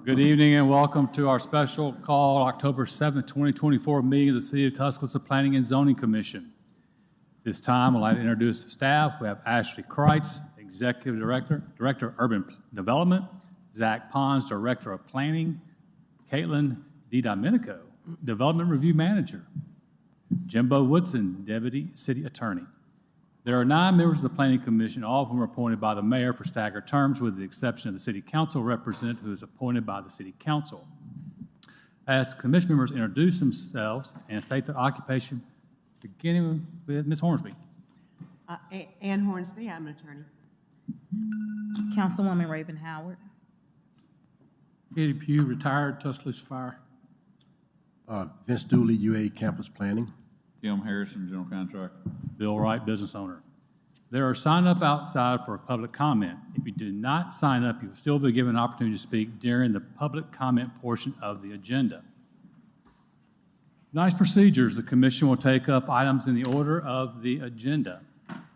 Good evening and welcome to our special call October 7th, 2024 meeting of the City of Tuscaloosa Planning and Zoning Commission. This time I'd like to introduce the staff. We have Ashley Kreitz, Executive Director of Urban Development, Zach Pons, Director of Planning, Caitlin DiDomenico, Development Review Manager, Jimbo Woodson, Deputy City Attorney. There are 9 members of the Planning Commission, all of whom are appointed by the mayor for staggered terms, with the exception of the City Council representative who is appointed by the City Council. As commission members introduce themselves and state their occupation, beginning with Ms. Hornsby. Ann Hornsby, I'm an attorney. Councilwoman Raven Howard. Eddie Pugh, retired, Tuscaloosa Fire. Vince Dooley, UA Campus Planning. Tim Harrison, General Contractor. Bill Wright, business owner. There are sign-up outside for public comment. If you do not sign up, you will still be given an opportunity to speak during the public comment portion of the agenda. Nice procedures. The commission will take up items in the order of the agenda.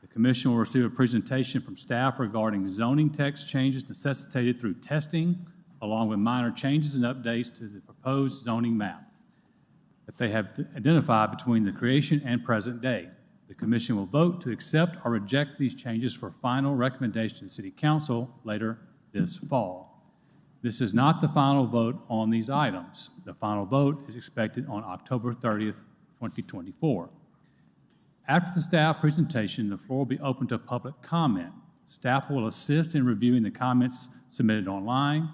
The commission will receive a presentation from staff regarding zoning text changes necessitated through testing, along with minor changes and updates to the proposed zoning map that they have identified between the creation and present day. The commission will vote to accept or reject these changes for final recommendation to the City Council later this fall. This is not the final vote on these items. The final vote is expected on October 30th, 2024. After the staff presentation, the floor will be open to public comment. Staff will assist in reviewing the comments submitted online.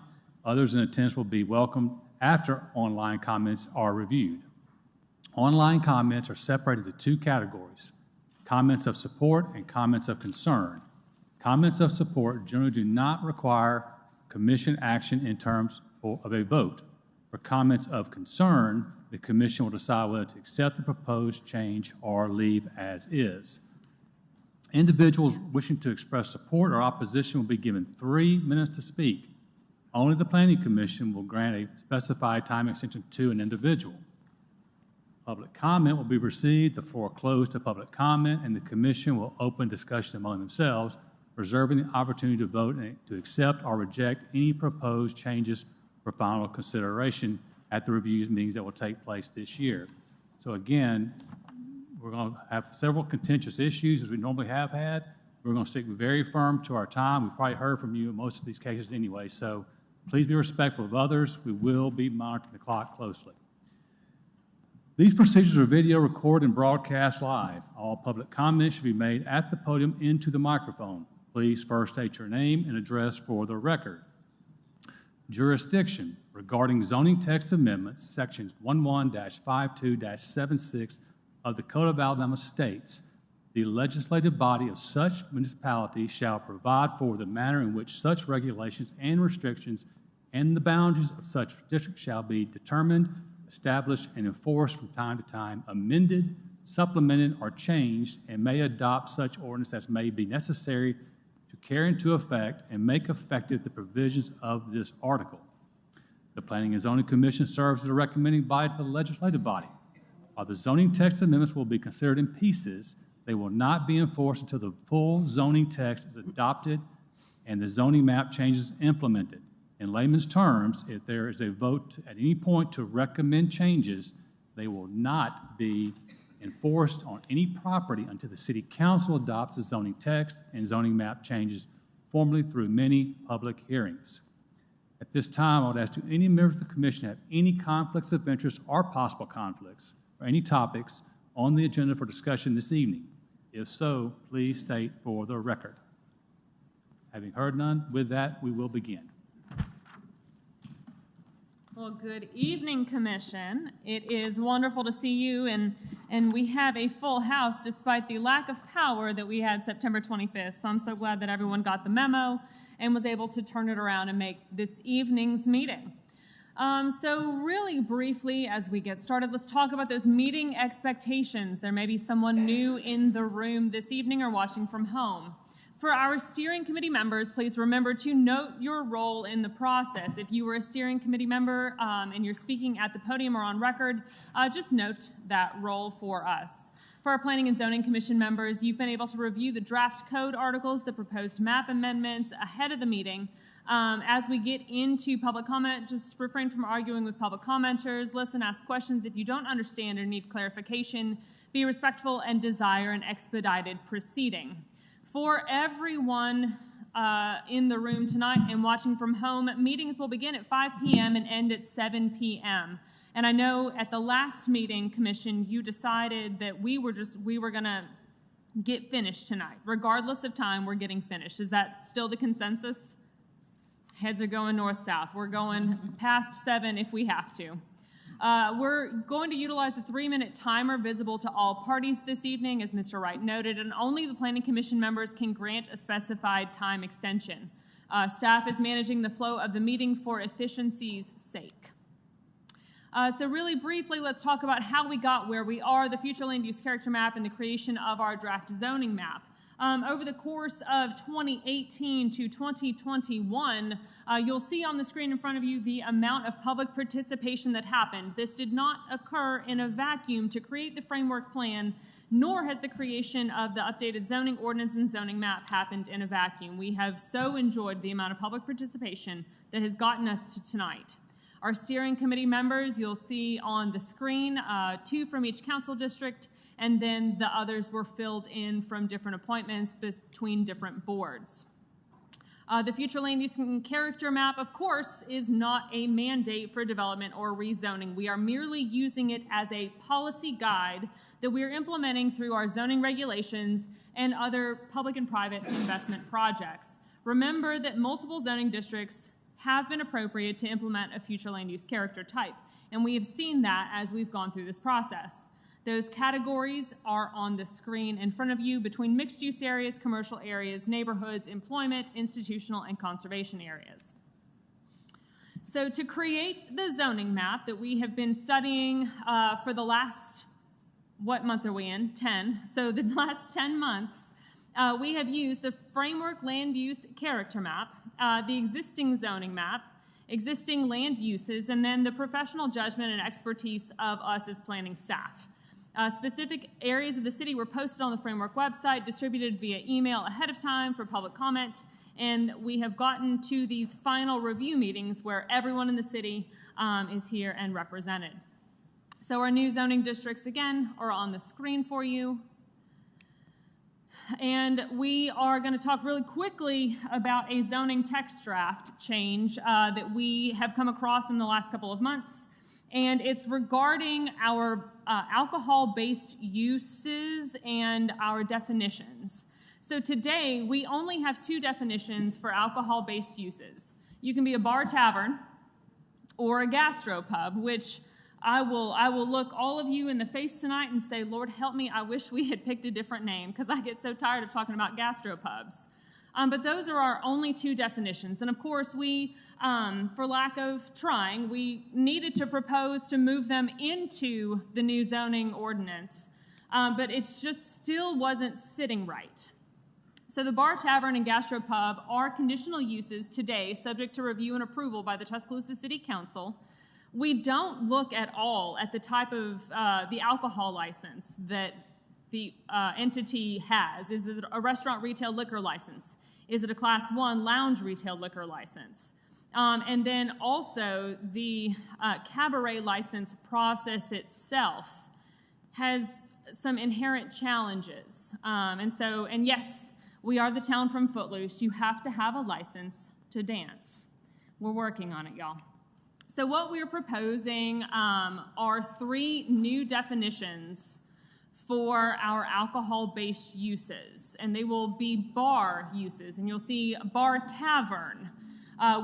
Others in attendance will be welcomed after online comments are reviewed. Online comments are separated into 2 categories: comments of support and comments of concern. Comments of support generally do not require commission action in terms of a vote. For comments of concern, the commission will decide whether to accept the proposed change or leave as is. Individuals wishing to express support or opposition will be given 3 minutes to speak. Only the Planning Commission will grant a specified time extension to an individual. Public comment will be received, the floor closed to public comment, and the commission will open discussion among themselves, reserving the opportunity to vote and to accept or reject any proposed changes for final consideration at the reviews meetings that will take place this year. So again, we're going to have several contentious issues as we normally have had. We're going to stick very firm to our time. We've probably heard from you in most of these cases anyway, so please be respectful of others. We will be monitoring the clock closely. These procedures are video recorded and broadcast live. All public comments should be made at the podium into the microphone. Please first state your name and address for the record. Jurisdiction regarding zoning text amendments, sections 11-52-76 of the Code of Alabama states, the legislative body of such municipality shall provide for the manner in which such regulations and restrictions and the boundaries of such district shall be determined, established, and enforced from time to time, amended, supplemented, or changed, and may adopt such ordinance as may be necessary to carry into effect and make effective the provisions of this article. The Planning and Zoning Commission serves as a recommending body to the legislative body. While the zoning text amendments will be considered in pieces, they will not be enforced until the full zoning text is adopted and the zoning map changes implemented. In layman's terms, if there is a vote at any point to recommend changes, they will not be enforced on any property until the City Council adopts the zoning text and zoning map changes formally through many public hearings. At this time, I would ask, do any members of the Commission have any conflicts of interest or possible conflicts or any topics on the agenda for discussion this evening? If so, please state for the record. Having heard none, with that, we will begin. Well, good evening, Commission. It is wonderful to see you, and we have a full house despite the lack of power that we had September 25th. So I'm so glad that everyone got the memo and was able to turn it around and make this evening's meeting. So really briefly, as we get started, let's talk about those meeting expectations. There may be someone new in the room this evening or watching from home. For our steering committee members, please remember to note your role in the process. If you were a steering committee member and you're speaking at the podium or on record, just note that role for us. For our Planning and Zoning Commission members, you've been able to review the draft code articles, the proposed map amendments ahead of the meeting. As we get into public comment, just refrain from arguing with public commenters. Listen, ask questions if you don't understand or need clarification. Be respectful and desire an expedited proceeding. For everyone in the room tonight and watching from home, meetings will begin at 5 p.m. and end at 7 p.m. And I know at the last meeting, Commission, you decided that we were going to get finished tonight. Regardless of time, we're getting finished. Is that still the consensus? Heads are going north-south. We're going past 7 if we have to. We're going to utilize the 3-minute timer visible to all parties this evening, as Mr. Wright noted, and only the Planning Commission members can grant a specified time extension. Staff is managing the flow of the meeting for efficiency's sake. So really briefly, let's talk about how we got where we are, the future land use character map, and the creation of our draft zoning map. Over the course of 2018 to 2021, you'll see on the screen in front of you the amount of public participation that happened. This did not occur in a vacuum to create the framework plan, nor has the creation of the updated zoning ordinance and zoning map happened in a vacuum. We have so enjoyed the amount of public participation that has gotten us to tonight. Our steering committee members, you'll see on the screen, 2 from each council district, and then the others were filled in from different appointments between different boards. The future land use and character map, of course, is not a mandate for development or rezoning. We are merely using it as a policy guide that we are implementing through our zoning regulations and other public and private investment projects. Remember that multiple zoning districts have been appropriate to implement a future land use character type, and we have seen that as we've gone through this process. Those categories are on the screen in front of you between mixed-use areas, commercial areas, neighborhoods, employment, institutional, and conservation areas. So to create the zoning map that we have been studying for the last, what month are we in? 10. So the last 10 months, we have used the framework land use character map, the existing zoning map, existing land uses, and then the professional judgment and expertise of us as planning staff. Specific areas of the city were posted on the framework website, distributed via email ahead of time for public comment, and we have gotten to these final review meetings where everyone in the city is here and represented. So our new zoning districts, again, are on the screen for you. And we are going to talk really quickly about a zoning text draft change that we have come across in the last couple of months. And it's regarding our alcohol-based uses and our definitions. So today, we only have 2 definitions for alcohol-based uses. You can be a bar tavern or a gastropub, which I will look all of you in the face tonight and say, Lord, help me, I wish we had picked a different name, because I get so tired of talking about gastropubs. But those are our only 2 definitions. And of course, we, for lack of trying, we needed to propose to move them into the new zoning ordinance, but it just still wasn't sitting right. So the bar, tavern, and gastropub are conditional uses today, subject to review and approval by the Tuscaloosa City Council. We don't look at all at the type of the alcohol license that the entity has. Is it a restaurant retail liquor license? Is it a Class 1 lounge retail liquor license? And then also the cabaret license process itself has some inherent challenges. And yes, we are the town from Footloose. You have to have a license to dance. We're working on it, y'all. So what we're proposing are 3 new definitions for our alcohol-based uses, and they will be bar uses. And you'll see bar tavern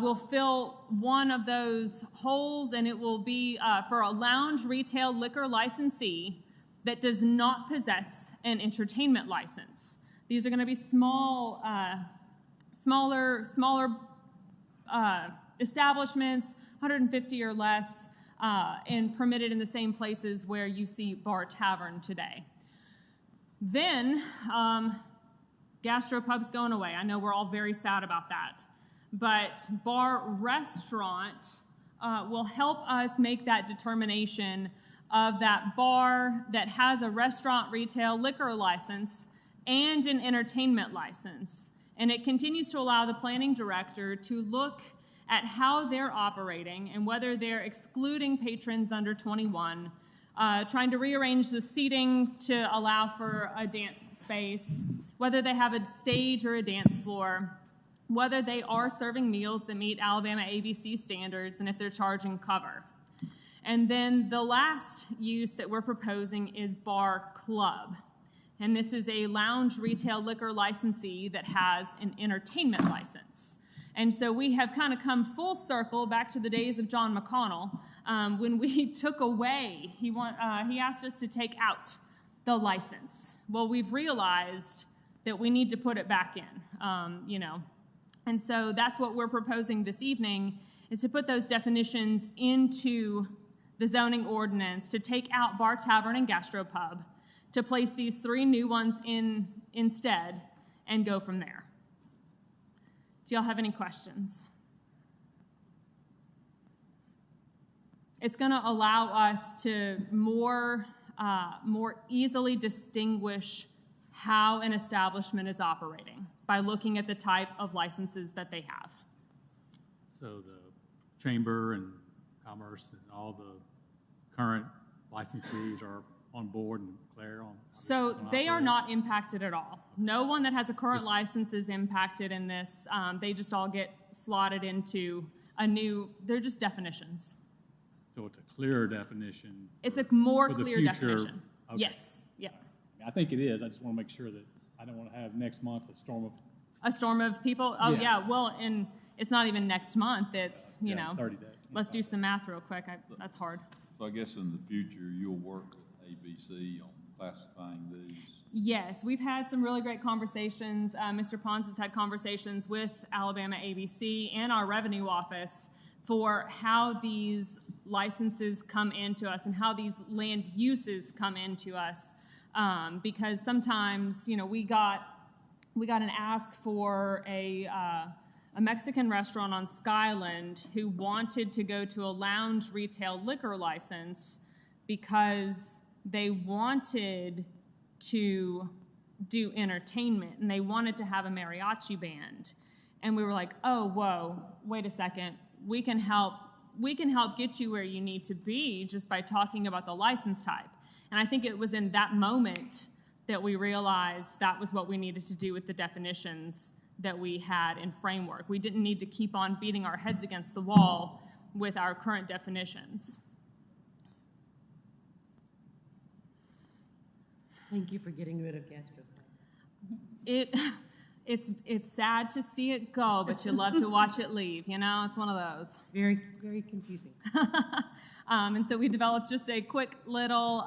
will fill one of those holes, and it will be for a lounge retail liquor licensee that does not possess an entertainment license. These are going to be smaller establishments, 150 or less, and permitted in the same places where you see bar tavern today. Then, gastropub's going away. I know we're all very sad about that. But bar restaurant will help us make that determination of that bar that has a restaurant retail liquor license and an entertainment license. And it continues to allow the planning director to look at how they're operating and whether they're excluding patrons under 21, trying to rearrange the seating to allow for a dance space, whether they have a stage or a dance floor, whether they are serving meals that meet Alabama ABC standards, and if they're charging cover. And then the last use that we're proposing is bar club. And this is a lounge retail liquor licensee that has an entertainment license. And so we have kind of come full circle back to the days of John McConnell when we took away, he asked us to take out the license. Well, we've realized that we need to put it back in, And so that's what we're proposing this evening, is to put those definitions into the zoning ordinance, to take out bar, tavern, and gastropub, to place these 3 new ones in instead, and go from there. Do y'all have any questions? It's going to allow us to more easily distinguish how an establishment is operating by looking at the type of licenses that they have. So the Chamber and Commerce and all the current licensees are on board and Claire on? So they are not impacted at all. No one that has a current license is impacted in this. They just all get slotted into they're just definitions. So it's a clearer definition. It's a more for the clear future. definition. Okay. Yes, yeah. I think it is. I just want to make sure that I don't want to have next month a storm of people? Oh, Yeah. yeah. Well, and it's not even next month. It's, 30 days. let's do some math real quick. That's hard. So I guess in the future, you'll work with ABC on classifying these. Yes, we've had some really great conversations. Mr. Pons has had conversations with Alabama ABC and our revenue office for how these licenses come into us and how these land uses come into us. Because sometimes, we got an ask for a Mexican restaurant on Skyland who wanted to go to a lounge retail liquor license because they wanted to do entertainment and they wanted to have a mariachi band. And we were like, oh, whoa, wait a second. We can help get you where you need to be just by talking about the license type. And I think it was in that moment that we realized that was what we needed to do with the definitions that we had in FRAMWORK. We didn't need to keep on beating our heads against the wall with our current definitions. Thank you for getting rid of gastropub. It's sad to see it go, but you love to watch it leave. It's one of those. It's very, very confusing. And so we developed just a quick little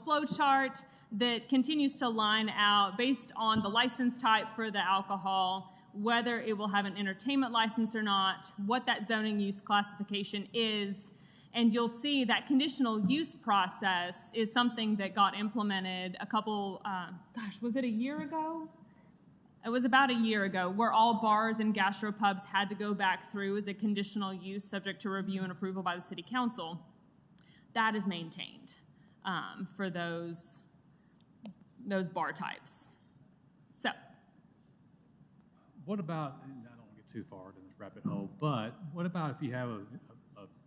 flow chart that continues to line out based on the license type for the alcohol, whether it will have an entertainment license or not, what that zoning use classification is. And you'll see that conditional use process is something that got implemented was it a year ago? It was about a year ago, where all bars and gastropubs had to go back through as a conditional use subject to review and approval by the city council. That is maintained for those bar types. So. What about, and I don't want to get too far in this rabbit hole, but what about if you have a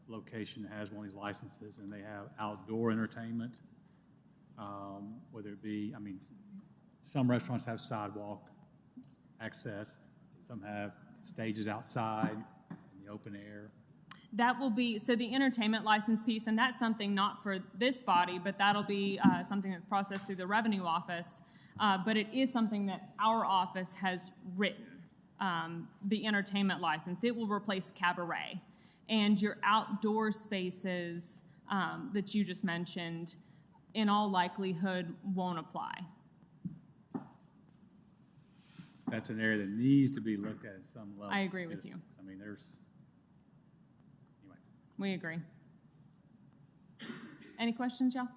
location that has one of these licenses and they have outdoor entertainment, whether it be, some restaurants have sidewalk access, some have stages outside in the open air. That will be, so the entertainment license piece, and that's something not for this body, but that'll be something that's processed through the revenue office, but it is something that our office has written, the entertainment license. It will replace cabaret. And your outdoor spaces that you just mentioned, in all likelihood, won't apply. That's an area that needs to be looked at some level. I agree with you. Anyway. We agree. Any questions, y'all?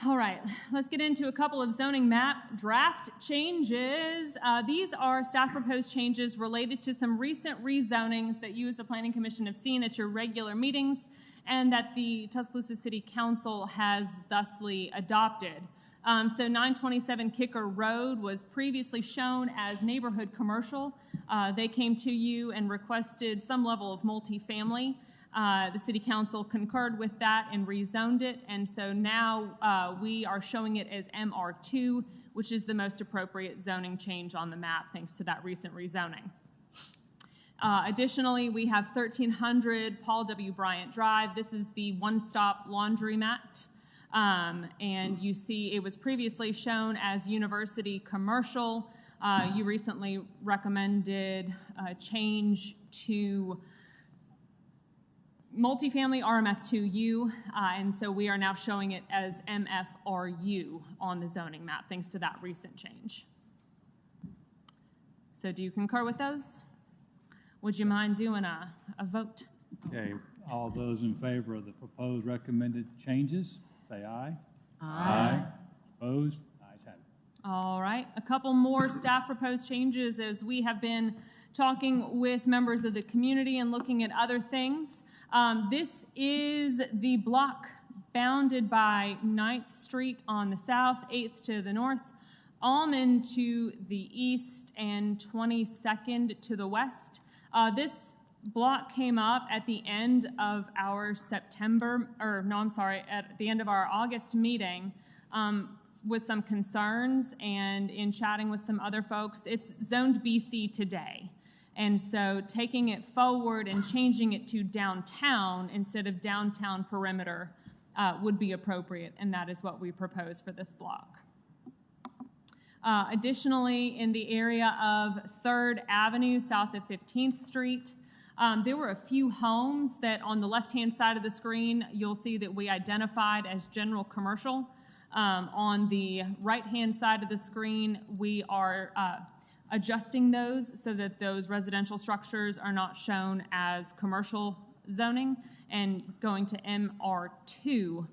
All right, let's get into a couple of zoning map draft changes. These are staff proposed changes related to some recent rezonings that you as the Planning Commission have seen at your regular meetings and that the Tuscaloosa City Council has thusly adopted. So 927 Kicker Road was previously shown as neighborhood commercial. They came to you and requested some level of multifamily. The City Council concurred with that and rezoned it, and so now we are showing it as MR2, which is the most appropriate zoning change on the map thanks to that recent rezoning. Additionally, we have 1300 Paul W. Bryant Drive. This is the one-stop laundromat, and you see it was previously shown as University Commercial. You recently recommended a change to multifamily RMF2U, and so we are now showing it as MFRU on the zoning map, thanks to that recent change. So do you concur with those? Would you mind doing a vote? Okay, all those in favor of the proposed recommended changes, say aye. Aye. Opposed? Ayes have it. All right, a couple more staff proposed changes as we have been talking with members of the community and looking at other things. This is the block bounded by 9th Street on the south, 8th to the north, Almond to the east, and 22nd to the west. This block came up at the end of our at the end of our August meeting with some concerns, and in chatting with some other folks, it's zoned BC today. And so taking it forward and changing it to downtown instead of downtown perimeter would be appropriate, and that is what we propose for this block. Additionally, in the area of 3rd Avenue south of 15th Street, there were a few homes that on the left-hand side of the screen, you'll see that we identified as general commercial. On the right-hand side of the screen, we are adjusting those so that those residential structures are not shown as commercial zoning and going to MR2,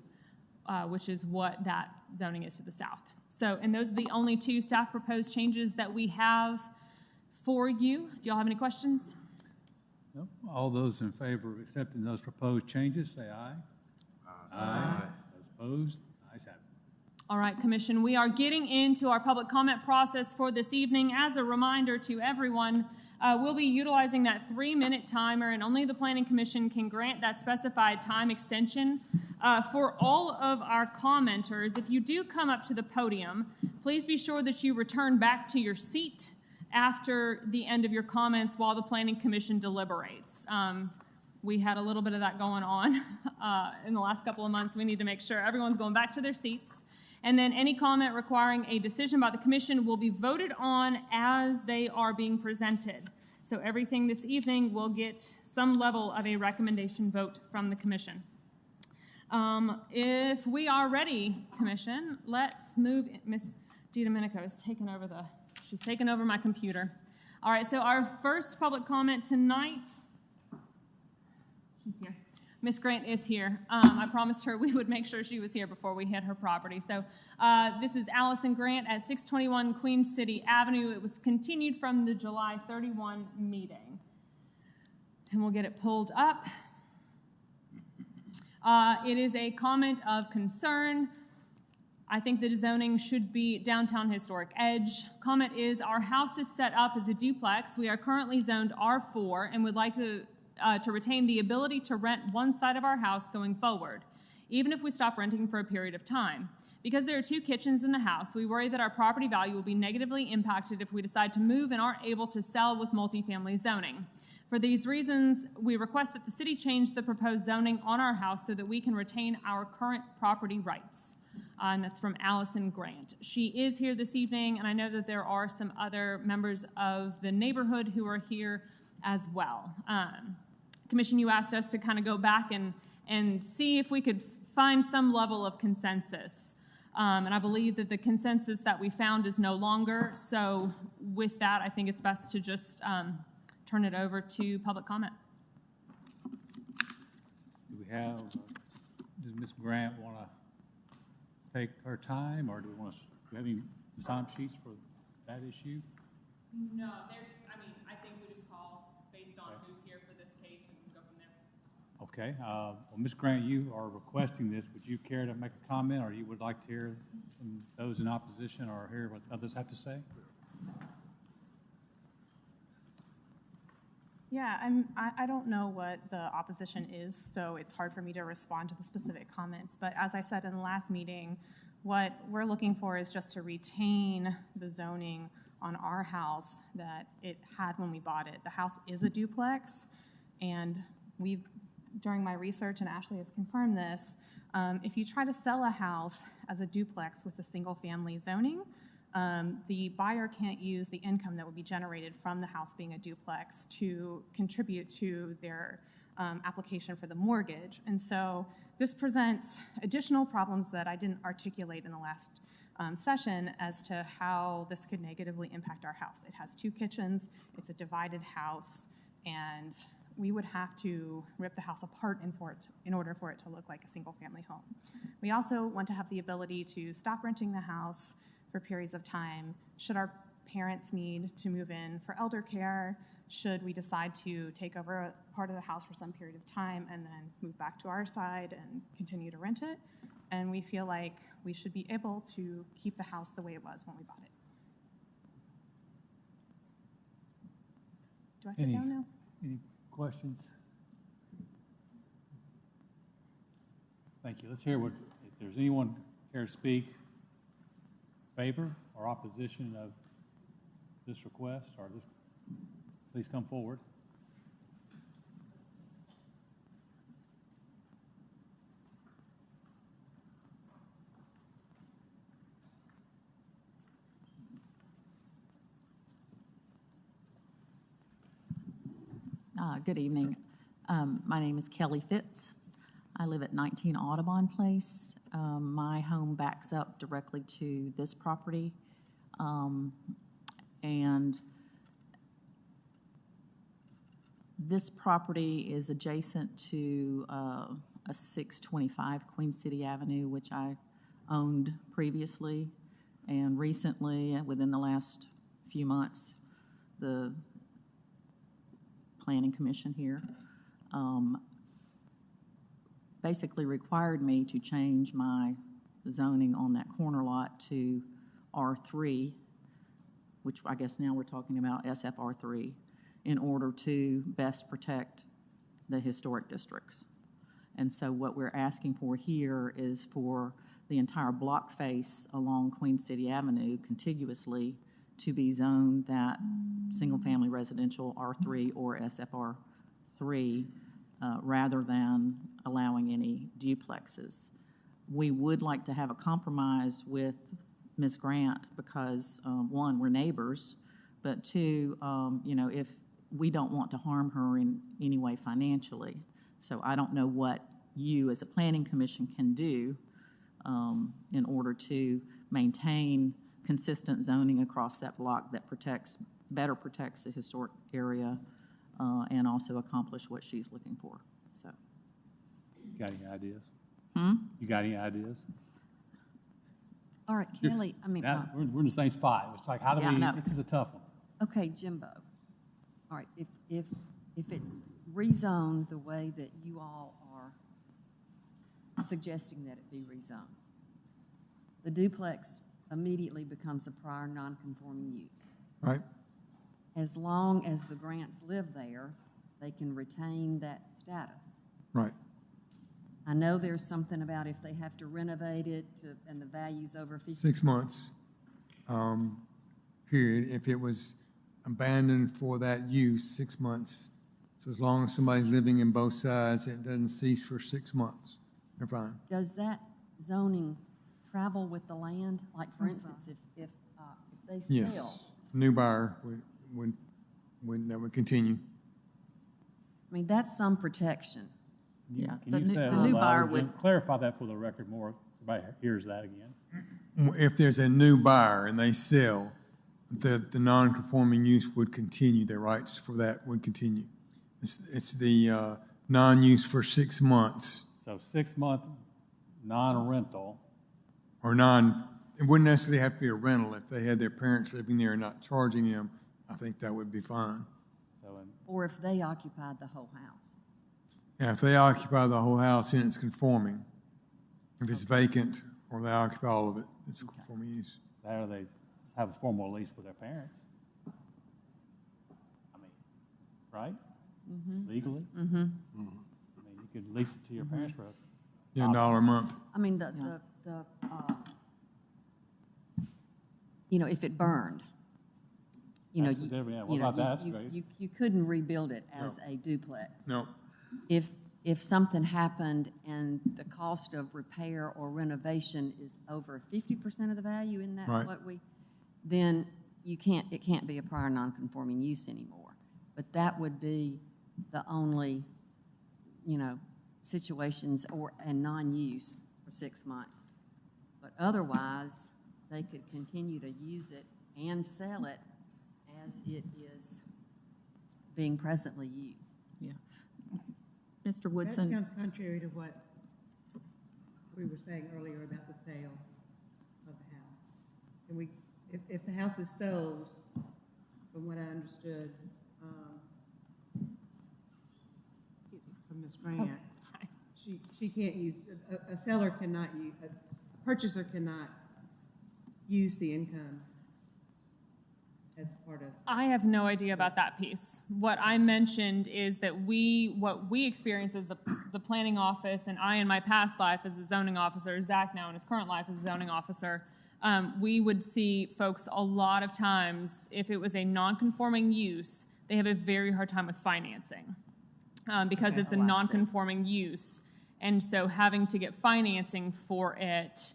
which is what that zoning is to the south. So, and those are the only two staff proposed changes that we have for you. Do y'all have any questions? Nope. All those in favor of accepting those proposed changes, say aye. Aye. Those opposed? Ayes have it. All right, Commission, we are getting into our public comment process for this evening. As a reminder to everyone, we'll be utilizing that 3-minute timer, and only the Planning Commission can grant that specified time extension. For all of our commenters, if you do come up to the podium, please be sure that you return back to your seat after the end of your comments while the Planning Commission deliberates. We had a little bit of that going on in the last couple of months. We need to make sure everyone's going back to their seats. And then any comment requiring a decision by the commission will be voted on as they are being presented. So everything this evening will get some level of a recommendation vote from the commission. If we are ready, commission, let's move. Miss DiDomenico has taken over she's taken over my computer. All right, so our first public comment tonight, she's here. Miss Grant is here. I promised her we would make sure she was here before we hit her property. So this is Allison Grant at 621 Queen City Avenue. It was continued from the July 31 meeting. And we'll get it pulled up. It is a comment of concern. I think the zoning should be downtown historic edge. Comment is, our house is set up as a duplex. We are currently zoned R4 and would like to retain the ability to rent one side of our house going forward, even if we stop renting for a period of time. Because there are 2 kitchens in the house, we worry that our property value will be negatively impacted if we decide to move and aren't able to sell with multifamily zoning. For these reasons, we request that the city change the proposed zoning on our house so that we can retain our current property rights. And that's from Allison Grant. She is here this evening, and I know that there are some other members of the neighborhood who are here as well. Commission, you asked us to kind of go back and see if we could find some level of consensus. And I believe that the consensus that we found is no longer. So with that, I think it's best to just turn it over to public comment. Do we have, does Ms. Grant want to take our time, or do we want to, do we have any sign sheets for that issue? No, they're just, I mean, I think we just call based on who's here for this case and go from there. Okay, well, Ms. Grant, you are requesting this. Would you care to make a comment, or you would like to hear from those in opposition or hear what others have to say? Yeah, I don't know what the opposition is, so it's hard for me to respond to the specific comments. But as I said in the last meeting, what we're looking for is just to retain the zoning on our house that it had when we bought it. The house is a duplex, and during my research, and Ashley has confirmed this, if you try to sell a house as a duplex with a single-family zoning, the buyer can't use the income that would be generated from the house being a duplex to contribute to their application for the mortgage. And so this presents additional problems that I didn't articulate in the last session as to how this could negatively impact our house. It has 2 kitchens, it's a divided house, and we would have to rip the house apart in order for it to look like a single-family home. We also want to have the ability to stop renting the house for periods of time should our parents need to move in for elder care, should we decide to take over a part of the house for some period of time and then move back to our side and continue to rent it. And we feel like we should be able to keep the house the way it was when we bought it. Do I sit down now? Any questions? Thank you. Let's hear what, if there's anyone care to speak in favor or opposition of this request or this, please come forward. Good evening. My name is Kelly Fitz. I live at 19 Audubon Place. My home backs up directly to this property. And this property is adjacent to a 625 Queen City Avenue, which I owned previously. And recently, within the last few months, the Planning Commission here basically required me to change my zoning on that corner lot to R3, which I guess now we're talking about SFR3, in order to best protect the historic districts. And so what we're asking for here is for the entire block face along Queen City Avenue contiguously to be zoned that single-family residential R3 or SFR3 rather than allowing any duplexes. We would like to have a compromise with Ms. Grant because, one, we're neighbors, but two, if we don't want to harm her in any way financially. So I don't know what you as a planning commission can do in order to maintain consistent zoning across that block that better protects the historic area and also accomplish what she's looking for. So, You got any ideas? Hmm? You got any ideas? All right, Kelly, I mean, We're in the same spot. It's like, how do Yeah, we, no. this is a tough one. okay, Jimbo. All right, if it's rezoned the way that you all are suggesting that it be rezoned, the duplex immediately becomes a prior non-conforming use. Right. As long as the Grants live there, they can retain that status. Right. I know there's something about if they have to renovate it and the value's over 50. 6 months, period. If it was abandoned for that use, 6 months. So as long as somebody's living in both sides, it doesn't cease for 6 months. They're fine. Does that zoning travel with the land? Like, for instance, if they Yes. sell, New buyer that would continue. I mean, that's some protection. Yeah, Can the you new- say it a the little new buyer louder, Jim? would- Clarify that for the record more, so everybody hears that again. If there's a new buyer and they sell, the non-conforming use would continue. Their rights for that would continue. It's the non-use for 6 months. So 6-month non-rental, or non, it wouldn't necessarily have to be a rental. If they had their parents living there and not charging them, I think that would be fine. So, Or if they occupied the whole house. Yeah, if they occupy the whole house, then it's conforming. If it's vacant or they occupy all of it, it's conforming use. how do they have a formal lease with their parents? I mean, right? Legally? I mean, you could lease it to your parents for Yeah, $1 a month. I mean, you know, if it burned, you know, That's the difference, yeah. What you know, about that? That's great. you couldn't rebuild it as a duplex. No, If something happened and the cost of repair or renovation is over 50% of the value, isn't that Right. then it can't be a prior non-conforming use anymore. But that would be the only, you know, situations and non-use for 6 months. But otherwise, they could continue to use it and sell it as it is being presently used. Yeah. Mr. That Woodson? sounds contrary to what we were saying earlier about the sale of the house. And if the house is sold, from what I understood, Excuse me. from Ms. Grant, Hi. she can't use, a seller cannot use, a purchaser cannot use the income as part of. I have no idea about that piece. What I mentioned is that what we experience as the planning office, and I in my past life as a zoning officer, Zach now in his current life as a zoning officer, we would see folks a lot of times, if it was a non-conforming use, they have a very hard time with financing because it's a non-conforming use. And so having to get financing for it,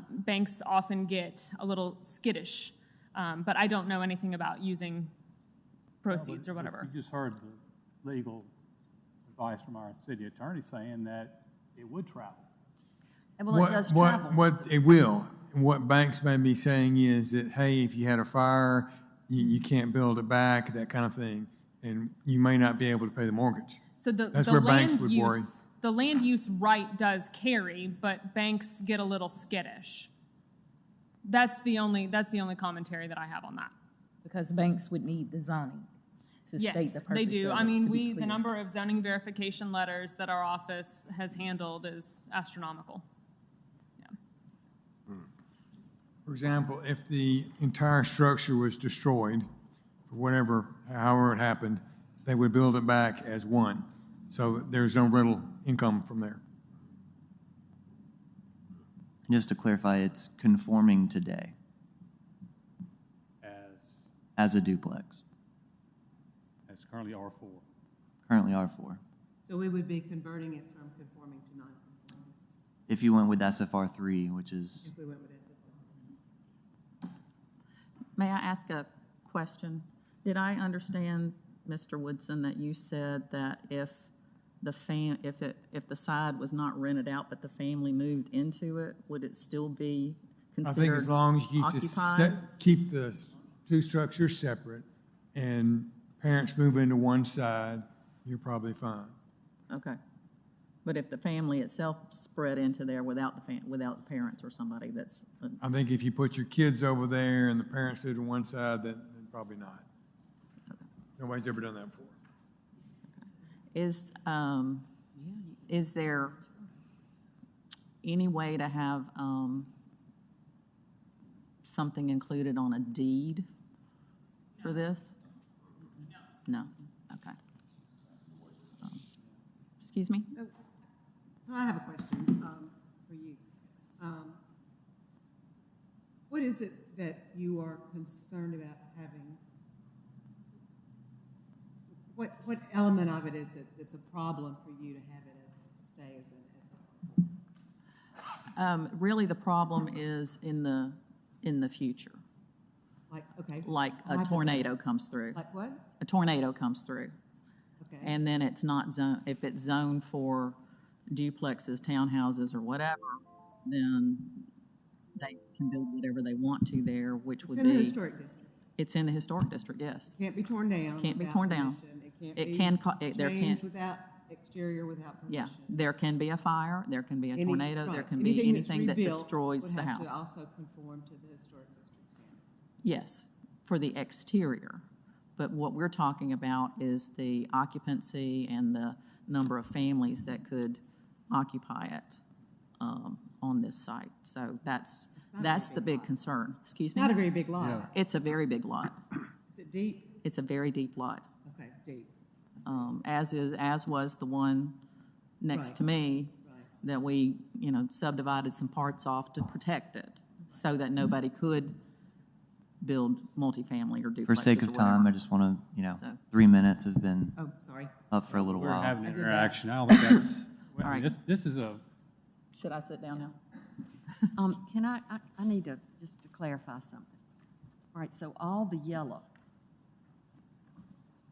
banks often get a little skittish. But I don't know anything about using proceeds or whatever. You just heard the legal advice from our city attorney saying that it would travel. Well, it does travel. What it will. What banks may be saying is that, hey, if you had a fire, you can't build it back, that kind of thing, and you may not be able to pay the mortgage. So That's the where banks land would worry. the land use right does carry, but banks get a little skittish. That's the only commentary that I have on that. Because banks would need the zoning to state Yes, the purpose they do. of I it, mean, to be the clear. number of zoning verification letters that our office has handled is astronomical. Yeah. For example, if the entire structure was destroyed, for whatever, however it happened, they would build it back as one. So there's no rental income from there. Just to clarify, it's conforming today as a duplex, As currently R4. currently R4. So we would be converting it from conforming to non-conforming, If you went with SFR3, which is, if we went with SFR. May I ask a question? Did I understand, Mr. Woodson, that you said that if the side was not rented out but the family moved into it, would it still be I considered think as long as you occupied? keep the two structures separate and parents move into one side, you're probably fine. Okay. But if the family itself spread into there without the parents or somebody that's, I think if you put your kids over there and the parents live on one side, then probably not. Nobody's ever done that before. is there any way to have something included on a deed for this? No. Okay. Excuse me? So I have a question for you. What is it that you are concerned about having? What element of it is it that's a problem for you to have it to stay as an SFR? Really, the problem is in the future. Like, okay. Like a tornado comes through. Like what? A tornado comes through. Okay. And then it's not zoned, if it's zoned for duplexes, townhouses, or whatever, then they can build whatever they want to there, which would be. It's in the historic district. It's in the historic district, yes. Can't be torn down. Can't be without torn down. permission. It It can't can be there changed can't- without exterior without permission? Yeah, there can be a fire, there can be a tornado, there Right. can be Anything that's anything that rebuilt destroys the would have to house. also conform to the historic district standard. Yes, for the exterior. But what we're talking about is the occupancy and the number of families that could occupy it on this site. So that's the big concern. Excuse me? Not a very big lot. It's a very big lot. Is it deep? It's a very deep lot. Okay, deep. As was the one next Right. to me, Right. that we, subdivided some parts off to protect it, so that nobody could build multifamily or duplexes For sake or of time, I whatever. just want to, So- 3 minutes has been Oh, sorry. up for a little We're while. having I an did that. interaction. I don't think that's, All right. this is a, Should I sit down now? Can I need to, just to clarify something. All right, so all the yellow,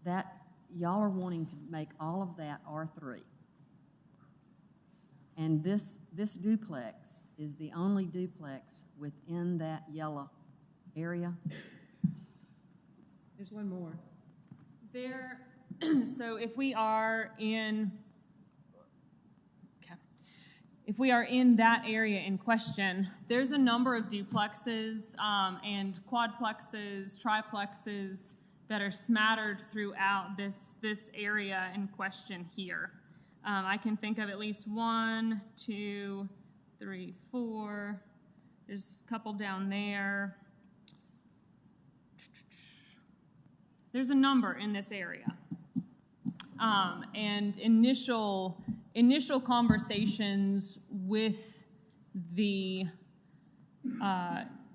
that, y'all are wanting to make all of that R3. And this duplex is the only duplex within that yellow area? There's one more. So if we are in, if we are in that area in question, there's a number of duplexes and quadplexes, triplexes that are smattered throughout this area in question here. I can think of at least 1, 2, 3, 4. There's a couple down there. There's a number in this area. And initial conversations with the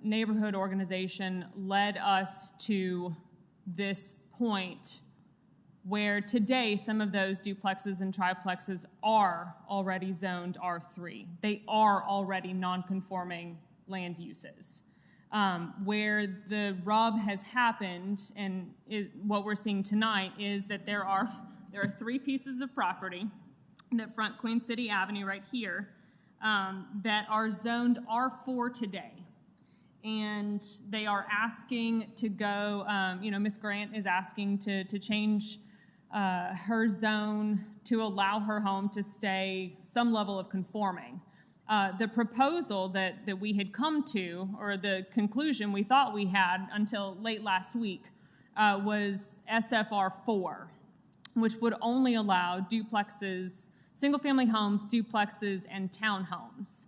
neighborhood organization led us to this point where today some of those duplexes and triplexes are already zoned R3. They are already non-conforming land uses. Where the rub has happened, and what we're seeing tonight, is that there are 3 pieces of property that front Queen City Avenue right here that are zoned R4 today. And they are asking to go, Ms. Grant is asking to change her zone to allow her home to stay some level of conforming. The proposal that we had come to, or the conclusion we thought we had until late last week, was SFR4, which would only allow duplexes, single-family homes, duplexes, and townhomes,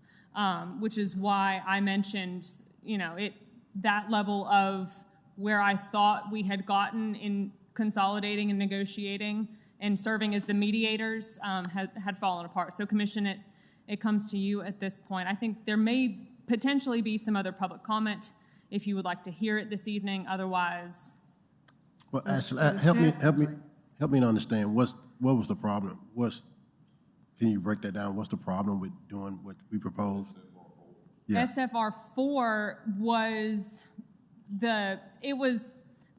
which is why I mentioned, that level of where I thought we had gotten in consolidating and negotiating and serving as the mediators had fallen apart. So, Commission, it comes to you at this point. I think there may potentially be some other public comment if you would like to hear it this evening. Otherwise, Well, Ashley, help me to understand, what was the problem? Can you break that down? What's the problem with doing what we proposed? Yeah. SFR4 was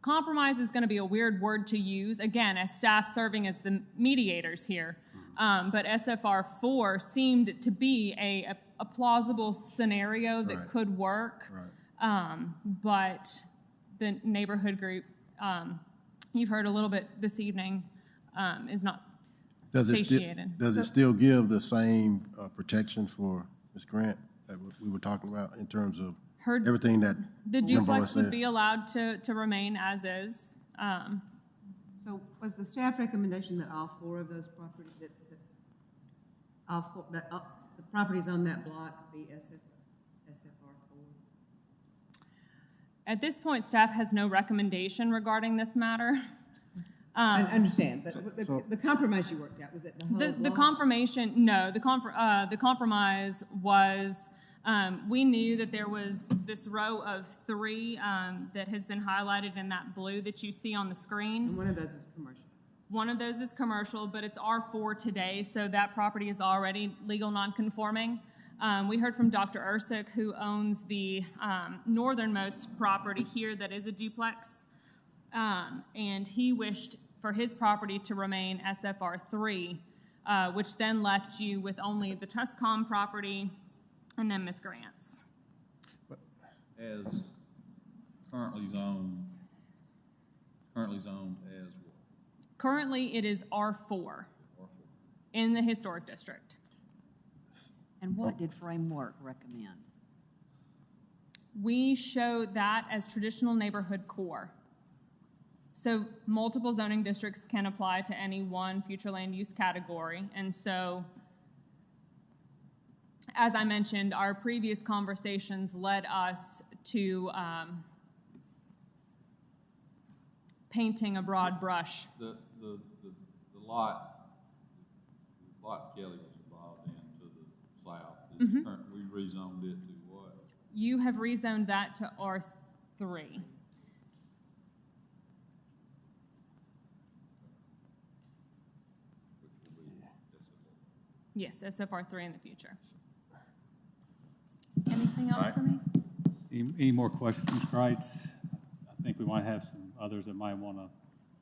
compromise is going to be a weird word to use, again, as staff serving as the mediators here. But SFR4 seemed to be a plausible scenario that could work. Right. But the neighborhood group, you've heard a little bit this evening, is not satiated. Does it still give the same protection for Ms. Grant that we were talking about in terms of everything that The Jimbo duplex would said? be allowed to remain as is. So was the staff recommendation that all 4 of those properties, the properties on that block be SFR4? At this point, staff has no recommendation regarding this matter. I understand, but the compromise you worked out, was it the whole block? The confirmation, no, the compromise was, we knew that there was this row of 3 that has been highlighted in that blue that you see on the screen. And one of those is commercial. One of those is commercial, but it's R4 today, so that property is already legal non-conforming. We heard from Dr. Ursick, who owns the northernmost property here that is a duplex, and he wished for his property to remain SFR3, which then left you with only the Tuscaloosa property and then Ms. Grant's. As currently zoned as what? Currently, it is R4. in the historic district. And what did Framework recommend? We show that as traditional neighborhood core. So multiple zoning districts can apply to any one future land use category. And so, as I mentioned, our previous conversations led us to painting a broad brush. The lot Kelly was involved in to the south, we rezoned it to what? You have rezoned that to R3. Yes, SFR3 in the future. Anything else for me? Any more questions, Ms. Kreitz? I think we might have some others that might want to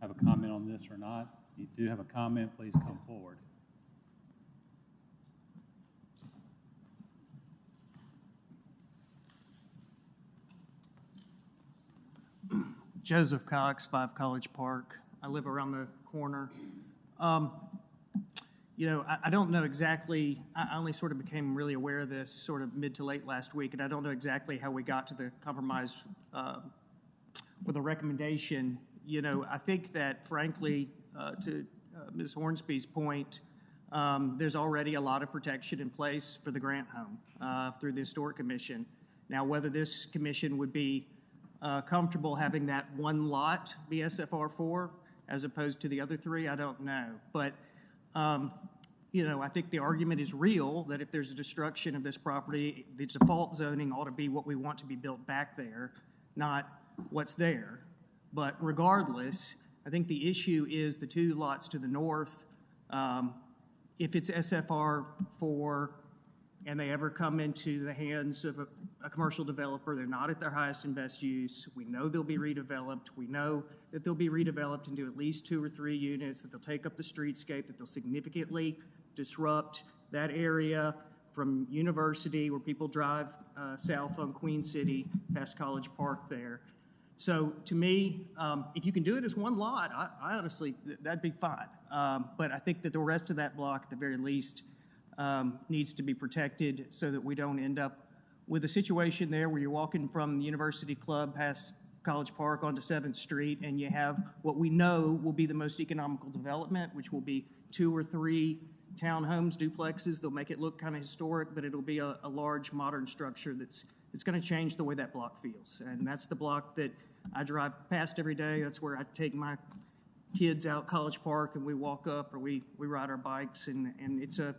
have a comment on this or not. If you do have a comment, please come forward. Joseph Cox, 5 College Park. I live around the corner. I don't know exactly, I only sort of became really aware of this sort of mid to late last week, and I don't know exactly how we got to the compromise with a recommendation. I think that, frankly, to Ms. Hornsby's point, there's already a lot of protection in place for the Grant home through the Historic Commission. Now, whether this commission would be comfortable having that one lot be SFR4 as opposed to the other 3, I don't know. But, I think the argument is real that if there's a destruction of this property, the default zoning ought to be what we want to be built back there, not what's there. But regardless, I think the issue is the 2 lots to the north. If it's SFR4 and they ever come into the hands of a commercial developer, they're not at their highest and best use. We know they'll be redeveloped. We know that they'll be redeveloped into at least 2 or 3 units, that they'll take up the streetscape, that they'll significantly disrupt that area from University, where people drive south on Queen City, past College Park there. So to me, if you can do it as one lot, I honestly, that'd be fine. But I think that the rest of that block, at the very least, needs to be protected so that we don't end up with a situation there where you're walking from the University Club past College Park onto 7th Street, and you have what we know will be the most economical development, which will be 2 or 3 townhomes, duplexes. They'll make it look kind of historic, but it'll be a large modern structure it's going to change the way that block feels. And that's the block that I drive past every day. That's where I take my kids out College Park and we walk up, or we ride our bikes, and it's a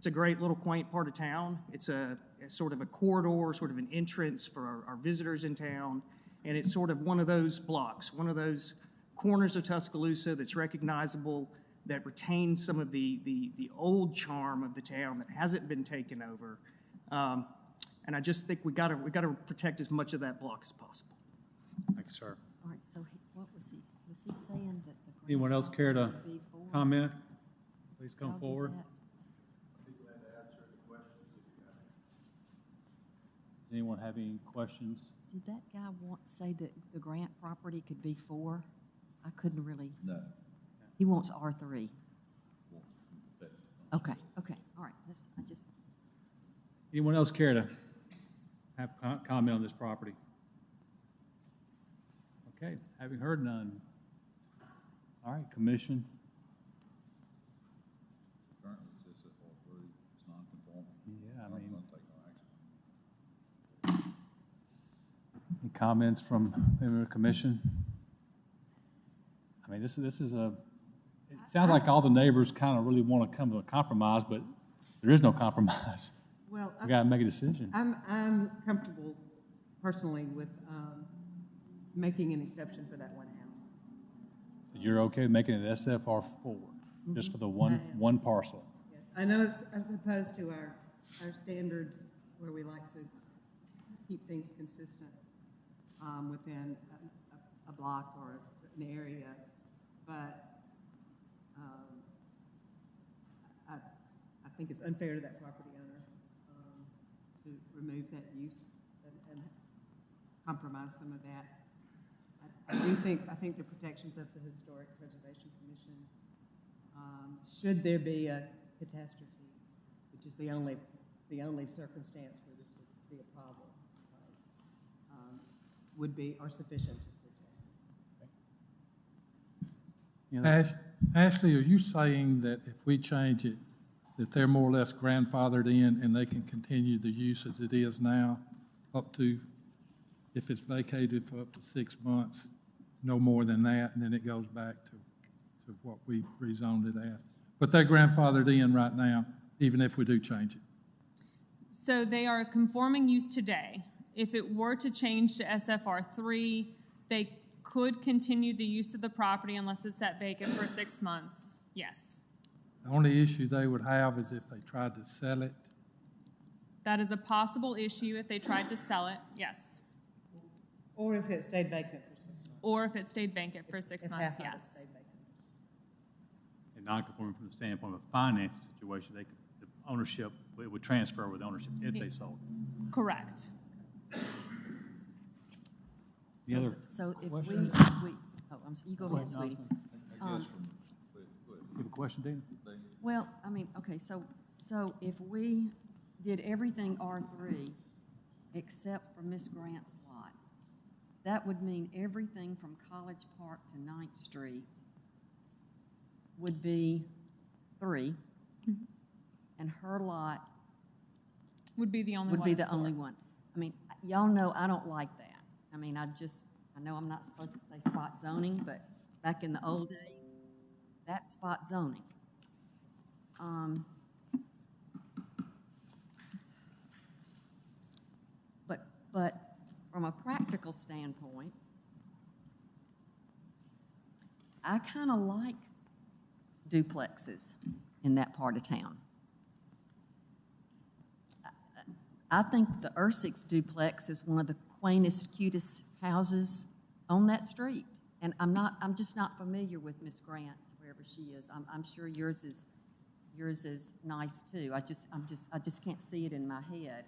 great little quaint part of town. It's a sort of a corridor, sort of an entrance for our visitors in town, and it's sort of one of those blocks, one of those corners of Tuscaloosa that's recognizable, that retains some of the old charm of the town that hasn't been taken over. And I just think we got to protect as much of that block as possible. Thank you, sir. All right, so what was he saying that the... Anyone else care to comment? Please come Y'all get forward. that? Does anyone have any questions? Did that guy say that the Grant property could be 4? I couldn't really... No. He wants R3. Okay, all right. Anyone else care to have comment on this property? Okay, having heard none. All right, commission. Currently, it's SFR3, it's non-conforming. Yeah, I Not mean, gonna take no action. any comments from the commission? I mean, this is a, it sounds like all the neighbors kind of really want to come to a compromise, but there is no compromise. Well, We got to make a decision. I'm comfortable personally with making an exception for that one house. So you're okay with making it SFR4, just for the one parcel? Yes. I know it's as opposed to our standards where we like to keep things consistent within a block or an area, but I think it's unfair to that property owner to remove that use and compromise some of that. I think the protections of the Historic Preservation Commission, should there be a catastrophe, which is the only circumstance where this would be a problem, are sufficient to protect. Ashley, are you saying that if we change it, that they're more or less grandfathered in and they can continue the use as it is now, up to, if it's vacated for up to 6 months, no more than that, and then it goes back to what we rezoned it as? But they're grandfathered in right now, even if we do change it. So they are a conforming use today. If it were to change to SFR3, they could continue the use of the property unless it's set vacant for 6 months, yes. The only issue they would have is if they tried to sell it. That is a possible issue if they tried to sell it, yes. Or if it stayed vacant for 6 months. Or if it stayed vacant for 6 months, half of it yes. stayed vacant. And non-conforming from the standpoint of a financing situation, the ownership, it would transfer with ownership if they sold it. Correct. The other So if we, questions? oh, you go ahead, sweetie. You have a question, Dana? Well, I mean, okay, so if we did everything R3 except for Miss Grant's lot, that would mean everything from College Park to 9th Street would be 3, and her lot Would be the only would one. be the that's only for. one. I mean, y'all know I don't like that. I mean, I know I'm not supposed to say spot zoning, but back in the old days, that's spot zoning. But from a practical standpoint, I kind of like duplexes in that part of town. I think the Ursix duplex is one of the quaintest, cutest houses on that street. And I'm just not familiar with Miss Grant's, wherever she is. I'm sure yours is nice too. I just can't see it in my head.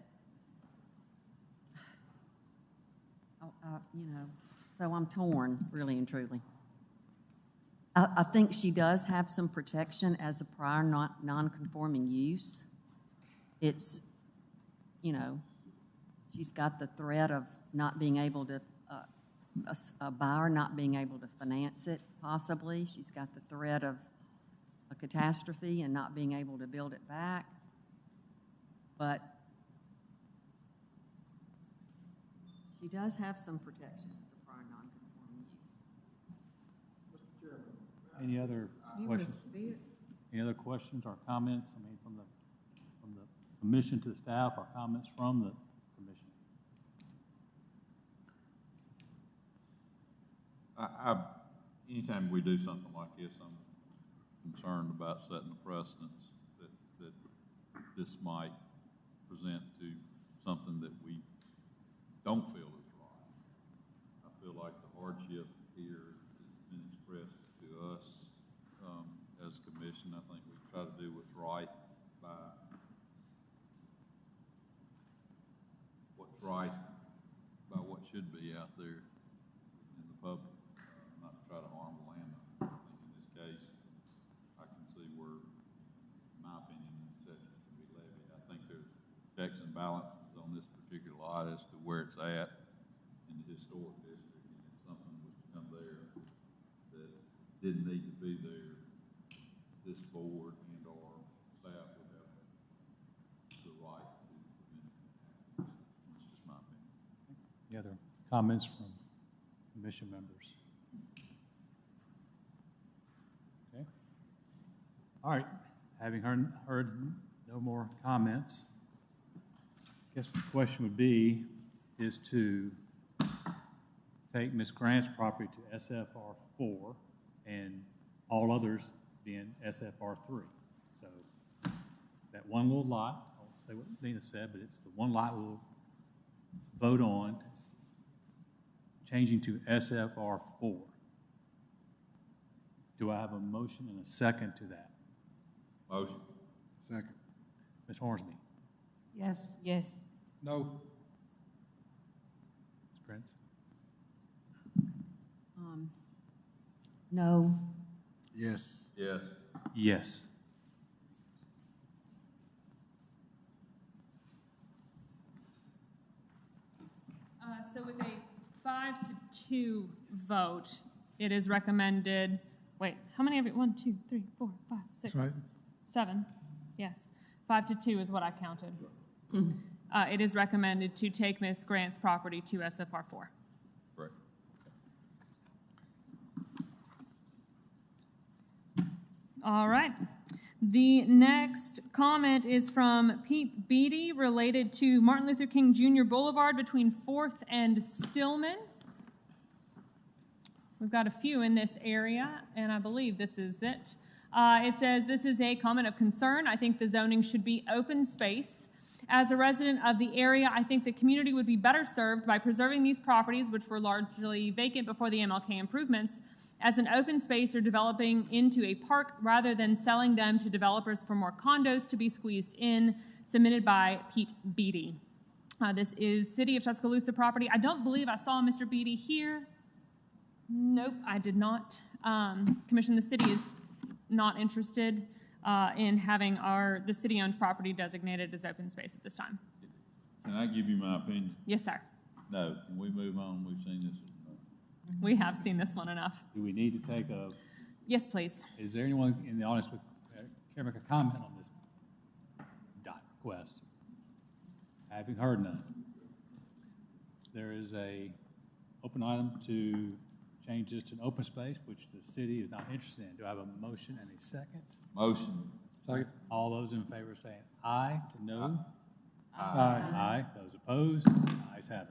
So I'm torn, really and truly. I think she does have some protection as a prior non-conforming use. It's, she's got the threat of not being able to, a buyer not being able to finance it, possibly. She's got the threat of a catastrophe and not being able to build it back. But she does have some protection as a prior non-conforming use. Any other You want to questions? see it? Any other questions or comments? I mean, from the commission to the staff, or comments from the commission? Anytime we do something like this, I'm concerned about setting a precedence that this might present to something that we don't feel is right. I feel like the hardship here has been expressed to us as a commission. I think we try to do what's right by what should be out there in the public, not to try to harm the landowner. I think in this case, I can see where, in my opinion, exceptions can be levied. I think there's checks and balances on this particular lot as to where it's at in the historic district, and if something was to come there that didn't need to be there, this board and or staff would have the right to prevent it. That's just my opinion. Any other comments from commission members? Okay. All right. Having heard no more comments, I guess the question would be is to take Ms. Grant's property to SFR4 and all others being SFR3. So that one little lot, I'll say what Dina said, but it's the one lot we'll vote on, changing to SFR4. Do I have a motion and a second to that? Motion. Second. Ms. Hornsby? Yes. Yes. No. Ms. Prince? No. Yes. Yes. Yes. So with a 5-2 vote, it is recommended, wait, how many of it? 1, 2, 3, 4, 5, 6, Right. 7. Yes, 5-2 is what I counted. It is recommended to take Ms. Grant's property to SFR 4. Correct. All right. The next comment is from Pete Beatty related to Martin Luther King Jr. Boulevard between 4th and Stillman. We've got a few in this area, and I believe this is it. It says, this is a comment of concern. I think the zoning should be open space. As a resident of the area, I think the community would be better served by preserving these properties, which were largely vacant before the MLK improvements, as an open space or developing into a park rather than selling them to developers for more condos to be squeezed in, submitted by Pete Beatty. This is City of Tuscaloosa property. I don't believe I saw Mr. Beatty here. Nope, I did not. Commission, the city is not interested in having the city-owned property designated as open space at this time. Can I give you my opinion? Yes, sir. No, can we move on? We've seen this. We have seen this one enough. Do we need to take a, Yes, please. is there anyone in the audience who care to make a comment on this request? Having heard none, there is a open item to change this to an open space, which the city is not interested in. Do I have a motion and a second? Motion. Second. All those in favor saying aye to no? Aye. Aye. Those opposed? Ayes have it.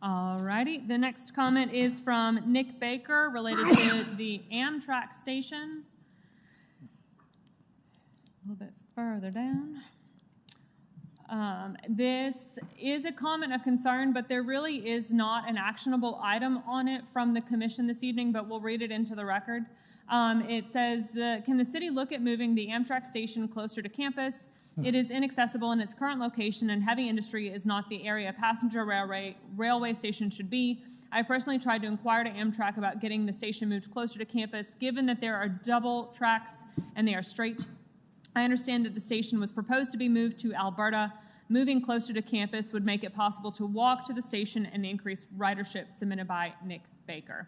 All righty. The next comment is from Nick Baker related to the Amtrak station. A little bit further down. This is a comment of concern, but there really is not an actionable item on it from the commission this evening, but we'll read it into the record. It says, can the city look at moving the Amtrak station closer to campus? It is inaccessible in its current location, and heavy industry is not the area a passenger railway station should be. I've personally tried to inquire to Amtrak about getting the station moved closer to campus, given that there are double tracks and they are straight. I understand that the station was proposed to be moved to Alberta. Moving closer to campus would make it possible to walk to the station and increase ridership, submitted by Nick Baker.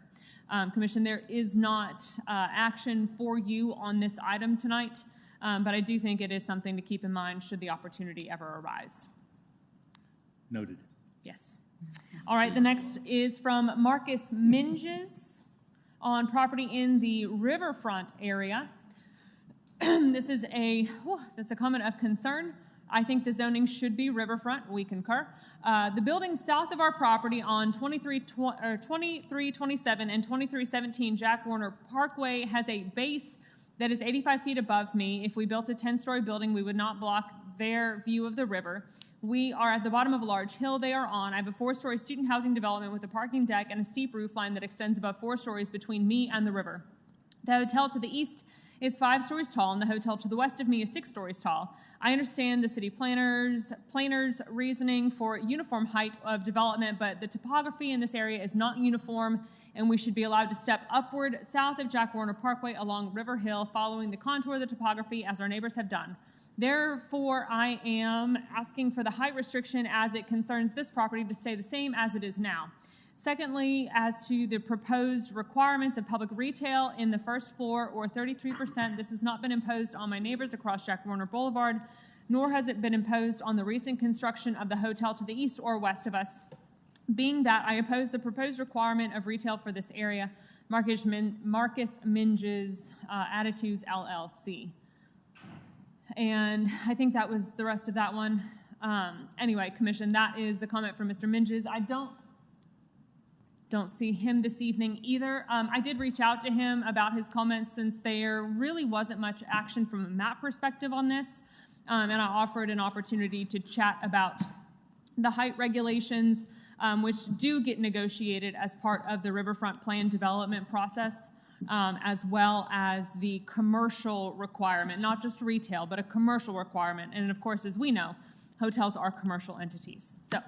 Commission, there is not action for you on this item tonight, but I do think it is something to keep in mind should the opportunity ever arise. Noted. Yes. All right, the next is from Marcus Minges on property in the riverfront area. This is a comment of concern. I think the zoning should be riverfront. We concur. The building south of our property on 2327 and 2317 Jack Warner Parkway has a base that is 85 feet above me. If we built a 10-story building, we would not block their view of the river. We are at the bottom of a large hill they are on. I have a 4-story student housing development with a parking deck and a steep roof line that extends above 4 stories between me and the river. The hotel to the east is 5 stories tall, and the hotel to the west of me is 6 stories tall. I understand the city planner's reasoning for uniform height of development, but the topography in this area is not uniform, and we should be allowed to step upward south of Jack Warner Parkway along River Hill, following the contour of the topography as our neighbors have done. Therefore, I am asking for the height restriction as it concerns this property to stay the same as it is now. Secondly, as to the proposed requirements of public retail in the first floor, or 33%, this has not been imposed on my neighbors across Jack Warner Boulevard, nor has it been imposed on the recent construction of the hotel to the east or west of us. Being that I oppose the proposed requirement of retail for this area, Marcus Minges, Attitudes LLC. And I think that was the rest of that one. Anyway, Commission, that is the comment from Mr. Minges. I don't see him this evening either. I did reach out to him about his comments since there really wasn't much action from a map perspective on this, and I offered an opportunity to chat about the height regulations, which do get negotiated as part of the riverfront plan development process, as well as the commercial requirement, not just retail, but a commercial requirement. And of course, as we know, hotels are commercial entities. So,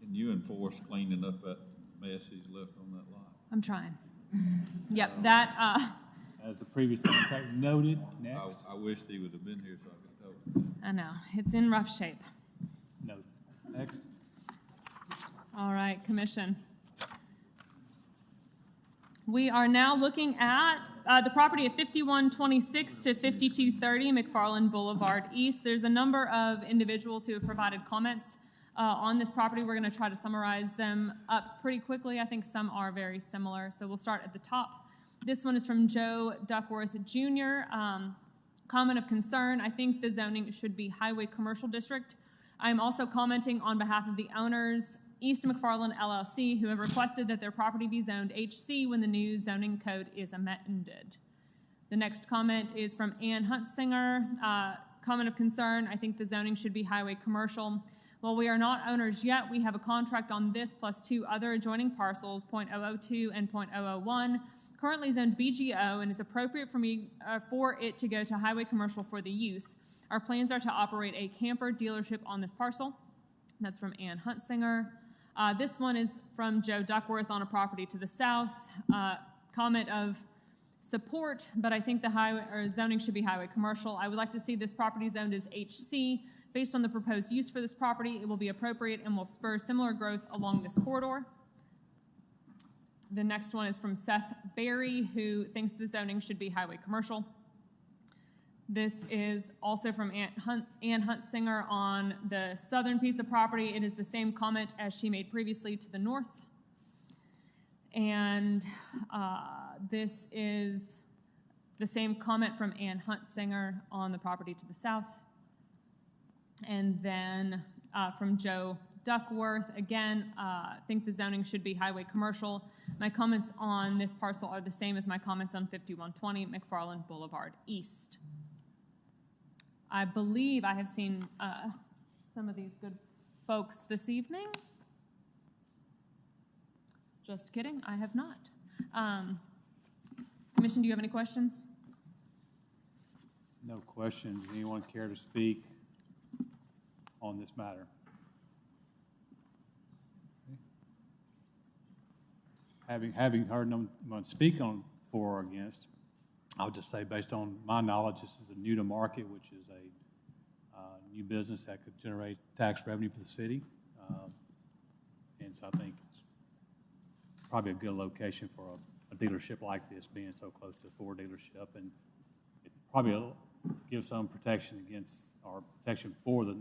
can you enforce cleaning up that mess he's left on that lot? I'm trying. Yep, that. As the previous contract noted, next. I wished he would have been here so I could help. I know, it's in rough shape. Next. All right, Commission. We are now looking at the property at 5126 to 5230 McFarland Boulevard East. There's a number of individuals who have provided comments on this property. We're going to try to summarize them up pretty quickly. I think some are very similar, so we'll start at the top. This one is from Joe Duckworth Jr. Comment of concern: I think the zoning should be Highway Commercial District. I'm also commenting on behalf of the owners, East McFarland LLC, who have requested that their property be zoned HC when the new zoning code is amended. The next comment is from Ann Huntsinger. Comment of concern: I think the zoning should be Highway Commercial. While we are not owners yet, we have a contract on this plus 2 other adjoining parcels, .002 and .001, currently zoned BGO, and is appropriate for it to go to Highway Commercial for the use. Our plans are to operate a camper dealership on this parcel. That's from Ann Huntsinger. This one is from Joe Duckworth on a property to the south. Comment of support, but I think the zoning should be Highway Commercial. I would like to see this property zoned as HC. Based on the proposed use for this property, it will be appropriate and will spur similar growth along this corridor. The next one is from Seth Berry, who thinks the zoning should be Highway Commercial. This is also from Ann Huntsinger on the southern piece of property. It is the same comment as she made previously to the north. And this is the same comment from Ann Huntsinger on the property to the south. And then from Joe Duckworth, again, think the zoning should be Highway Commercial. My comments on this parcel are the same as my comments on 5120 McFarland Boulevard East. I believe I have seen some of these good folks this evening. Just kidding, I have not. Commission, do you have any questions? No questions. Anyone care to speak on this matter? Having heard no one speak on for or against, I would just say, based on my knowledge, this is a new to market, which is a new business that could generate tax revenue for the city. And so I think it's probably a good location for a dealership like this, being so close to a Ford dealership. And it probably gives some protection against, or protection for the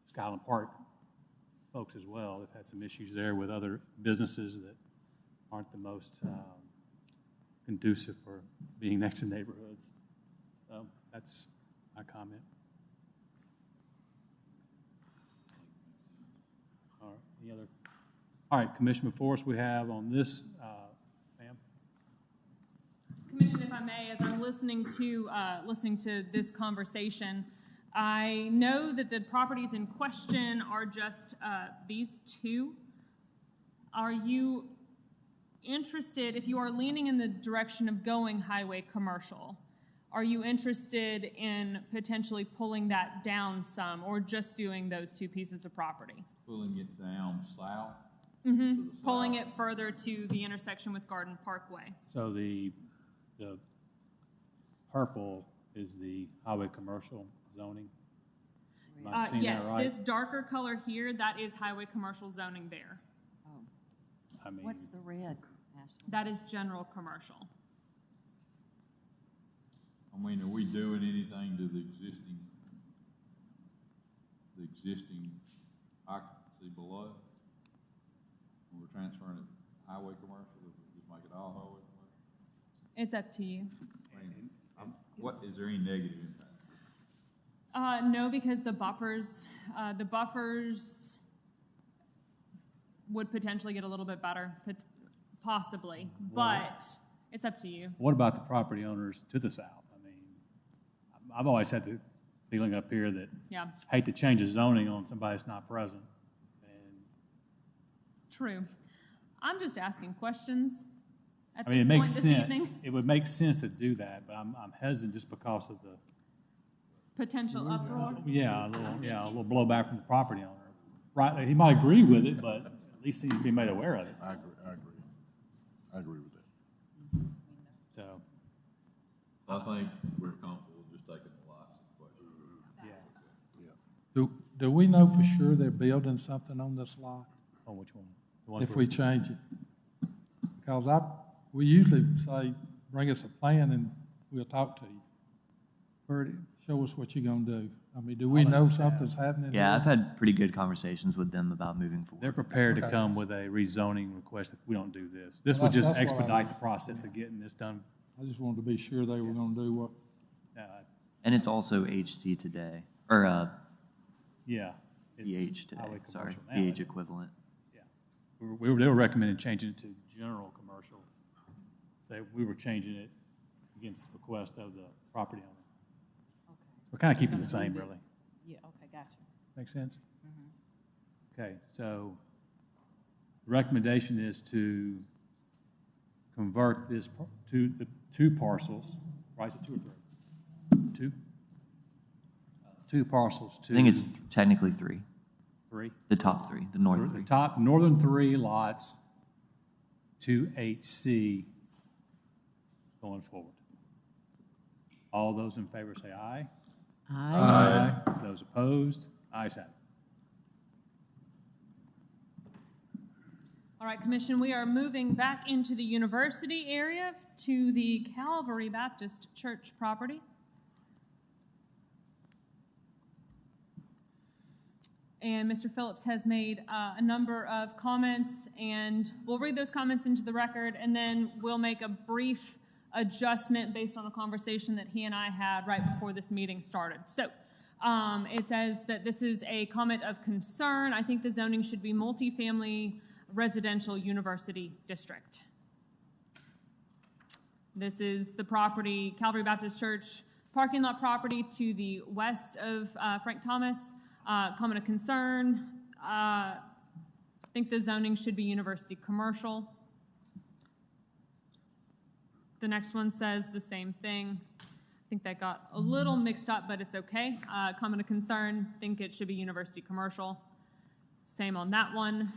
Skyland Park folks as well. They've had some issues there with other businesses that aren't the most conducive for being next to neighborhoods. So that's my comment. All right, any other? All right, Commission, before us we have on this, ma'am. Commission, if I may, as I'm listening to this conversation, I know that the properties in question are just these two. Are you interested, if you are leaning in the direction of going Highway Commercial, are you interested in potentially pulling that down some, or just doing those two pieces of property? Pulling it down south? Mm-hmm. Pulling it further to the intersection with Garden Parkway. So the purple is the Highway Commercial zoning? Am I seeing yes, that right? This darker color here, that is Highway Commercial zoning there. Oh, I mean, what's the red, Ashley? That is general commercial. I mean, are we doing anything to the existing occupancy below? When we're transferring it Highway Commercial, if we just make it all Highway Commercial? It's up to you. I mean, what, is there any negative impact? No, because the buffers would potentially get a little bit better, possibly, but it's up to you. what about the property owners to the south? I mean, I've always had the feeling up here that Yeah, hate to change the zoning on somebody that's not present. And true. I'm just asking questions at I mean, this it point makes this evening. sense. It would make sense to do that, but I'm hesitant just because of the, Potential uproar. a little blowback from the property owner. Right, he might agree with it, but at least he needs to be made aware of it. I agree with that. So, I think we're comfortable just taking the license question. yeah. do we know for sure they're building something on this lot Oh, which one? The ones if where- we change it? Because we usually say, bring us a plan and we'll talk to you. Show us what you're gonna do. I mean, do we I'll let know staff- something's happening? Yeah, here? I've had pretty good conversations with them about moving forward. They're prepared to Okay. come with a rezoning request if we don't do this. This Well, would just that's what I- expedite the process of getting this done. I just wanted to be sure they were gonna do what, And it's also HT today, or Yeah. it's BH today, highway sorry, commercial now, BH isn't it? equivalent. Yeah. They were recommending changing it to general commercial. So we were changing it against the request of the property owner. We're kind of keeping it the same, really. Yeah, okay, gotcha. Make sense? Okay, so the recommendation is to convert this to the two parcels, right, is it 2 or 3? 2? 2 parcels to. I think it's technically 3, 3? the top 3, the north The 3. top, northern 3 lots to HC going forward. All those in favor say aye. Aye. Those opposed, ayes have it. All right, Commission, we are moving back into the university area to the Calvary Baptist Church property. And Mr. Phillips has made a number of comments, and we'll read those comments into the record, and then we'll make a brief adjustment based on a conversation that he and I had right before this meeting started. So it says that this is a comment of concern. I think the zoning should be multifamily residential university district. This is the property, Calvary Baptist Church parking lot property to the west of Frank Thomas. Comment of concern, I think the zoning should be university commercial. The next one says the same thing. I think that got a little mixed up, but it's okay. Comment of concern, think it should be university commercial. Same on that one.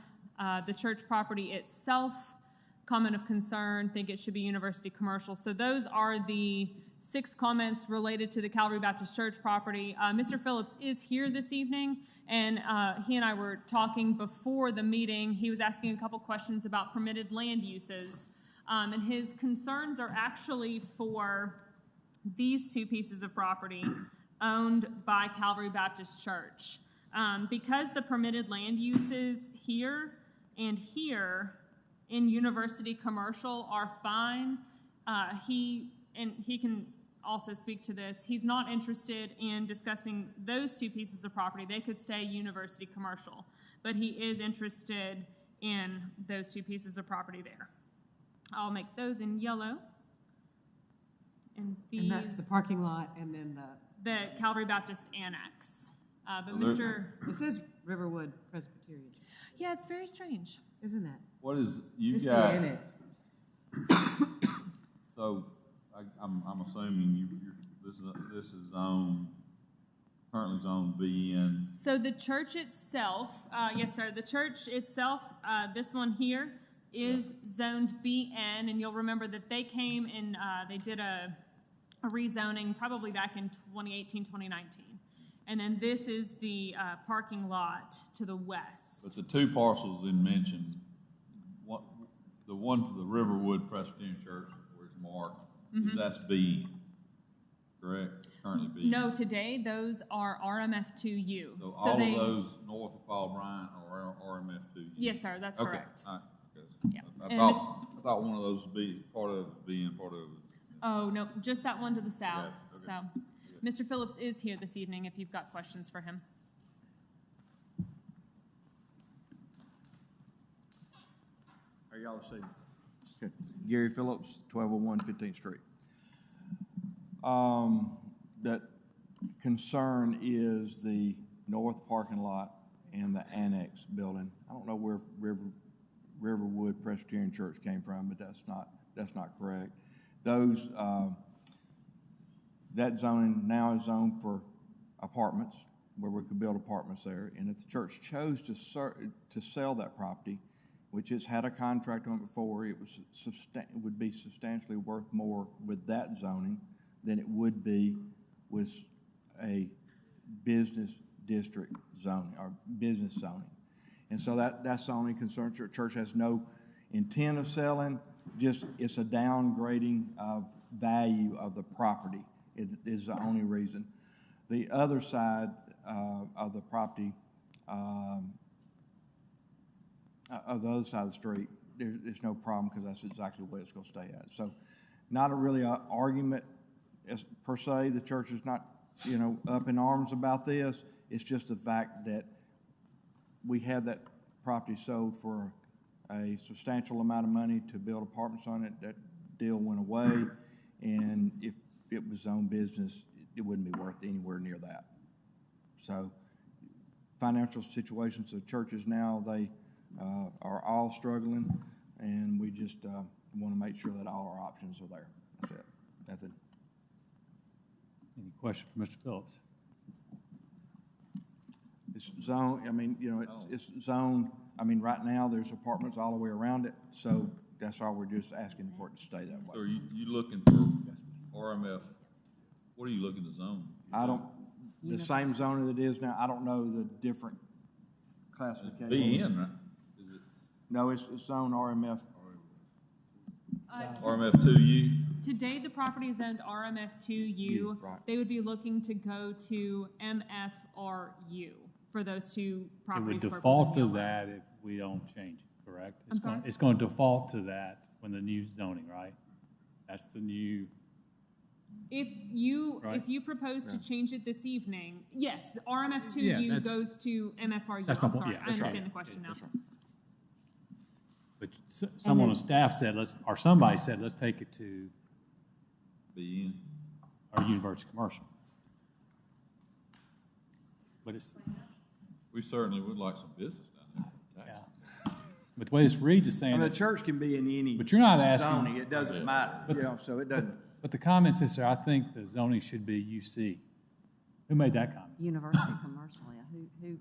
The church property itself, comment of concern, think it should be university commercial. So those are the 6 comments related to the Calvary Baptist Church property. Mr. Phillips is here this evening, and he and I were talking before the meeting. He was asking a couple questions about permitted land uses, and his concerns are actually for these 2 pieces of property owned by Calvary Baptist Church. Because the permitted land uses here and here in university commercial are fine, he can also speak to this. He's not interested in discussing those 2 pieces of property. They could stay university commercial, but he is interested in those 2 pieces of property there. I'll make those in yellow. And And that's the parking lot and then the Calvary Baptist Annex. But Well, Mr. it says Riverwood Presbyterian, Yeah, it's very strange. isn't it? What is, you It's the got, annex. so I'm assuming this is zone, currently zone BN. So the church itself, yes, sir, the church itself, this one here is zoned BN, and you'll remember that they came and they did a rezoning probably back in 2018, 2019. And then this is the parking lot to the west. But the 2 parcels in mentioned, the one to the Riverwood Presbyterian Church, where it's marked, that's B, correct? Currently B. No, today those are RMF2U. So all of those north of Paul Bryant are RMF2. Yes, sir, that's Okay, correct. all right, okay. Yeah. I And thought one of those would be part of it being part of it. Oh, no, just that one to the south. Yes, okay. So, Mr. Phillips is here this evening if you've got questions for him. How y'all this evening? Good. Gary Phillips, 1201 15th Street. That concern is the north parking lot and the annex building. I don't know where Riverwood Presbyterian Church came from, but that's not correct. Those, that zoning now is zoned for apartments, where we could build apartments there. And if the church chose to sell that property, which it's had a contract on it before, it would be substantially worth more with that zoning than it would be with a business district zoning or business zoning. And so that's the only concern. Church has no intent of selling, just it's a downgrading of value of the property. It is the only reason. The other side of the property, of the other side of the street, there's no problem because that's exactly where it's going to stay at. So not a really argument per se. The church is not, up in arms about this. It's just the fact that we had that property sold for a substantial amount of money to build apartments on it. That deal went away, and if it was own business, it wouldn't be worth anywhere near that. So financial situations of churches now, they are all struggling, and we just want to make sure that all our options are there. That's it. Nothing. Any questions for Mr. Phillips? It's zone, it's zoned, right now, there's apartments all the way around it, so that's why we're just asking for it to stay that way. So are you looking for RMF? What are you looking to zone? The same zone that it is now, I don't know the different classification. BN, right? Is it No, it's zone RMF. RMF2U? Today, the property is zoned RMF2U. Right. They would be looking to go to MFRU for those two It properties. would circled default in to yellow. that if we don't change it, correct? I'm sorry? It's going to default to that when the new zoning, right? That's the new, If you Right. propose to change it this evening, yes, the Yeah, RMF2U that's- goes to MFRU. That's my I'm point. sorry, Yeah, I that's right. understand the question now. but someone on staff said, or somebody said, let's take it to BN? our university commercial. But it's, We certainly would like some business down there. yeah. But the way this reads is saying, The that- church can be in any but you're not asking, zoning, it doesn't matter, so it doesn't. but the comment says, sir, I think the zoning should be UC. Who made that comment? University commercial, yeah, who,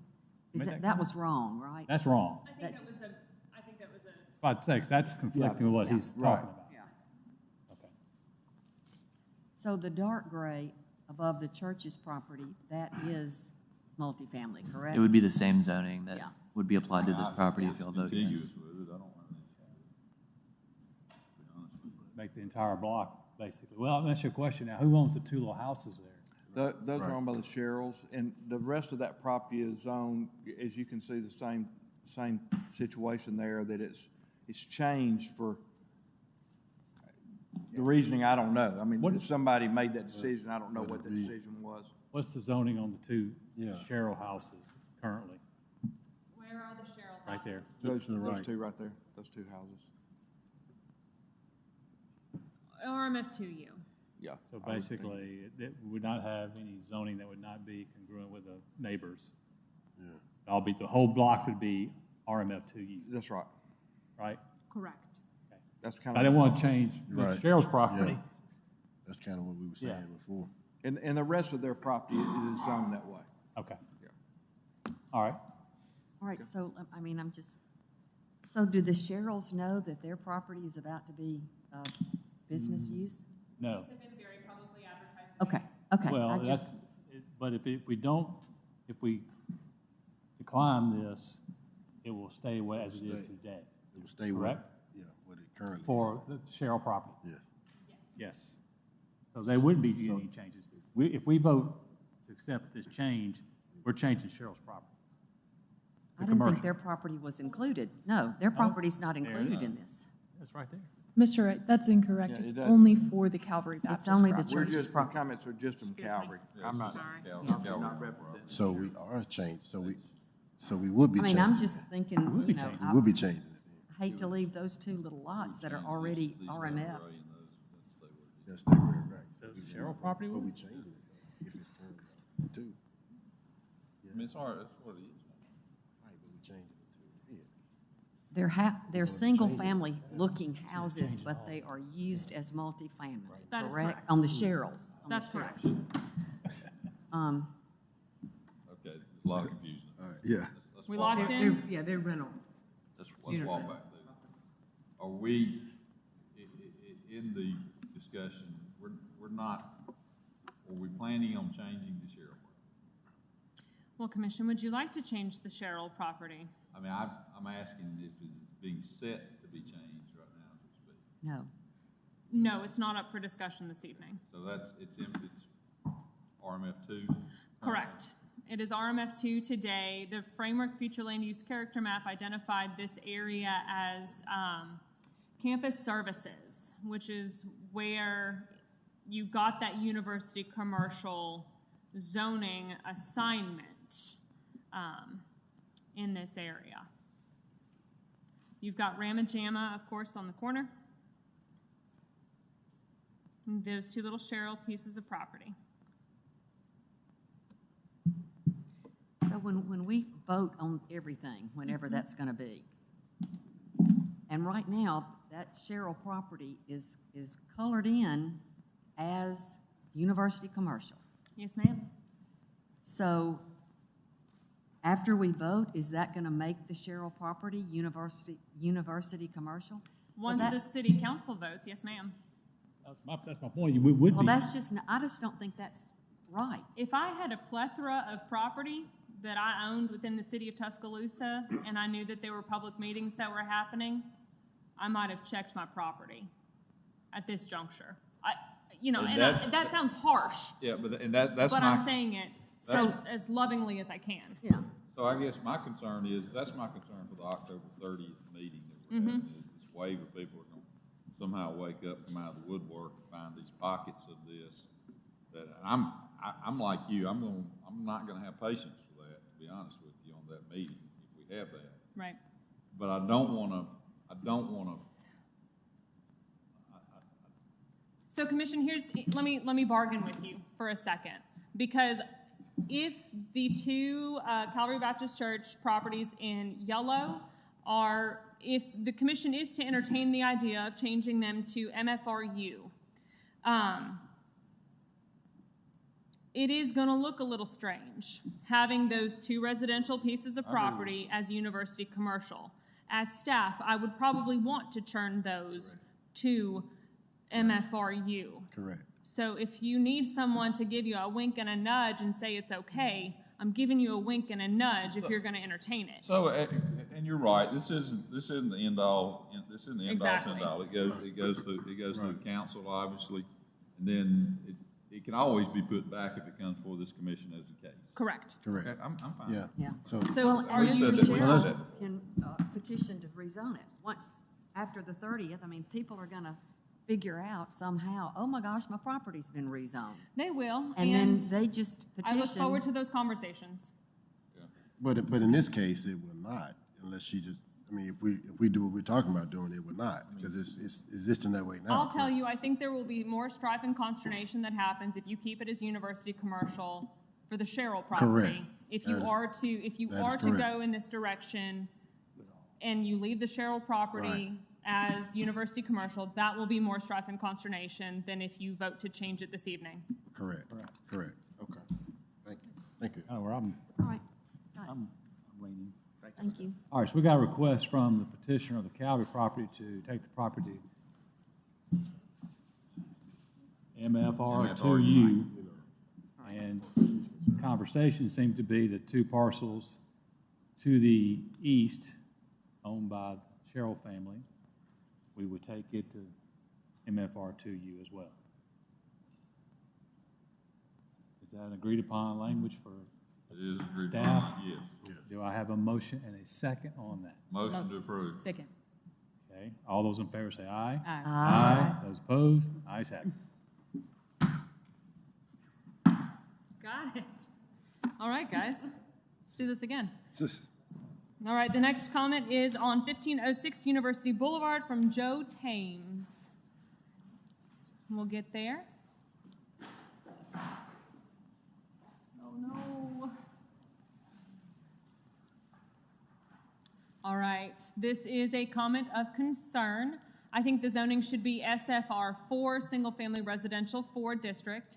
Made that that was wrong, right? That's wrong. I think That that just- was I think that was a. I'd say, 'cause that's conflicting with what he's talking right. about. Yeah. Okay. So the dark gray above the church's property, that is multifamily, correct? It would be the same zoning that Yeah. would be applied to this property if It's y'all vote yes. contiguous with it, I don't have any challenge, to be honest with you. Make the entire block, basically. Well, that's your question now. Who owns the two little houses there? Those Right. are owned by the Sherrills, and the rest of that property is zoned, as you can see, the same situation there, that it's changed for the reasoning, I don't know. I mean, What- if somebody made that decision, I don't know Would what it the be- decision was. What's the zoning on the two Yeah. Sherrill houses currently? Where are the Sherrill houses? Right there. Those To the right. two right there, those two houses. RMF2U. Yeah. So I would think. basically, it would not have any zoning that would not be congruent with the neighbors. Yeah. The whole block would be RMF2U, That's right. right? Correct. That's I kind of. didn't want to change Right. Mr. Sherrill's property. Yeah. That's kind of what we were saying Yeah. before. And the rest of their property is zoned that way. Okay. Yeah. All right. All right, so, so do the Sherrills know that their property is about to be business use? No. These have been very publicly advertised. Okay, okay. Well, I just- but if we decline this, it will stay as it is today It will stay with, Correct. what it currently is. for the Sherrill property. Yes. Yes. So there wouldn't be any changes. If we vote to accept this change, we're changing Sherrill's property. I didn't think commercial. their property was included. No, their property's not included in this. That's right there. Mr. Wright, that's incorrect. Yeah, It's it does. only for the Calvary Baptist only the property. We're church's just, the property. comments are just from Calvary. I'm not, not representing. So we are changed, so we would be I changing. mean, I'm just thinking, would be you know, changing. We would be changing it. I hate to leave those two little lots that are already These RMF. down the road and those That's the way, right. So the Sherrill property But would? we changing it, if it's turned two. I mean, it's hard, that's what it is. Right, but we changing it to, yeah. They're single-family looking houses, but they are used as multifamily, That is correct? correct. On the Sherrills. on the That's Sherrills. correct. Okay, there's a lot of confusion. All right, yeah. Let's We walk locked back. in? Yeah, they're rental. Let's walk back there. Are we, in the discussion, we're not, are we planning on changing the sheriff? Well, Commission, would you like to change the Sherrill property? I mean, I'm asking if it's being set to be changed right now, so to speak. No. No, it's not up for discussion this evening. So it's RMF2? Correct. It is RMF2 today. The Framework Future Land Use Character Map identified this area as campus services, which is where you got that university commercial zoning assignment in this area. You've got Ramajama, of course, on the corner. And those two little Sherrill pieces of property. So when we vote on everything, whenever that's going to be, and right now, that Sherrill property is colored in as university commercial. Yes, ma'am. So after we vote, is that going to make the Sherrill property university commercial? Once the city council votes, yes, ma'am. That's my point. We would Well, be. that's just, I just don't think that's right. If I had a plethora of property that I owned within the city of Tuscaloosa, and I knew that there were public meetings that were happening, I might have checked my property at this juncture. That sounds harsh. Yeah, that's but my... I'm saying it as lovingly as I can. Yeah. So I guess my concern is, that's my concern for the October 30th meeting that we're having, is this wave of people are going to somehow wake up, come out of the woodwork and find these pockets of this. That I'm like you, I'm not going to have patience for that, to be honest with you, on that meeting, if we have that. Right. But I don't want to. So, Commission, let me bargain with you for a second, because if the two Calvary Baptist Church properties in yellow if the Commission is to entertain the idea of changing them to MFRU, it is going to look a little strange having those two residential pieces of property as university commercial. As staff, I would probably want to turn those to MFRU. Correct. So if you need someone to give you a wink and a nudge and say it's okay, I'm giving you a wink and a nudge if you're going to entertain it. So, and you're right. This isn't the end all. This isn't the end all. It goes through the council, obviously, and then it can always be put back if it comes before this commission as the case. Correct. Correct. Okay, I'm fine. Yeah. Yeah. So our you said Mr. that. Sherrill can petition to rezone it. Once, after the 30th, I mean, people are going to figure out somehow, oh my gosh, my property's been rezoned. They will. And then they just petition. I look forward to those conversations. Yeah. But in this case, it will not, unless she just, I mean, if we do what we're talking about doing, it will not, because it's existing that way now. I'll tell you, I think there will be more strife and consternation that happens if you keep it as university commercial for the Sherrill property. Correct. If you are to go in this direction and you leave the Sherrill property as university commercial, that will be more strife and consternation than if you vote to change it this evening. Correct. Okay. Thank you. Oh, where All right. Got it. I'm leaning. Thank you. All right, so we got a request from the petitioner of the Calvary property to take the property MFR2U. And the conversation seemed to be that two parcels to the east, owned by the Sherrill family, we would take it to MFR2U as well. Is that an agreed upon language for It is agreed staff? upon, yes. Do I have a motion and a second on that? Motion to approve. Second. Okay, all those in favor say aye. Aye. Aye. Those opposed, ayes have it. Got it. All right, guys, let's do this again. All right, the next comment is on 1506 University Boulevard from Joe Thames. We'll get there. Oh, no. All right, this is a comment of concern. I think the zoning should be SFR4, single-family residential 4 district.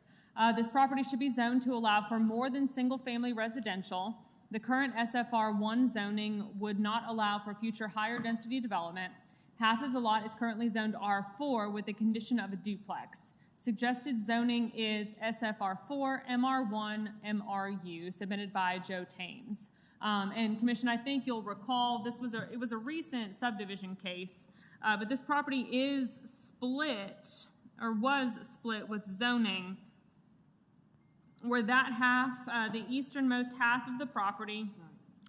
This property should be zoned to allow for more than single-family residential. The current SFR1 zoning would not allow for future higher density development. Half of the lot is currently zoned R4 with the condition of a duplex. Suggested zoning is SFR4, MR1, MRU, submitted by Joe Thames. And Commission, I think you'll recall it was a recent subdivision case, but this property is split, or was split with zoning, where that half, the easternmost half of the property,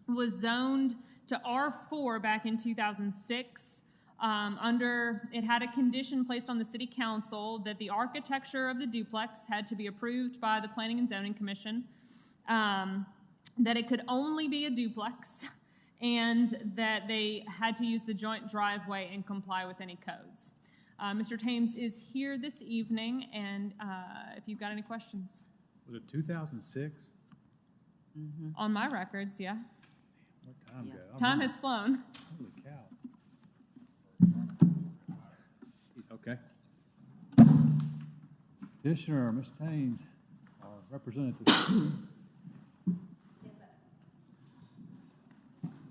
was zoned to R4 back in 2006. It had a condition placed on the city council that the architecture of the duplex had to be approved by the Planning and Zoning Commission, that it could only be a duplex, and that they had to use the joint driveway and comply with any codes. Mr. Thames is here this evening, and if you've got any questions. Was it 2006? On my records, yeah. What time ago? Time has flown. Holy cow. Okay. Commissioner, Ms. Thames, our representative. Yes, sir.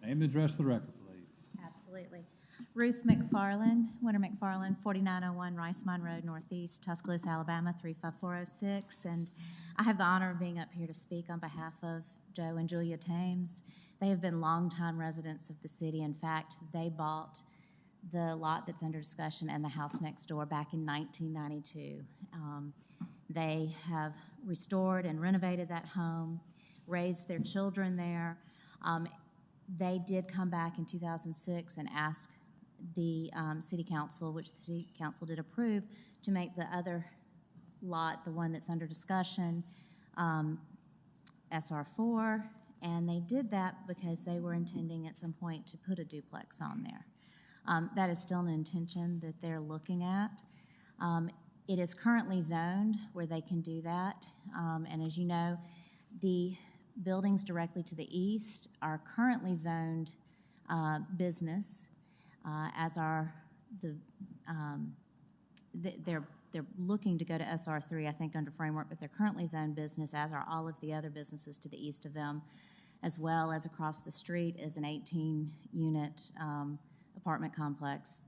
Name and address for the record, please. Absolutely. Ruth McFarland, Winter McFarland, 4901 Rice Mine Road, Northeast, Tuscaloosa, Alabama, 35406. And I have the honor of being up here to speak on behalf of Joe and Julia Thames. They have been longtime residents of the city. In fact, they bought the lot that's under discussion and the house next door back in 1992. They have restored and renovated that home, raised their children there. They did come back in 2006 and ask the city council, which the city council did approve, to make the other lot, the one that's under discussion, SR4, and they did that because they were intending at some point to put a duplex on there. That is still an intention that they're looking at. It is currently zoned where they can do that, and as you know, the buildings directly to the east are currently zoned business, as are they're looking to go to SR3, I think, under framework, but they're currently zoned business, as are all of the other businesses to the east of them, as well as across the street is an 18-unit apartment complex,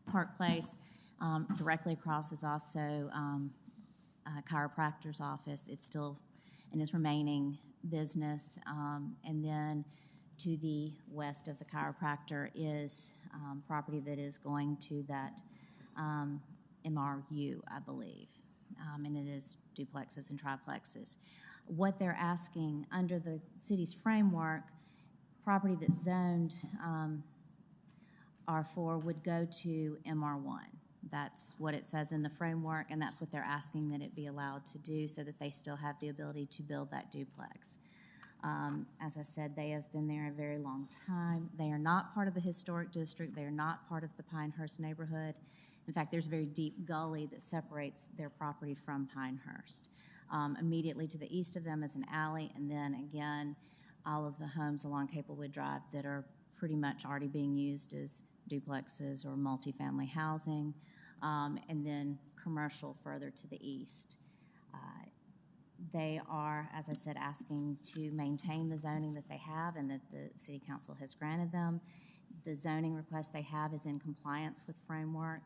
Park Place. Directly across is also a chiropractor's office. It's still in its remaining business. And then to the west of the chiropractor is property that is going to that MRU, I believe. And it is duplexes and triplexes. What they're asking under the city's framework, property that's zoned R4 would go to MR1. That's what it says in the framework, and that's what they're asking that it be allowed to do so that they still have the ability to build that duplex. As I said, they have been there a very long time. They are not part of the historic district. They are not part of the Pinehurst neighborhood. In fact, there's a very deep gully that separates their property from Pinehurst. Immediately to the east of them is an alley, and then again, all of the homes along Caplewood Drive that are pretty much already being used as duplexes or multifamily housing, and then commercial further to the east. They are, as I said, asking to maintain the zoning that they have and that the city council has granted them. The zoning request they have is in compliance with framework.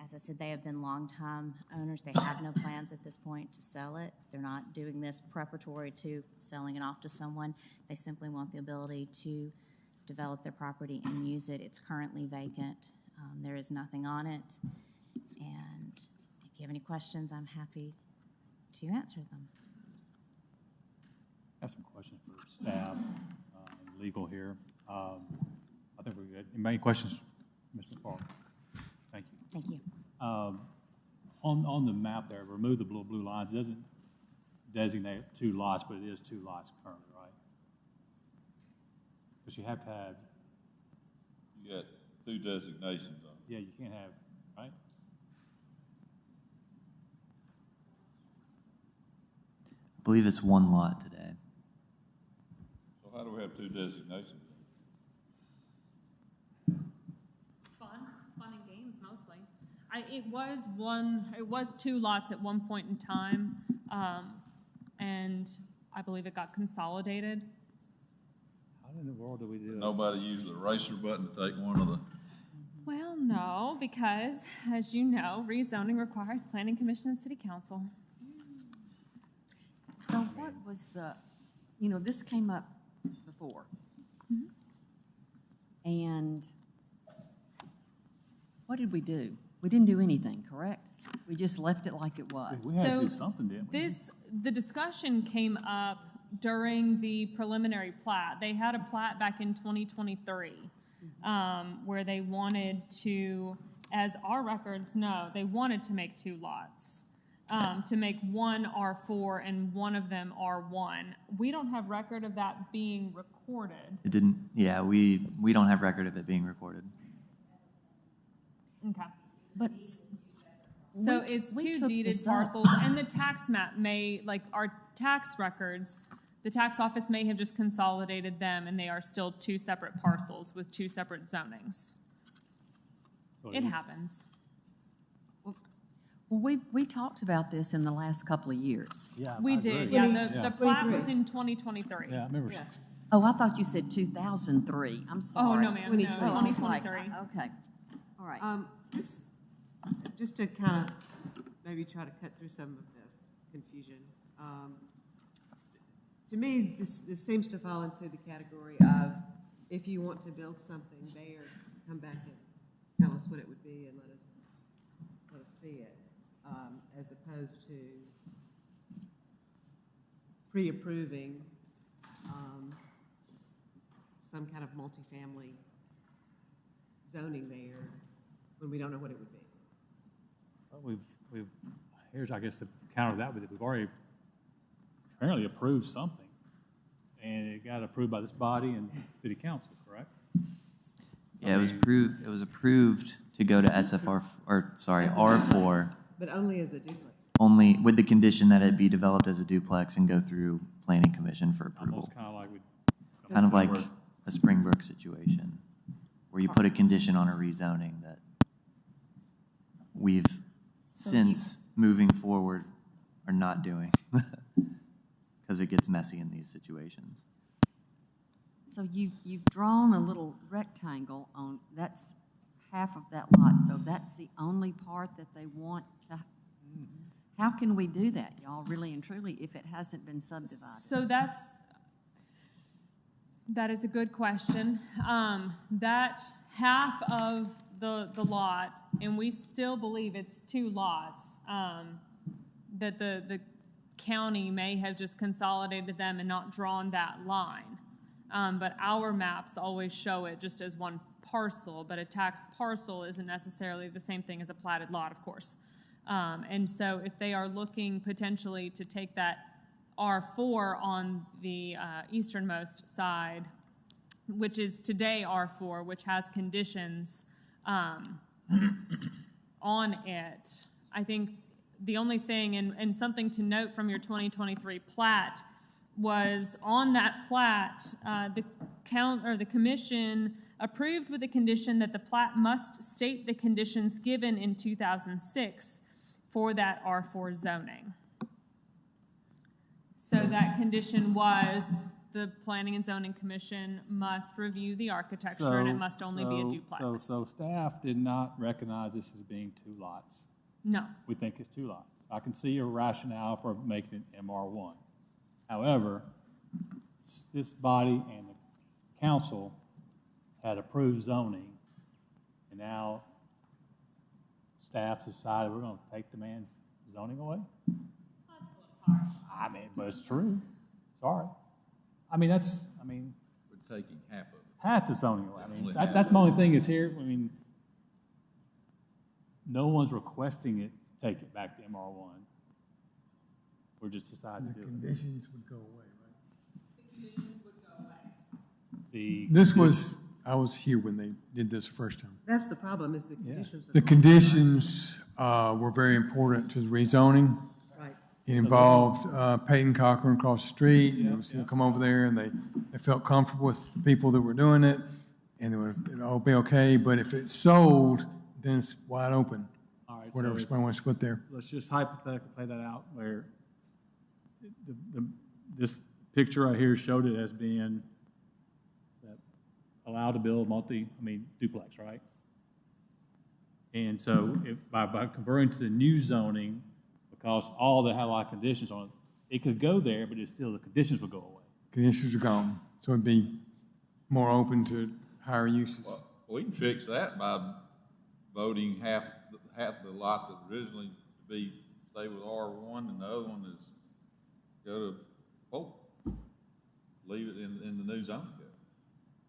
As I said, they have been longtime owners. They have no plans at this point to sell it. They're not doing this preparatory to selling it off to someone. They simply want the ability to develop their property and use it. It's currently vacant. There is nothing on it. And if you have any questions, I'm happy to answer them. I have some questions for staff and legal here. I think we're good. Any questions, Mr. McFarland? Thank you. Thank you. On the map there, remove the blue lines. It doesn't designate 2 lots, but it is 2 lots currently, right? Because you have to have. You got 2 designations on it. Yeah, you can't have, right? I believe it's 1 lot today. So how do we have 2 designations? Fun and games mostly. It was 2 lots at one point in time, and I believe it got consolidated. How in the world do we do that? Nobody used the eraser button to take one of the. Well, no. No, because, as you know, rezoning requires planning commission and city council. So what was the, this came up before. And what did we do? We didn't do anything, correct? We just left it like it was. We had to do something, didn't we? The discussion came up during the preliminary plat. They had a plat back in 2023 where they wanted to, as our records know, they wanted to make 2 lots, to make one R4 and one of them R1. We don't have record of that being recorded. It didn't, yeah, we don't have record of it being recorded. Okay. But So we it's we 2 took deeded this up. parcels, and the tax map may, like our tax records, the tax office may have just consolidated them, and they are still 2 separate parcels with 2 separate zonings. It happens. Well, we talked about this in the last couple of years. Yeah, We I did, agree. yeah, the plat was in 2023. Yeah, I remember. Oh, I thought you said 2003. I'm sorry. Oh, no, ma'am, no, Oh, I was like, 2023. okay, all right. This, just to kind of maybe try to cut through some of this confusion. To me, this seems to fall into the category of if you want to build something there, come back and tell us what it would be and let us see it, as opposed to pre-approving some kind of multifamily zoning there when we don't know what it would be. Well, here's, I guess, to counter that with it. We've already apparently approved something, and it got approved by this body and city council, correct? Yeah, it was approved to go to SFR, or sorry, R4, But only as a duplex. only with the condition that it be developed as a duplex and go through planning commission for approval. Almost kind of like we. Kind of like a Springbrook situation, where you put a condition on a rezoning that we've since moving forward are not doing, because it gets messy in these situations. So you've drawn a little rectangle on, that's half of that lot, so that's the only part that they want to, how can we do that, y'all, really and truly, if it hasn't been subdivided? So that is a good question. That half of the lot, and we still believe it's 2 lots, that the county may have just consolidated them and not drawn that line. But our maps always show it just as one parcel, but a tax parcel isn't necessarily the same thing as a platted lot, of course. And so if they are looking potentially to take that R4 on the easternmost side, which is today R4, which has conditions on it, I think the only thing, and something to note from your 2023 plat, was on that plat, the commission approved with the condition that the plat must state the conditions given in 2006 for that R4 zoning. So that condition was the Planning and Zoning Commission must review the architecture and it must only be a duplex. So staff did not recognize this as being 2 lots. No. We think it's 2 lots. I can see your rationale for making it MR1. However, this body and the council had approved zoning, and now staff decided we're going to take the man's zoning away? That's a little harsh. I mean, but it's true. Sorry. We're taking half of it. Half the zoning away. I mean, Only that's my only thing is here, I mean, no one's requesting it, take it back to MR1. We're just deciding to do it. Conditions would go away, right? The conditions would go away. This was, I was here when they did this the first time. That's the problem, is the conditions. The conditions were very important to the rezoning. Right. It involved Peyton Cochran across the street. It was going to come over there, and they felt comfortable with the people that were doing it, and it'll all be okay. But if it's sold, then it's wide open. All right, Whatever so somebody wants to put there. let's just hypothetically play that out where this picture right here showed it as being allowed to build duplex, right? And so by converting to the new zoning, because all that had a lot of conditions on it, it could go there, but it's still, the conditions would go away. Conditions are gone, so it'd be more open to higher uses. Well, we can fix that by voting half the lot that originally stay with R1 and the other one is go to 4. Leave it in the new zone code,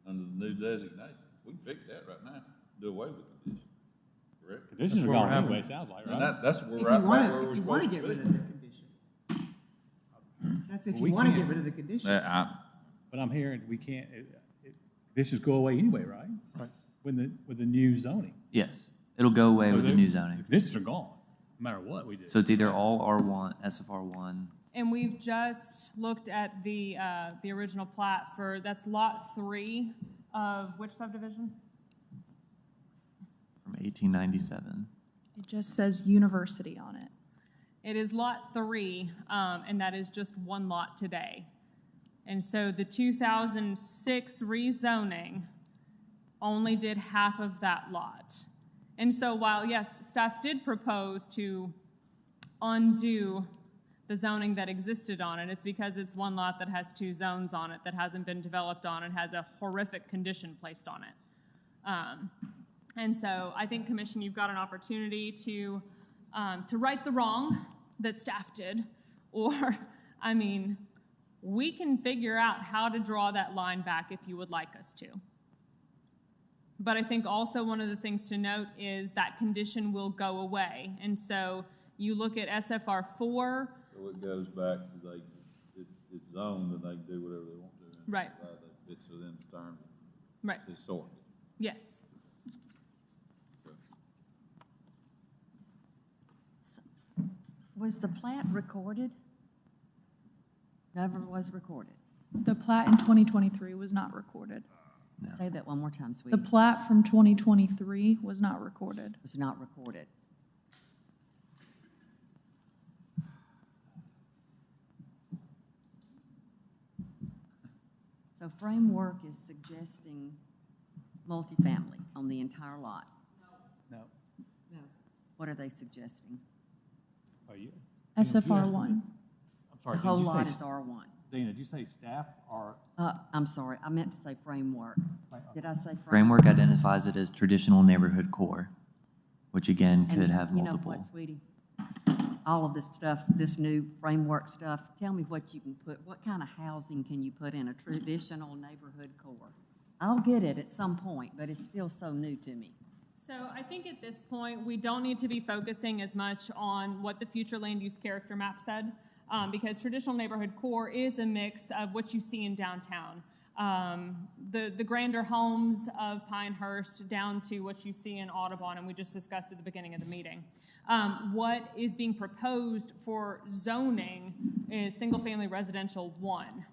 under the new designation. We can fix that right now, do away with the condition. Correct? Conditions are what we're gone having. anyway, it sounds like, And right? that's where If we're you right want where to, we're if you want to supposed get to rid be. of the condition. That's if We you want to can't. get rid of the condition. But I'm hearing we can't, conditions go away anyway, right? Right. With the new zoning. Yes, it'll go away So with the the- new The zoning. conditions are gone, no matter what we do. So it's either all R1, SFR1. And we've just looked at the original plat for, that's lot 3 of which subdivision? From 1897. It just says university on it. It is lot 3, and that is just one lot today. And so the 2006 rezoning only did half of that lot. And so while, yes, staff did propose to undo the zoning that existed on it, it's because it's one lot that has 2 zones on it that hasn't been developed on and has a horrific condition placed on it. And so I think, Commission, you've got an opportunity to right the wrong that staff did, or, I mean, we can figure out how to draw that line back if you would like us to. But I think also one of the things to note is that condition will go away. And so you look at SFR 4. So it goes back to it's zoned and they can do whatever they want to. Right. It's within the terms. Right. It's sorted. Yes. Was the plat recorded? Never was recorded. The plat in 2023 was not recorded. Say that one more time, sweetie. The plat from 2023 was not recorded. Was not recorded. So Framework is suggesting multifamily on the entire lot. No. No. What are they suggesting? Are you? SFR1. I'm The sorry, whole did you lot say, is R1. Dana, did you say staff or? I'm sorry, I meant to say Framework. Did I say Framework? Framework identifies it as traditional neighborhood core, which again could And have you know multiple. what, sweetie? All of this stuff, this new Framework stuff, tell me what you can put, what kind of housing can you put in a traditional neighborhood core? I'll get it at some point, but it's still so new to me. So I think at this point, we don't need to be focusing as much on what the future land use character map said, because traditional neighborhood core is a mix of what you see in downtown. The grander homes of Pinehurst down to what you see in Audubon, and we just discussed at the beginning of the meeting. What is being proposed for zoning is single-family residential 1,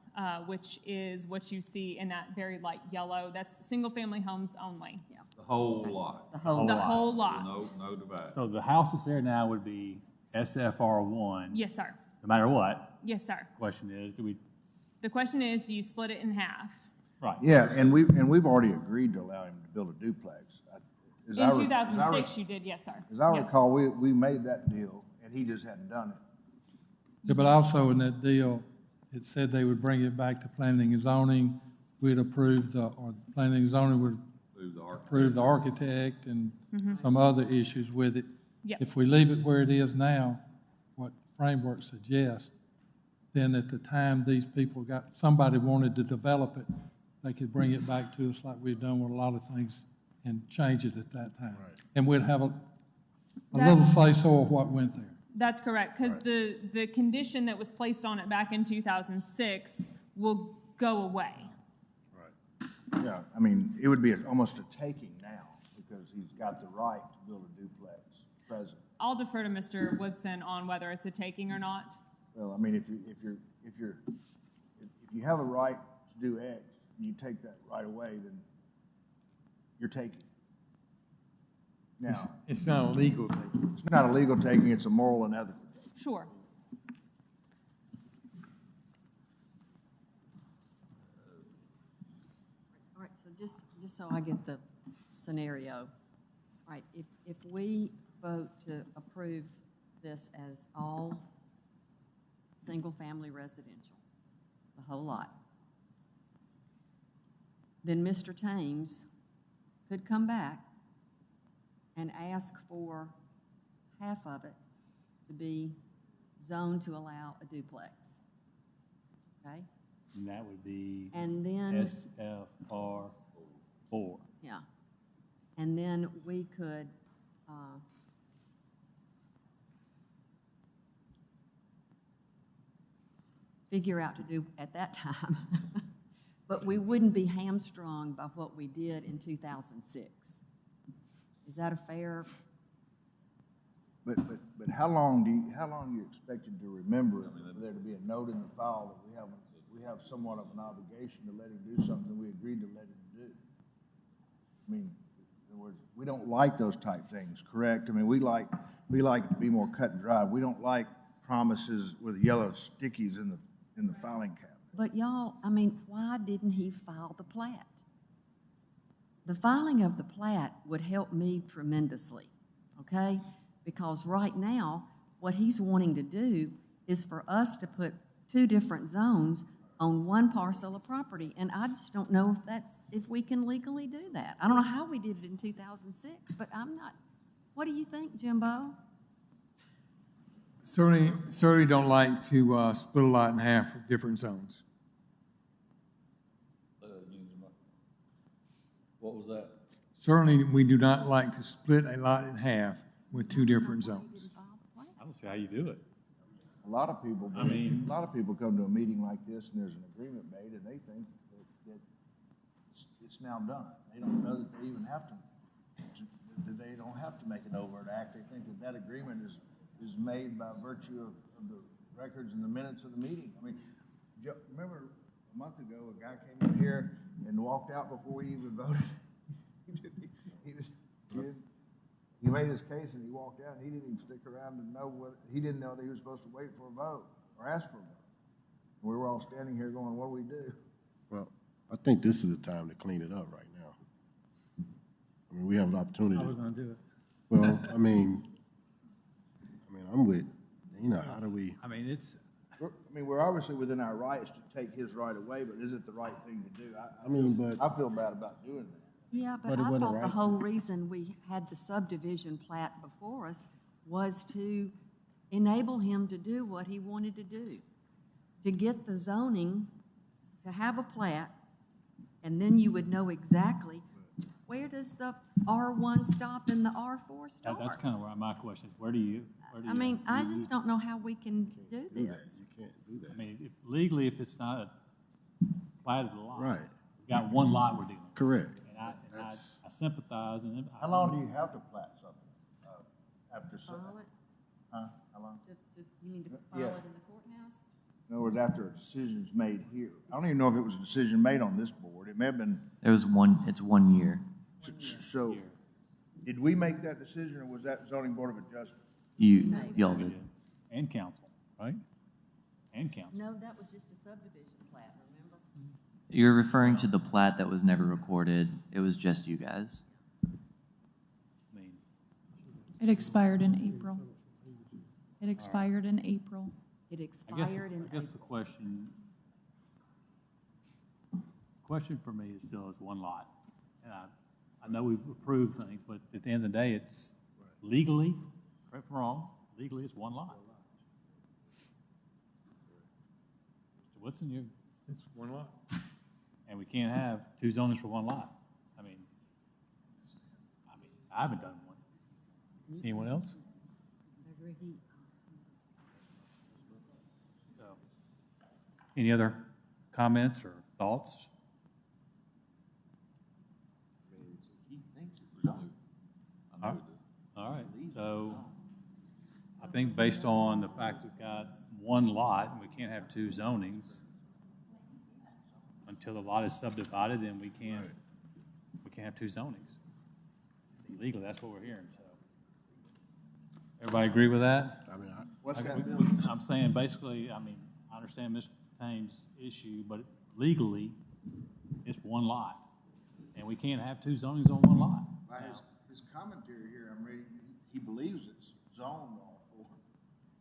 which is what you see in that very light yellow. That's single-family homes only. Yeah. The whole lot. The whole The lot. whole lot. No divide. So the house that's there now would be SFR1, Yes, sir. no matter what. Yes, sir. Question is, do we, The question is, do you split it in half? right. Yeah, and we've already agreed to allow him to build a duplex. In 2006, you did, yes, sir. As I Yeah. recall, we made that deal, and he just hadn't done it. Yeah, but also in that deal, it said they would bring it back to planning and zoning. We'd approve or the planning and zoning would approve the architect and some other issues with it. Yep. If we leave it where it is now, what Framework suggests, then at the time these people somebody wanted to develop it, they could bring it back to us like we've done with a lot of things and change it at that time. Right. And we'd have a little say-so of what went there. That's correct, because the condition that was placed on it back in 2006 will go away. Yeah, I mean, it would be almost a taking now, because he's got the right to build a duplex present. I'll defer to Mr. Woodson on whether it's a taking or not. Well, I mean, if you have a right to do X, and you take that right away, then you're taking. Now, It's not a legal taking. it's not a legal taking, it's a moral and ethical taking. Sure. All right, so just so I get the scenario, All right, if we vote to approve this as all single-family residential, the whole lot, then Mr. Thames could come back and ask for half of it to be zoned to allow a duplex. Okay? And that would be And then, SFR 4. yeah. And then we could, figure out to do at that time. But we wouldn't be hamstrung by what we did in 2006. Is that a fair? But how long do you expect it to remember it, for there to be a note in the file that we have somewhat of an obligation to let him do something we agreed to let him do? I mean, in other words, we don't like those type things, correct? I mean, we like it to be more cut and dry. We don't like promises with yellow stickies in the filing cabinet. But y'all, I mean, why didn't he file the plat? The filing of the plat would help me tremendously, okay? Because right now, what he's wanting to do is for us to put 2 different zones on one parcel of property, and I just don't know if we can legally do that. I don't know how we did it in 2006, but I'm not. What do you think, Jimbo? Certainly don't like to split a lot in half with different zones. What was that? Certainly, we do not like to split a lot in half with 2 different zones. I don't see how you do it. A lot of people come to a meeting like this and there's an agreement made and they think that it's now done. They don't know that they even have to they don't have to make an overt act. They think that agreement is made by virtue of the records and the minutes of the meeting. I mean, remember a month ago, a guy came in here and walked out before we even voted. He made his case and he walked out and he didn't even stick around to know he didn't know that he was supposed to wait for a vote or ask for a vote. And we were all standing here going, what do we do? Well, I think this is the time to clean it up right now. I mean, we have an opportunity. I was going to do it. Well, I mean, I'm with, how do we? I mean, we're obviously within our rights to take his right away, but is it the right thing to do? I feel bad about doing that. Yeah, but I thought the whole reason we had the subdivision plat before us was to enable him to do what he wanted to do, to get the zoning, to have a plat, and then you would know exactly where does the R1 stop and the R4 start. That's kind of where my question is. Where do you? I mean, I just don't know how we can do this. You can't do that. I mean, legally, if it's not a platted lot, Right. We've got one lot we're dealing with. Correct. And I sympathize. And How long do you have to plat something after? File it? Huh? How long? You mean to file it in the courthouse? In other words, after a decision's made here. I don't even know if it was a decision made on this board. It may have been. It's 1 year. So, did we make that decision, or was that zoning board of adjustment? Y'all did. And council, right? And council. No, that was just a subdivision plat, remember? You're referring to the plat that was never recorded. It was just you guys. I mean, It expired in April. It expired in April. It expired in I guess the April. question for me is still is one lot. And I know we've approved things, but at the end of the day, it's legally, correct me wrong, legally it's one lot. So what's in your? It's one lot. And we can't have 2 zonings for one lot. I mean, I haven't done one. Anyone else? So, any other comments or thoughts? All right, so I think based on the fact we've got one lot and we can't have 2 zonings, until the lot is subdivided, then we can't have 2 zonings. Legally, that's what we're hearing, so. Everybody agree with that? I mean, What's that? I'm saying basically, I mean, I understand Mr. Thames' issue, but legally, it's one lot. And we can't have 2 zonings on one lot. his commentary here, I'm reading, he believes it's zoned R4.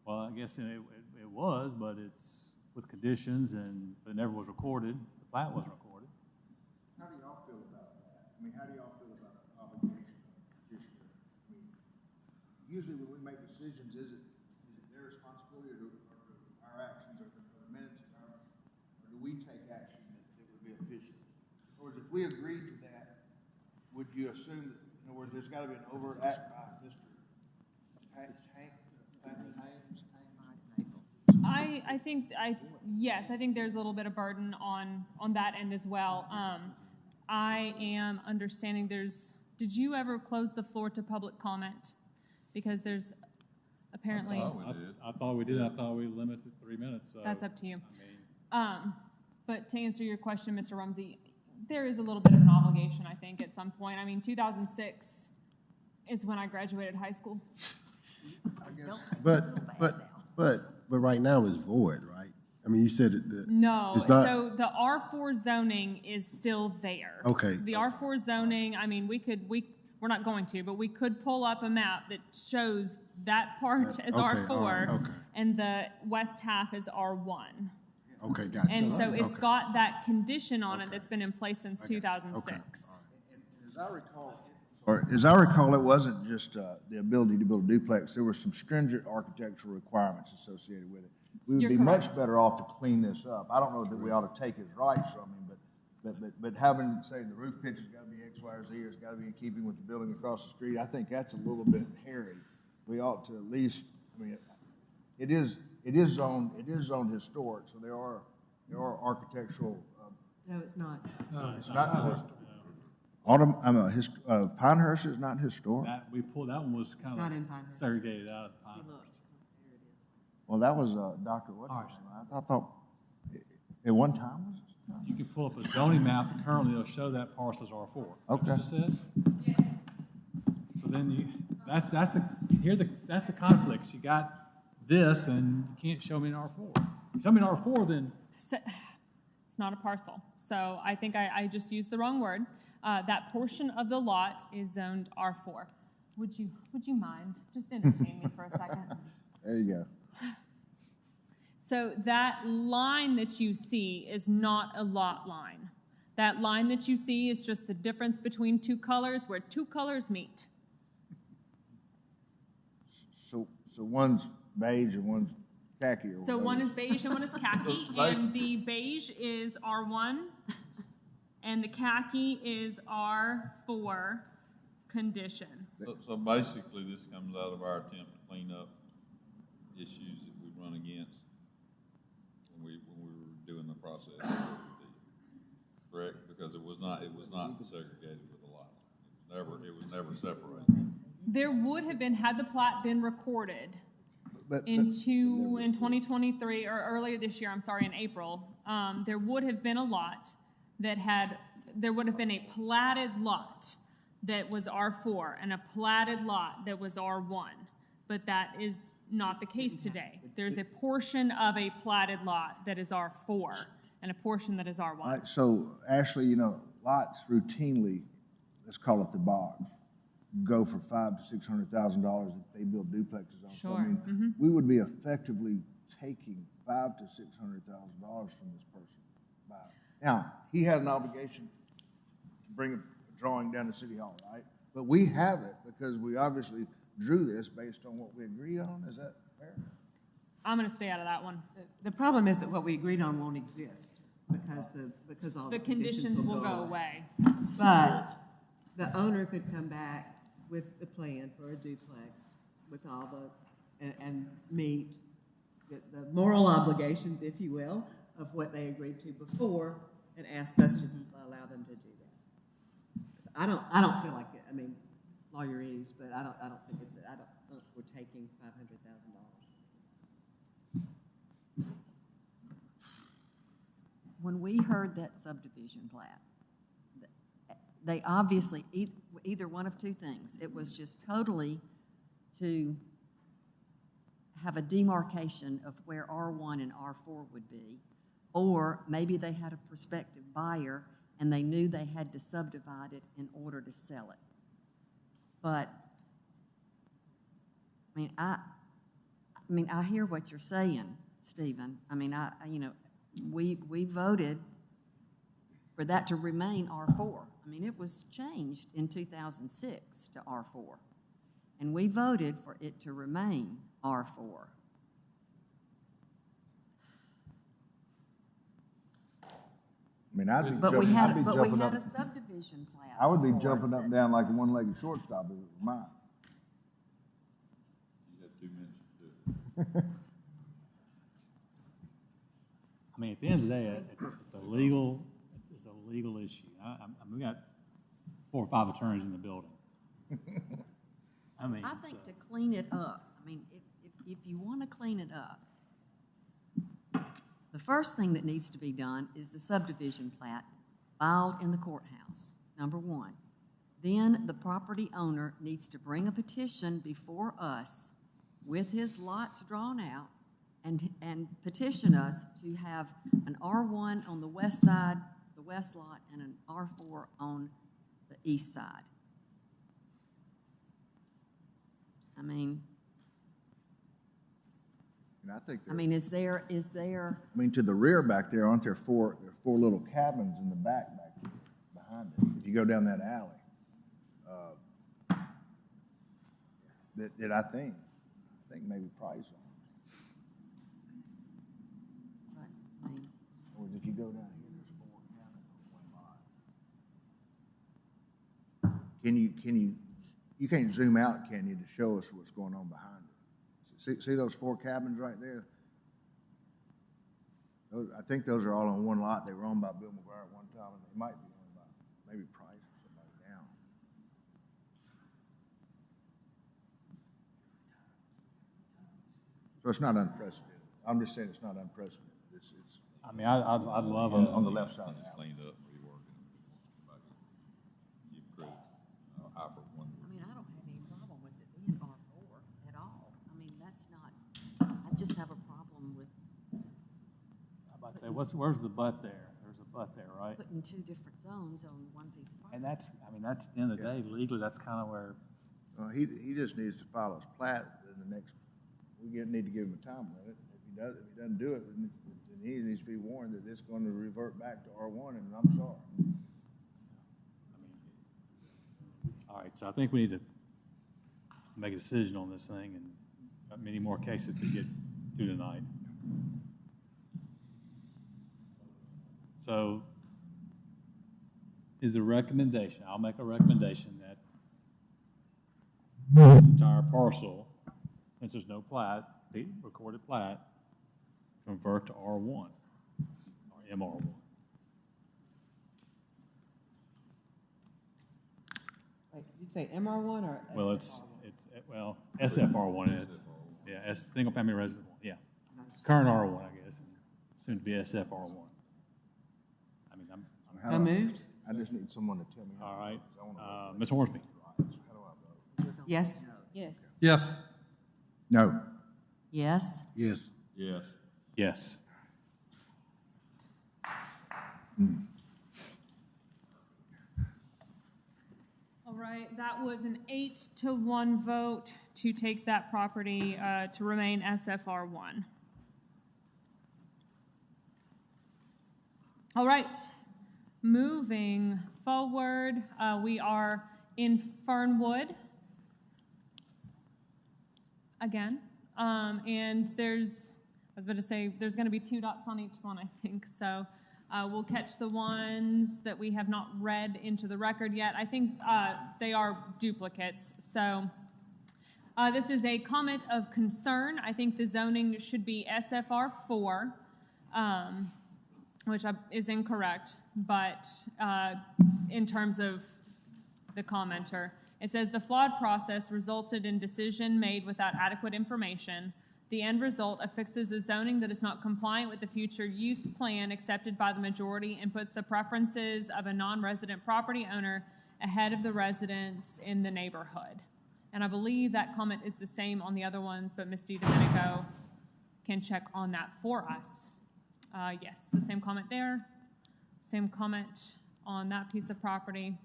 Well, I guess it was, but it's with conditions and it never was recorded. The plat wasn't recorded. How do y'all feel about that? I mean, how do y'all feel about an obligation of a petitioner? I mean, usually when we make decisions, is it their responsibility or our actions or the minutes, or do we take action that would be official? Or if we agreed to that, would you assume that, in other words, there's got to be an overt act by Mr. Yes, I think there's a little bit of burden on that end as well. I am understanding did you ever close the floor to public comment? Because there's apparently. I thought we did. I thought we limited 3 minutes. So, that's up to you. But to answer your question, Mr. Rumsey, there is a little bit of an obligation, I think, at some point. I mean, 2006 is when I graduated high school. I guess. But right now it's void, right? I mean, you said No, it's not. So the R4 zoning is still there. Okay. The R4 zoning, I mean, we're not going to, but we could pull up a map that shows that part as R4, all right, okay. and the west half is R1. Okay, gotcha. And so it's okay. got that condition on it that's been in place since 2006. As I recall, it wasn't just the ability to build a duplex. There were some stringent architectural requirements associated with it. We would You're be correct. much better off to clean this up. I don't know that we ought to take his rights from him, but having, say, the roof pitch has got to be X, Y, or Z, or it's got to be in keeping with the building across the street, I think that's a little bit hairy. We ought to at least, I mean, it is zoned historic, so there are architectural. No, it's not. No, it's not. Pinehurst is not historic. That one was kind not in of Pinehurst. segregated out of Pinehurst. Well, that was Dr. What's I thought at one time was it? You can pull up a zoning map. Currently, it'll show that parcel as R4. Okay. What you said? Yes. So then that's the conflicts. You got this, and you can't show me an R4. Show me an R4, then. It's not a parcel. So I think I just used the wrong word. That portion of the lot is zoned R4. Would you mind just entertain me for a second? There you go. So that line that you see is not a lot line. That line that you see is just the difference between two colors where two colors meet. So one's beige and one's khaki. So one is beige and one is khaki, and the beige is R1, and the khaki is R4 condition. So basically, this comes out of our attempt to clean up issues that we run against when we were doing the process. Correct? Because it was not segregated with a lot. It was never separated. There would have been, had the plat been recorded in 2023, or earlier this year, I'm sorry, in April, there would have been a lot there would have been a platted lot that was R4 and a platted lot that was R1. But that is not the case today. There's a portion of a platted lot that is R4 and a portion that is R1. All right, so Ashley, lots routinely, let's call it the box, go for $500,000 to $600,000 if they build duplexes on. Sure. So, I mean, we would be effectively taking $500,000 to $600,000 from this person. Now, he has an obligation to bring a drawing down to City Hall, right? But we have it because we obviously drew this based on what we agreed on. Is that fair? I'm going to stay out of that one. The problem is that what we agreed on won't exist because all The conditions will go away. But the owner could come back with the plan for a duplex with all and meet the moral obligations, if you will, of what they agreed to before, and ask us to allow them to do that. I don't feel like it. I mean, lawyerese, but I don't think we're taking $500,000. When we heard that subdivision plat, they obviously, either one of two things. It was just totally to have a demarcation of where R1 and R4 would be, or maybe they had a prospective buyer and they knew they had to subdivide it in order to sell it. But, I hear what you're saying, Stephen. We voted for that to remain R4. It was changed in 2006 to R4. And we voted for it to remain R4. I'd be But we jumping, had, I'd be but we jumping had up. a subdivision plat. I would be before us jumping up and that- down like a one-legged shortstop if it were mine. You have 2 minutes to do it. At the end of the day, it's a legal issue. We got 4 or 5 attorneys in the building. I think to clean it up, if you want to clean it up, the first thing that needs to be done is the subdivision plat filed in the courthouse, number 1. Then the property owner needs to bring a petition before us with his lots drawn out and petition us to have an R1 on the west side, the west lot, and an R4 on the east side. And I think is there? to the rear back there, aren't there four little cabins in the back there behind it? If you go down that alley, that I think maybe Price owned. Or if you go down here, there's 4 cabins on one lot. You can't zoom out, can you, to show us what's going on behind it? See those 4 cabins right there? I think those are all on one lot. They were owned by Bill McGuire at one time, and they might be owned by maybe Price or somebody now. So it's not unprecedented. I'm just saying it's not unprecedented. I'd love on the left side of the It's alley. cleaned up, reworking. Give credit. I for one. I don't have any problem with it being R4 at all. That's not, I just have a problem with I'm about to say, where's the butt there? There's a butt there, right? putting 2 different zones on one piece of property. And that's, at the end of the day, legally, that's kind of where, Well, he just needs to file his plat in the next, need to give him a time limit. If he doesn't do it, then he needs to be warned that it's going to revert back to R1, and I'm sorry. all right, so I think we need to make a decision on this thing, and got many more cases to get through tonight. So is a recommendation, I'll make a recommendation that this entire parcel, since there's no plat, the recorded plat, convert to R1 or MR1. Wait, you'd say MR1 or SFR1? Well, SFR1, single family residence, yeah. Current R1, I guess, and soon to be SFR1. So moved? I just need someone to tell me. All right, Ms. Hornsby. Yes? Yes. Yes. No. Yes? Yes. Yes. Yes. All right, that was an 8-1 vote to take that property to remain SFR1. All right, moving forward, we are in Fernwood again. And there's going to be 2 dots on each one, I think. So we'll catch the ones that we have not read into the record yet. I think they are duplicates. So this is a comment of concern. I think the zoning should be SFR4, which is incorrect, but in terms of the commenter, it says the flawed process resulted in decision made without adequate information. The end result affixes a zoning that is not compliant with the future use plan accepted by the majority and puts the preferences of a non-resident property owner ahead of the residents in the neighborhood. And I believe that comment is the same on the other ones, but Ms. DiDomenico can check on that for us. Yes, the same comment there, same comment on that piece of property.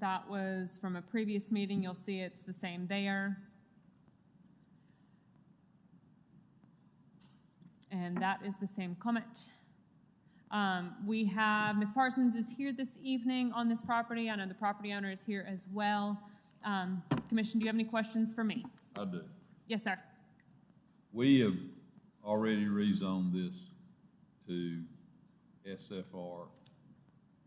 That was from a previous meeting. You'll see it's the same there. And that is the same comment. We have, Ms. Parsons is here this evening on this property. I know the property owner is here as well. Commission, do you have any questions for me? I do. Yes, sir. We have already rezoned this to SFR,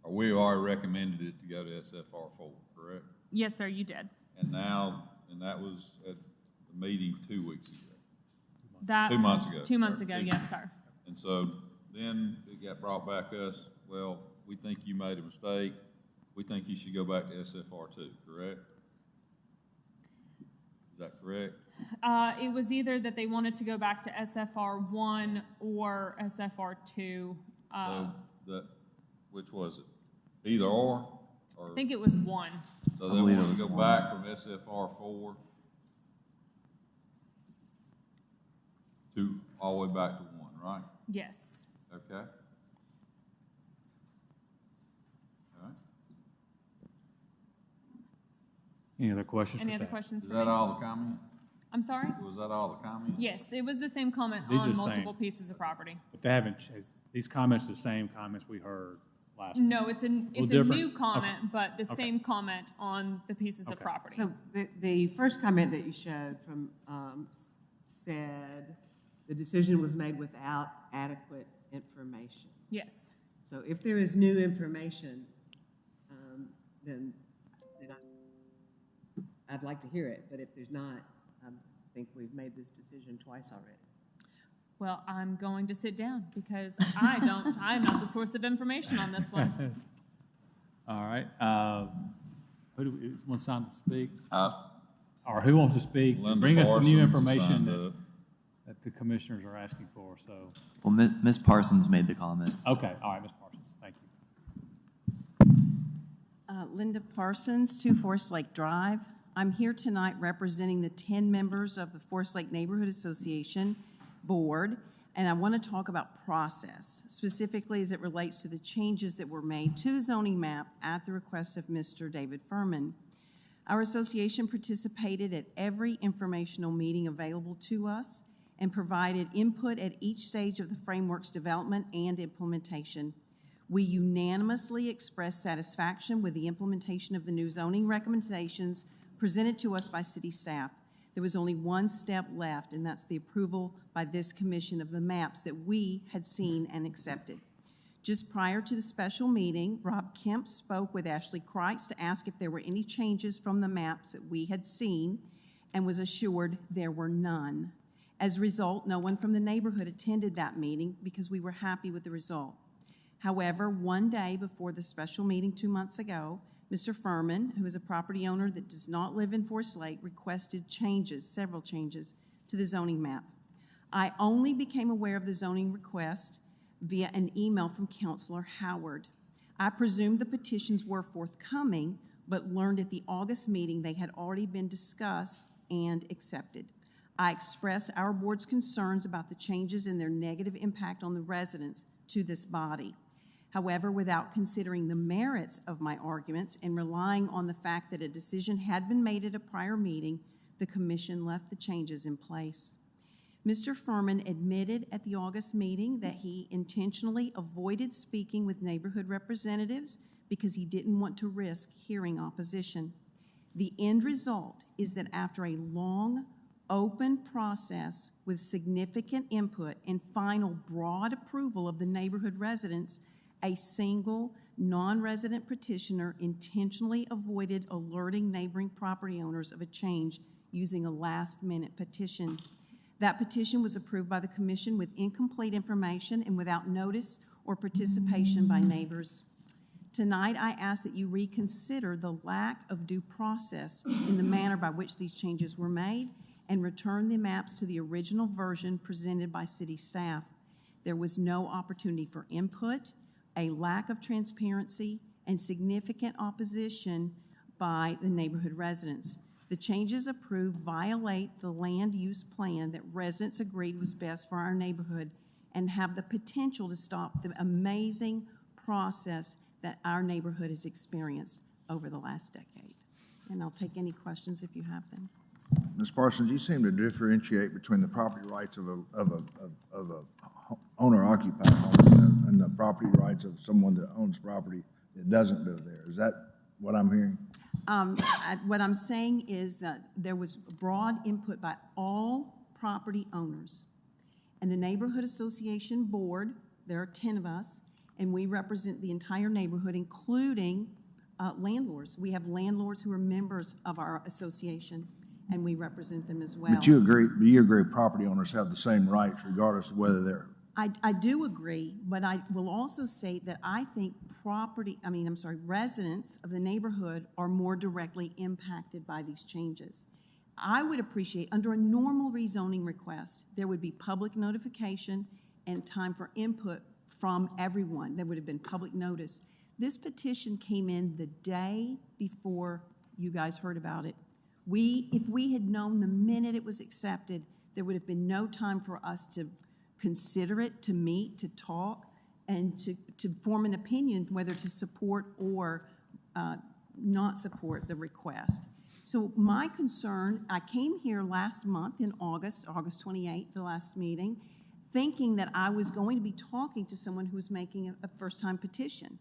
or we already recommended it to go to SFR 4, correct? Yes, sir, you did. And now, and that was at the meeting 2 weeks ago. 2 months ago. 2 months ago, yes, sir. And so then it got brought back us, well, we think you made a mistake. We think you should go back to SFR 2, correct? Is that correct? It was either that they wanted to go back to SFR 1 or SFR 2. So which was it? Either or? I think it was 1. So they want to go back from SFR 4 to all the way back to 1, right? Yes. Okay. All right. Any other questions? Any for other staff? questions Is for that me? all the comment? I'm sorry? Was that all the comment? Yes, it was the same comment These are on the same. multiple pieces of property. But they haven't changed. These comments are the same comments we heard last. No, it's a different. new comment, Okay. but the Okay. same comment on the pieces of property. So the first comment that you showed from, said the decision was made without adequate information. Yes. So if there is new information, then I'd like to hear it, but if there's not, I think we've made this decision twice already. Well, I'm going to sit down because I'm not the source of information on this one. All right. Who wants to speak? Or who wants to speak? Linda Bring us some new Parsons information signed that, up. that the commissioners are asking for, so. Well, Ms. Parsons made the comment. Okay, all right, Ms. Parsons, thank you. Linda Parsons, 2 Forest Lake Drive. I'm here tonight representing the 10 members of the Forest Lake Neighborhood Association Board, and I want to talk about process, specifically as it relates to the changes that were made to the zoning map at the request of Mr. David Furman. Our association participated at every informational meeting available to us and provided input at each stage of the framework's development and implementation. We unanimously expressed satisfaction with the implementation of the new zoning recommendations presented to us by city staff. There was only one step left, and that's the approval by this commission of the maps that we had seen and accepted. Just prior to the special meeting, Rob Kemp spoke with Ashley Kreitz to ask if there were any changes from the maps that we had seen, and was assured there were none. As a result, no one from the neighborhood attended that meeting because we were happy with the result. However, one day before the special meeting 2 months ago, Mr. Furman, who is a property owner that does not live in Forest Lake, requested changes, several changes, to the zoning map. I only became aware of the zoning request via an email from Councilor Howard. I presumed the petitions were forthcoming, but learned at the August meeting they had already been discussed and accepted. I expressed our board's concerns about the changes and their negative impact on the residents to this body. However, without considering the merits of my arguments and relying on the fact that a decision had been made at a prior meeting, the commission left the changes in place. Mr. Furman admitted at the August meeting that he intentionally avoided speaking with neighborhood representatives because he didn't want to risk hearing opposition. The end result is that after a long, open process with significant input and final broad approval of the neighborhood residents, a single non-resident petitioner intentionally avoided alerting neighboring property owners of a change using a last-minute petition. That petition was approved by the commission with incomplete information and without notice or participation by neighbors. Tonight, I ask that you reconsider the lack of due process in the manner by which these changes were made and return the maps to the original version presented by city staff. There was no opportunity for input, a lack of transparency, and significant opposition by the neighborhood residents. The changes approved violate the land use plan that residents agreed was best for our neighborhood and have the potential to stop the amazing process that our neighborhood has experienced. over the last decade. And I'll take any questions if you have them. Ms. Parsons, you seem to differentiate between the property rights of a owner-occupied home and the property rights of someone that owns property that doesn't live there. Is that what I'm hearing? What I'm saying is that there was broad input by all property owners. And the Neighborhood Association Board, there are 10 of us, and we represent the entire neighborhood, including landlords. We have landlords who are members of our association, and we represent them as well. But you agree property owners have the same rights regardless of whether they're... I do agree, but I will also state that I think residents of the neighborhood are more directly impacted by these changes. I would appreciate, under a normal rezoning request, there would be public notification and time for input from everyone. There would have been public notice. This petition came in the day before you guys heard about it. If we had known the minute it was accepted, there would have been no time for us to consider it, to meet, to talk, and to form an opinion whether to support or not support the request. So my concern, I came here last month in August 28th, the last meeting, thinking that I was going to be talking to someone who was making a first-time petition.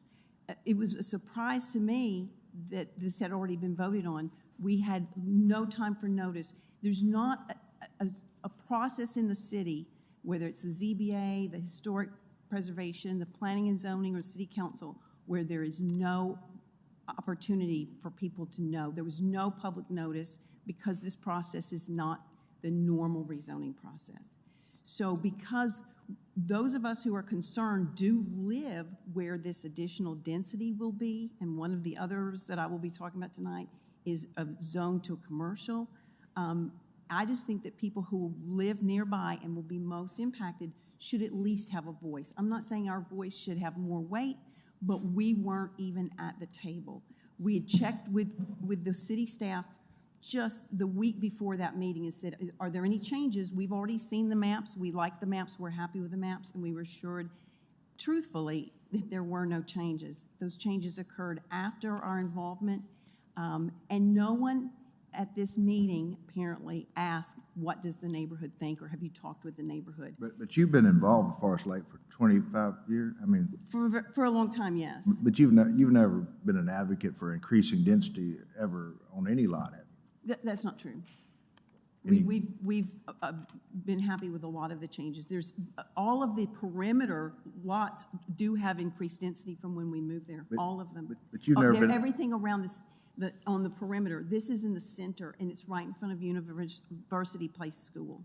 It was a surprise to me that this had already been voted on. We had no time for notice. There's not a process in the city, whether it's the ZBA, the Historic Preservation, the Planning and Zoning, or City Council, where there is no opportunity for people to know. There was no public notice because this process is not the normal rezoning process. So because those of us who are concerned do live where this additional density will be, and one of the others that I will be talking about tonight is a zone to a commercial, I just think that people who live nearby and will be most impacted should at least have a voice. I'm not saying our voice should have more weight, but we weren't even at the table. We had checked with the city staff just the week before that meeting and said, are there any changes? We've already seen the maps. We like the maps. We're happy with the maps. And we were assured, truthfully, that there were no changes. Those changes occurred after our involvement. And no one at this meeting apparently asked, what does the neighborhood think, or have you talked with the neighborhood? But you've been involved with Forest Lake for 25 years? I mean... For a long time, yes. But you've never been an advocate for increasing density ever on any lot, have you? That's not true. We've been happy with a lot of the changes. There's all of the perimeter lots do have increased density from when we moved there, all of them. But you've never been... Everything around this, on the perimeter. This is in the center, and it's right in front of University Place School.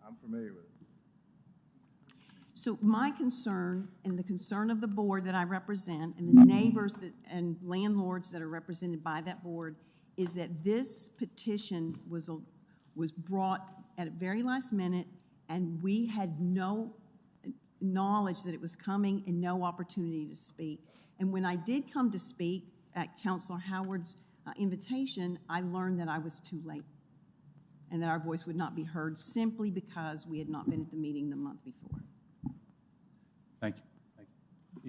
I'm familiar with it. So my concern, and the concern of the board that I represent, and the neighbors and landlords that are represented by that board, is that this petition was brought at a very last minute, and we had no knowledge that it was coming and no opportunity to speak. And when I did come to speak at Councilor Howard's invitation, I learned that I was too late and that our voice would not be heard simply because we had not been at the meeting the month before. Thank you.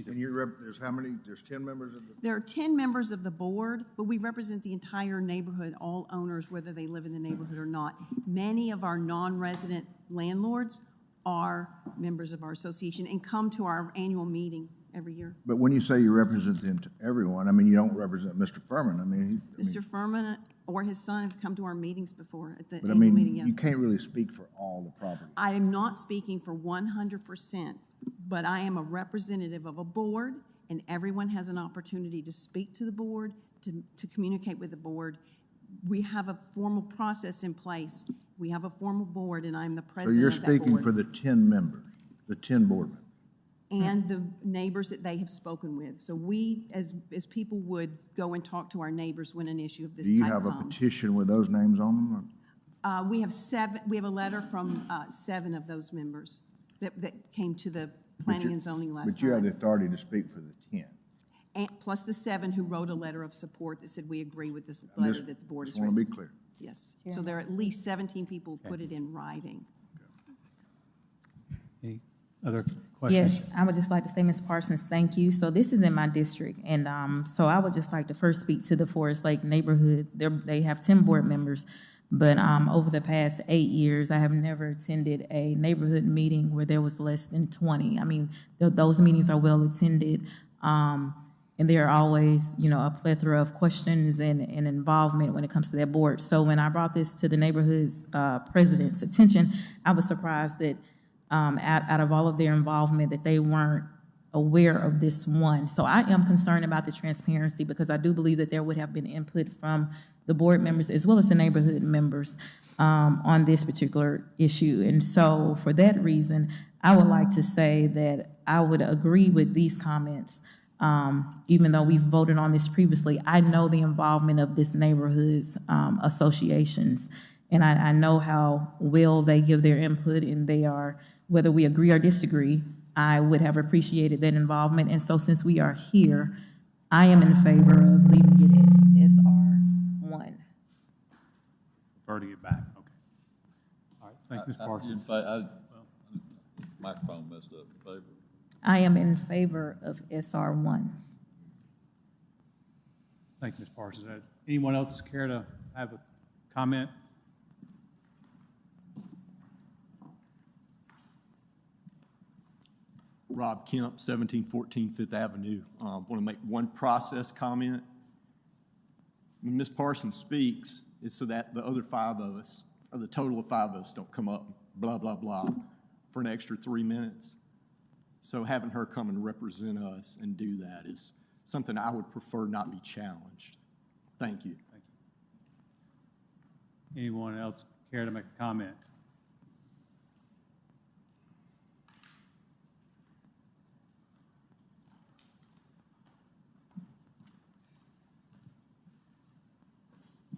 And there's how many? There's 10 members of the... There are 10 members of the board, but we represent the entire neighborhood, all owners, whether they live in the neighborhood or not. Many of our non-resident landlords are members of our association and come to our annual meeting every year. But when you say you represent everyone, I mean, you don't represent Mr. Furman. I mean, Mr. Furman or his son have come to our meetings before at the but annual I mean, meeting. Yeah. You can't really speak for all the property. I am not speaking for 100%, but I am a representative of a board, and everyone has an opportunity to speak to the board, to communicate with the board. We have a formal process in place. We have a formal board, and I'm the president of that board. So you're speaking for the 10 members, the 10 board members? And the neighbors that they have spoken with. So we, as people, would go and talk to our neighbors when an issue of this type comes. Do you have a petition with those names on them? We have 7. We have a letter from 7 of those members that came to the planning and zoning last time. But you have the authority to speak for the 10. And plus the 7 who wrote a letter of support that said we agree with this letter that the board has written. Just want to be clear. Yes. So there are at least 17 people who put it in writing. Other questions? Yes, I would just like to say, Ms. Parsons, thank you. So this is in my district, and so I would just like to first speak to the Forest Lake neighborhood. They have 10 board members, but over the past 8 years, I have never attended a neighborhood meeting where there was less than 20. I mean, those meetings are well attended, and there are always, a plethora of questions and involvement when it comes to that board. So when I brought this to the neighborhood's president's attention, I was surprised that out of all of their involvement, that they weren't aware of this one. So I am concerned about the transparency, because I do believe that there would have been input from the board members as well as the neighborhood members on this particular issue. And so for that reason, I would like to say that I would agree with these comments. Even though we've voted on this previously, I know the involvement of this neighborhood's associations, and I know how well they give their input, and they are, whether we agree or disagree, I would have appreciated that involvement. And so since we are here, I am in favor of leaving it as SR1. Reverting it back, okay. All right, thank you, Ms. Parsons. Microphone messed up. In favor? I am in favor of SR1. Thank you, Ms. Parsons. Anyone else care to have a comment? Rob Kemp, 1714 Fifth Avenue. Want to make one process comment. When Ms. Parsons speaks, it's so that the other 5 of us, or the total of 5 of us, don't come up, blah, blah, blah, for an extra 3 minutes. So having her come and represent us and do that is something I would prefer not be challenged. Thank you. Thank you. Anyone else care to make a comment?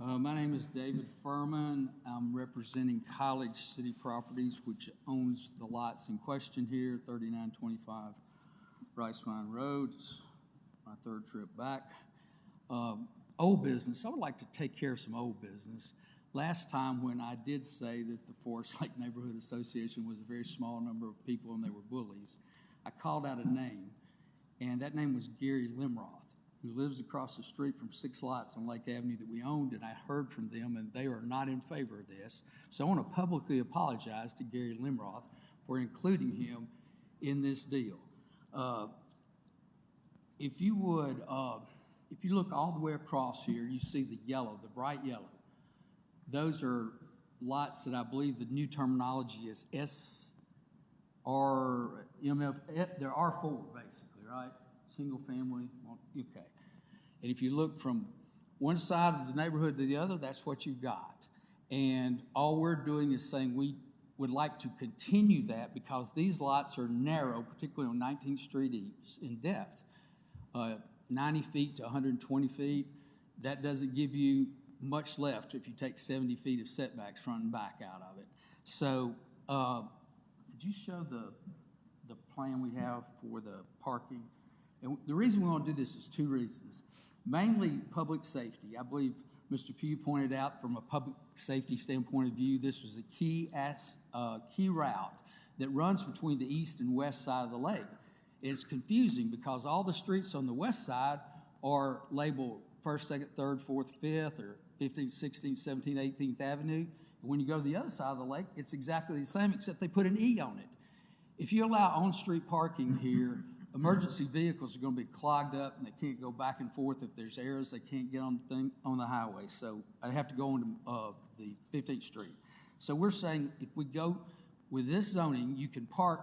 My name is David Furman. I'm representing College City Properties, which owns the lots in question here, 3925 Rice Mine Road. It's my 3rd trip back. Old business. I would like to take care of some old business. Last time when I did say that the Forest Lake Neighborhood Association was a very small number of people and they were bullies, I called out a name, and that name was Gary Limroth, who lives across the street from 6 lots on Lake Avenue that we owned, and I heard from them, and they are not in favor of this. So I want to publicly apologize to Gary Limroth for including him in this deal. If you would, if you look all the way across here, you see the yellow, the bright yellow. Those are lots that I believe the new terminology is SRMF. They're R4, basically, right? Single family, okay. And if you look from one side of the neighborhood to the other, that's what you've got. And all we're doing is saying we would like to continue that because these lots are narrow, particularly on 19th Street East, in depth, 90 feet to 120 feet. That doesn't give you much left if you take 70 feet of setbacks front and back out of it. So could you show the plan we have for the parking? And the reason we want to do this is 2 reasons. Mainly public safety. I believe Mr. Pugh pointed out from a public safety standpoint of view, this was a key route that runs between the east and west side of the lake. It's confusing because all the streets on the west side are labeled 1st, 2nd, 3rd, 4th, 5th, or 15th, 16th, 17th, 18th Avenue. And when you go to the other side of the lake, it's exactly the same, except they put an E on it. If you allow on-street parking here, emergency vehicles are going to be clogged up, and they can't go back and forth. If there's errors, they can't get on the highway. So I have to go on to the 15th Street. So we're saying if we go with this zoning, you can park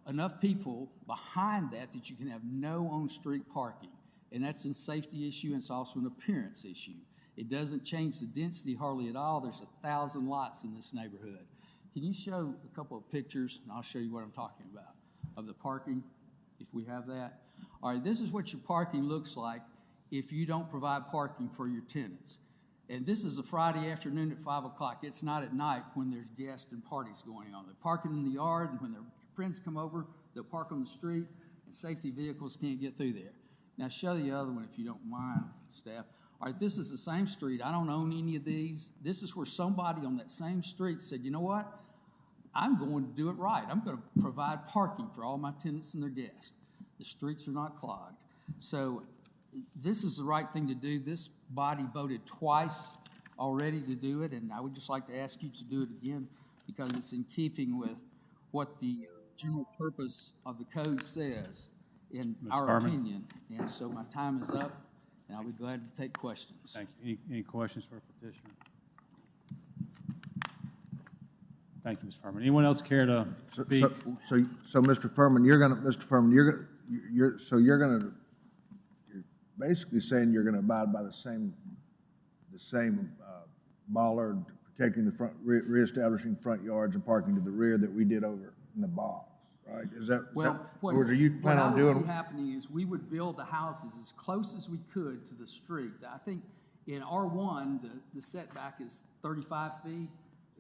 enough people behind that you can have no on-street parking. And that's a safety issue, and it's also an appearance issue. It doesn't change the density hardly at all. There's 1,000 lots in this neighborhood. Can you show a couple of pictures, and I'll show you what I'm talking about, of the parking, if we have that? All right, this is what your parking looks like if you don't provide parking for your tenants. And this is a Friday afternoon at 5 o'clock. It's not at night when there's guests and parties going on. They're parking in the yard, and when their friends come over, they'll park on the street, and safety vehicles can't get through there. Now, show the other one if you don't mind, staff. All right, this is the same street. I don't own any of these. This is where somebody on that same street said, you know what? I'm going to do it right. I'm going to provide parking for all my tenants and their guests. The streets are not clogged. So this is the right thing to do. This body voted twice already to do it, and I would just like to ask you to do it again because it's in keeping with what the general purpose of the code says, in our opinion. And so my time is up, and I'll be glad to take questions. Thank you. Any questions for a petitioner? Thank you, Mr. Furman. Anyone else care to speak? So, Mr. Furman, you're basically saying you're gonna abide by the same bollard protecting the front, reestablishing front yards and parking to the rear that we did over in the box, right? Or do you plan on doing? What I would see happening is we would build the houses as close as we could to the street. I think in R1, the setback is 35 feet.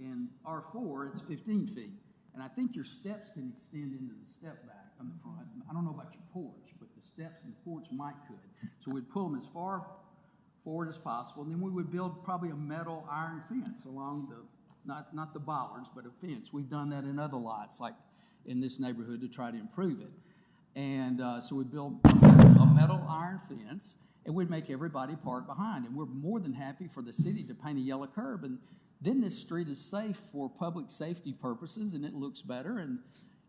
In R4, it's 15 feet. And I think your steps can extend into the step back on the front. I don't know about your porch, but the steps and the porch might could. So we'd pull them as far forward as possible, and then we would build probably a metal iron fence along not the bollards, but a fence. We've done that in other lots, like in this neighborhood, to try to improve it. And so we build a metal iron fence, and we'd make everybody park behind. And we're more than happy for the city to paint a yellow curb, and then this street is safe for public safety purposes, and it looks better. And,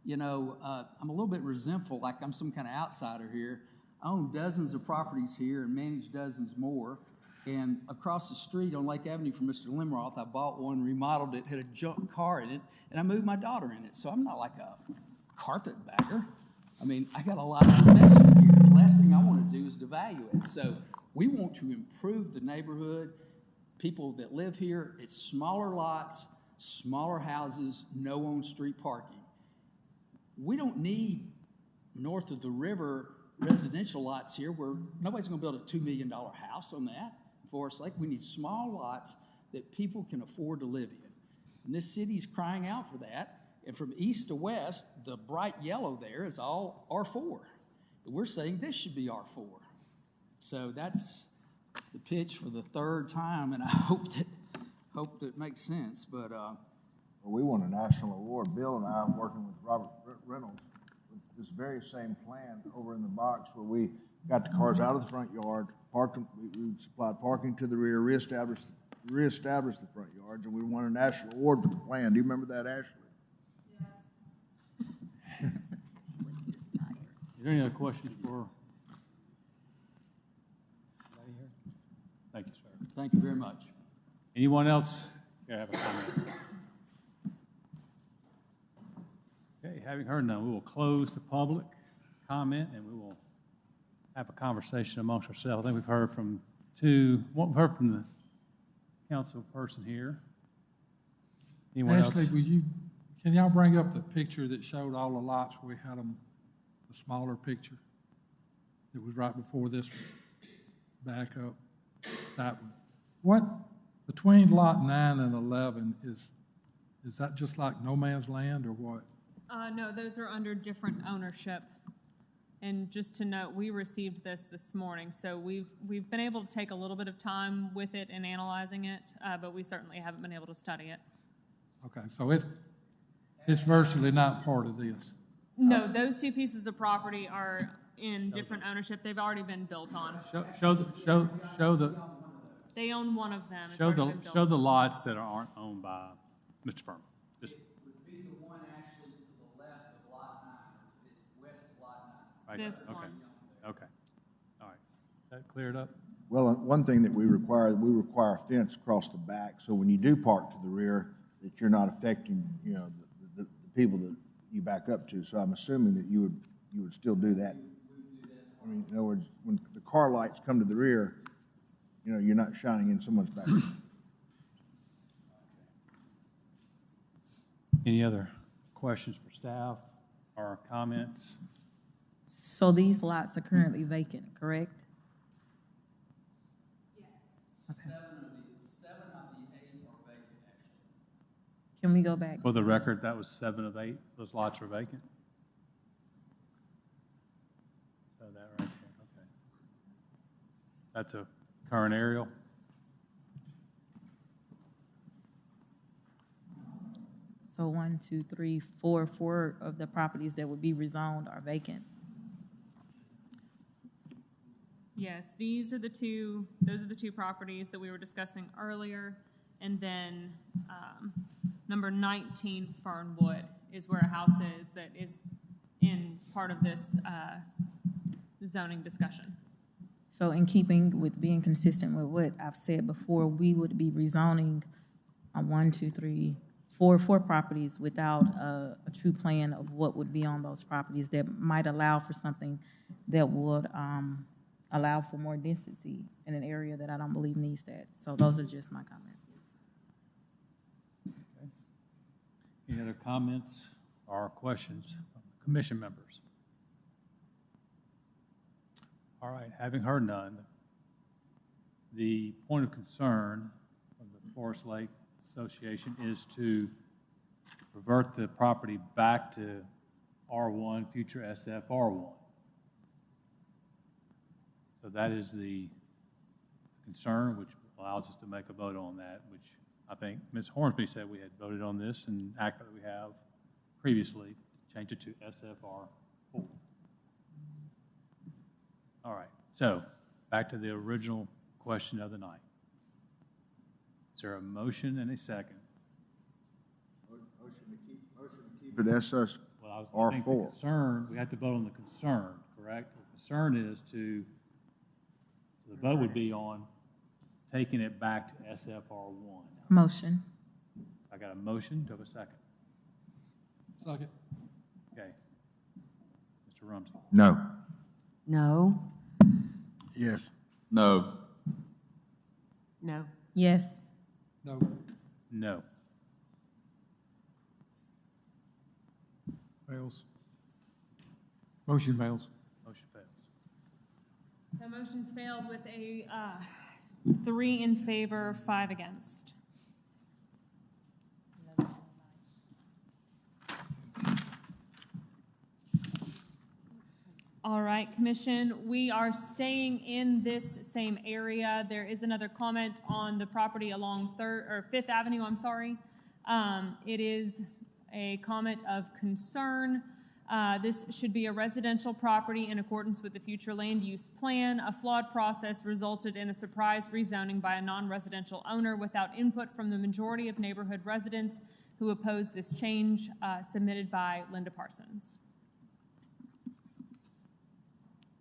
you know, I'm a little bit resentful, like I'm some kind of outsider here. I own dozens of properties here and manage dozens more. And across the street on Lake Avenue from Mr. Limroth, I bought one, remodeled it, had a junk car in it, and I moved my daughter in it. So I'm not like a carpetbagger. I mean, I got a lot of investment here. The last thing I want to do is devalue it. So we want to improve the neighborhood. People that live here, it's smaller lots, smaller houses, no on-street parking. We don't need north of the river residential lots here where nobody's going to build a $2 million house on that. Forest Lake, we need small lots that people can afford to live in. And this city's crying out for that. And from east to west, the bright yellow there is all R4. And we're saying this should be R4. So that's the pitch for the third time, and I hope that it makes sense. But well, we won a national award. Bill and I, working with Robert Reynolds, with this very same plan over in the box where we got the cars out of the front yard, parked them, we supplied parking to the rear, reestablished the front yards, and we won a national award for the plan. Do you remember that, Ashley? Yes. Is there any other questions for? Thank you, sir. Thank you very much. Anyone else have a comment? Okay, having heard none, we will close the public comment and we will have a conversation amongst ourselves. I think we've heard from the council person here. Anyone Ashley, else? Can y'all bring up the picture that showed all the lots where we had them, the smaller picture? It was right before this one. Back up. That one. What, between lot 9 and 11, is that just like no man's land or what? No, those are under different ownership. And just to note, we received this morning, so we've been able to take a little bit of time with it and analyzing it, but we certainly haven't been able to study it. Okay, so it's virtually not part of this. No, those two pieces of property are in different ownership. They've already been built on. Show the. They own one of them. Show the lots that aren't owned by Mr. Furman. Just. It would be the one actually to the left of lot 9, or to the west of lot 9. Right this there. one. Okay. All right. That cleared up? Well, one thing that we require a fence across the back, so when you do park to the rear, that you're not affecting, you know, the people that you back up to. So I'm assuming that you would still do that. I mean, in other words, when the car lights come to the rear, you know, you're not shining in someone's back. Any other questions for staff or comments? So these lots are currently vacant, correct? Yes. Okay. 7 of the 8 are vacant, actually. Can we go back? For the record, that was 7 of 8. Those lots are vacant. So that right there, okay. That's a current aerial. So 1, 2, 3, 4, 4 of the properties that would be rezoned are vacant. Yes, those are the two properties that we were discussing earlier. And then number 19 Fernwood is where a house is that is in part of this zoning discussion. So in keeping with being consistent with what I've said before, we would be rezoning 1, 2, 3, 4 properties without a true plan of what would be on those properties that might allow for something that would allow for more density in an area that I don't believe needs that. So those are just my comments. Okay. Any other comments or questions from the commission members? All right, having heard none, the point of concern of the Forest Lake Association is to revert the property back to R1, future SFR1. So that is the concern, which allows us to make a vote on that, which I think Ms. Hornsby said we had voted on this and accurately we have previously, change it to SFR4. All right, so back to the original question of the night. Is there a motion and a second? Motion to keep it SSR4. Well, I think the concern, we have to vote on the concern, correct? The concern is to, so the vote would be on taking it back to SFR1. Motion. I got a motion, do I have a second? Second. Okay. Mr. Rumsey? No. No. Yes. No. No. Yes. No. No. Fails. Motion fails. Motion fails. The motion failed with a 3 in favor, 5 against. All right, Commission, we are staying in this same area. There is another comment on the property along 5th Avenue, I'm sorry. It is a comment of concern. This should be a residential property in accordance with the future land use plan. A flawed process resulted in a surprise rezoning by a non-residential owner without input from the majority of neighborhood residents who opposed this change, submitted by Linda Parsons.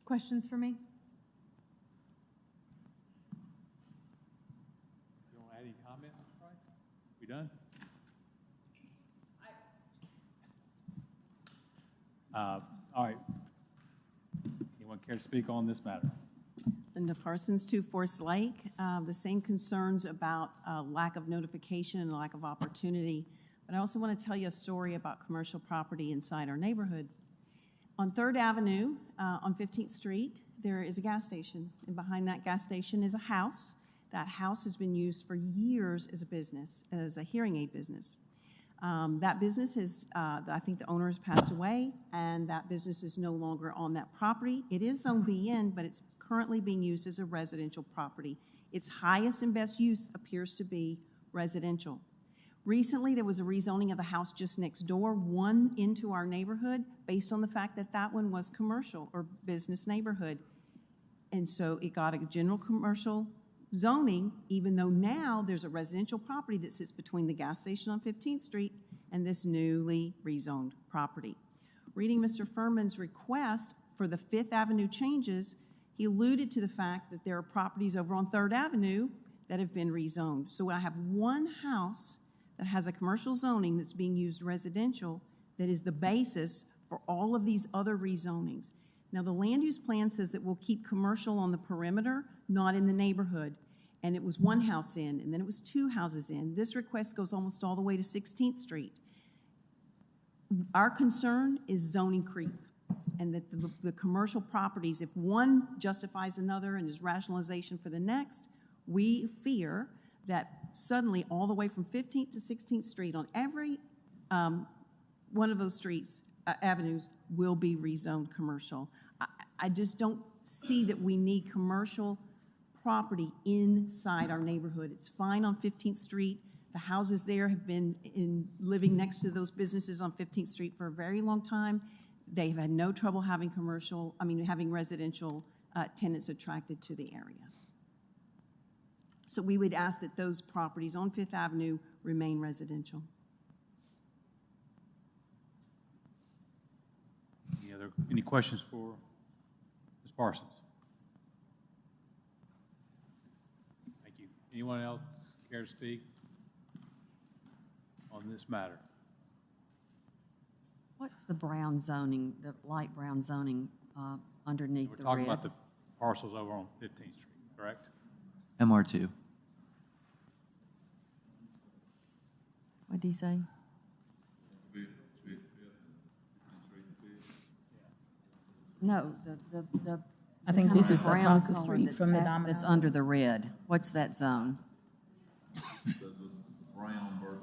Questions for me? You want to add any comment, Mr. Price? We done? All right. Anyone care to speak on this matter? Linda Parsons, 2 Forest Lake. The same concerns about lack of notification and lack of opportunity. But I also want to tell you a story about commercial property inside our neighborhood. On 3rd Avenue, on 15th Street, there is a gas station, and behind that gas station is a house. That house has been used for years as a business, as a hearing aid business. That business is, I think the owner has passed away, and that business is no longer on that property. It is Zone BN, but it's currently being used as a residential property. Its highest and best use appears to be residential. Recently, there was a rezoning of the house just next door, one into our neighborhood, based on the fact that that one was commercial or business neighborhood. And so it got a general commercial zoning, even though now there's a residential property that sits between the gas station on 15th Street and this newly rezoned property. Reading Mr. Furman's request for the 5th Avenue changes, he alluded to the fact that there are properties over on 3rd Avenue that have been rezoned. So I have one house that has a commercial zoning that's being used residential that is the basis for all of these other rezonings. Now, the land use plan says that we'll keep commercial on the perimeter, not in the neighborhood. And it was one house in, and then it was 2 houses in. This request goes almost all the way to 16th Street. Our concern is zoning creep, and that the commercial properties, if one justifies another and is rationalization for the next, we fear that suddenly all the way from 15th to 16th Street on every one of those streets, avenues, will be rezoned commercial. I just don't see that we need commercial property inside our neighborhood. It's fine on 15th Street. The houses there have been living next to those businesses on 15th Street for a very long time. They've had no trouble having having residential tenants attracted to the area. So we would ask that those properties on Fifth Avenue remain residential. Any questions for Ms. Parsons? Thank you. Anyone else care to speak on this matter? What's the brown zoning, the light brown zoning underneath the red? We're talking about the parcels over on 15th Street, correct? MR2. What did he say? No, the. I think kind this of is brown across the color street that's from the that- Domino's. That's under the red. What's that zone? Brown versus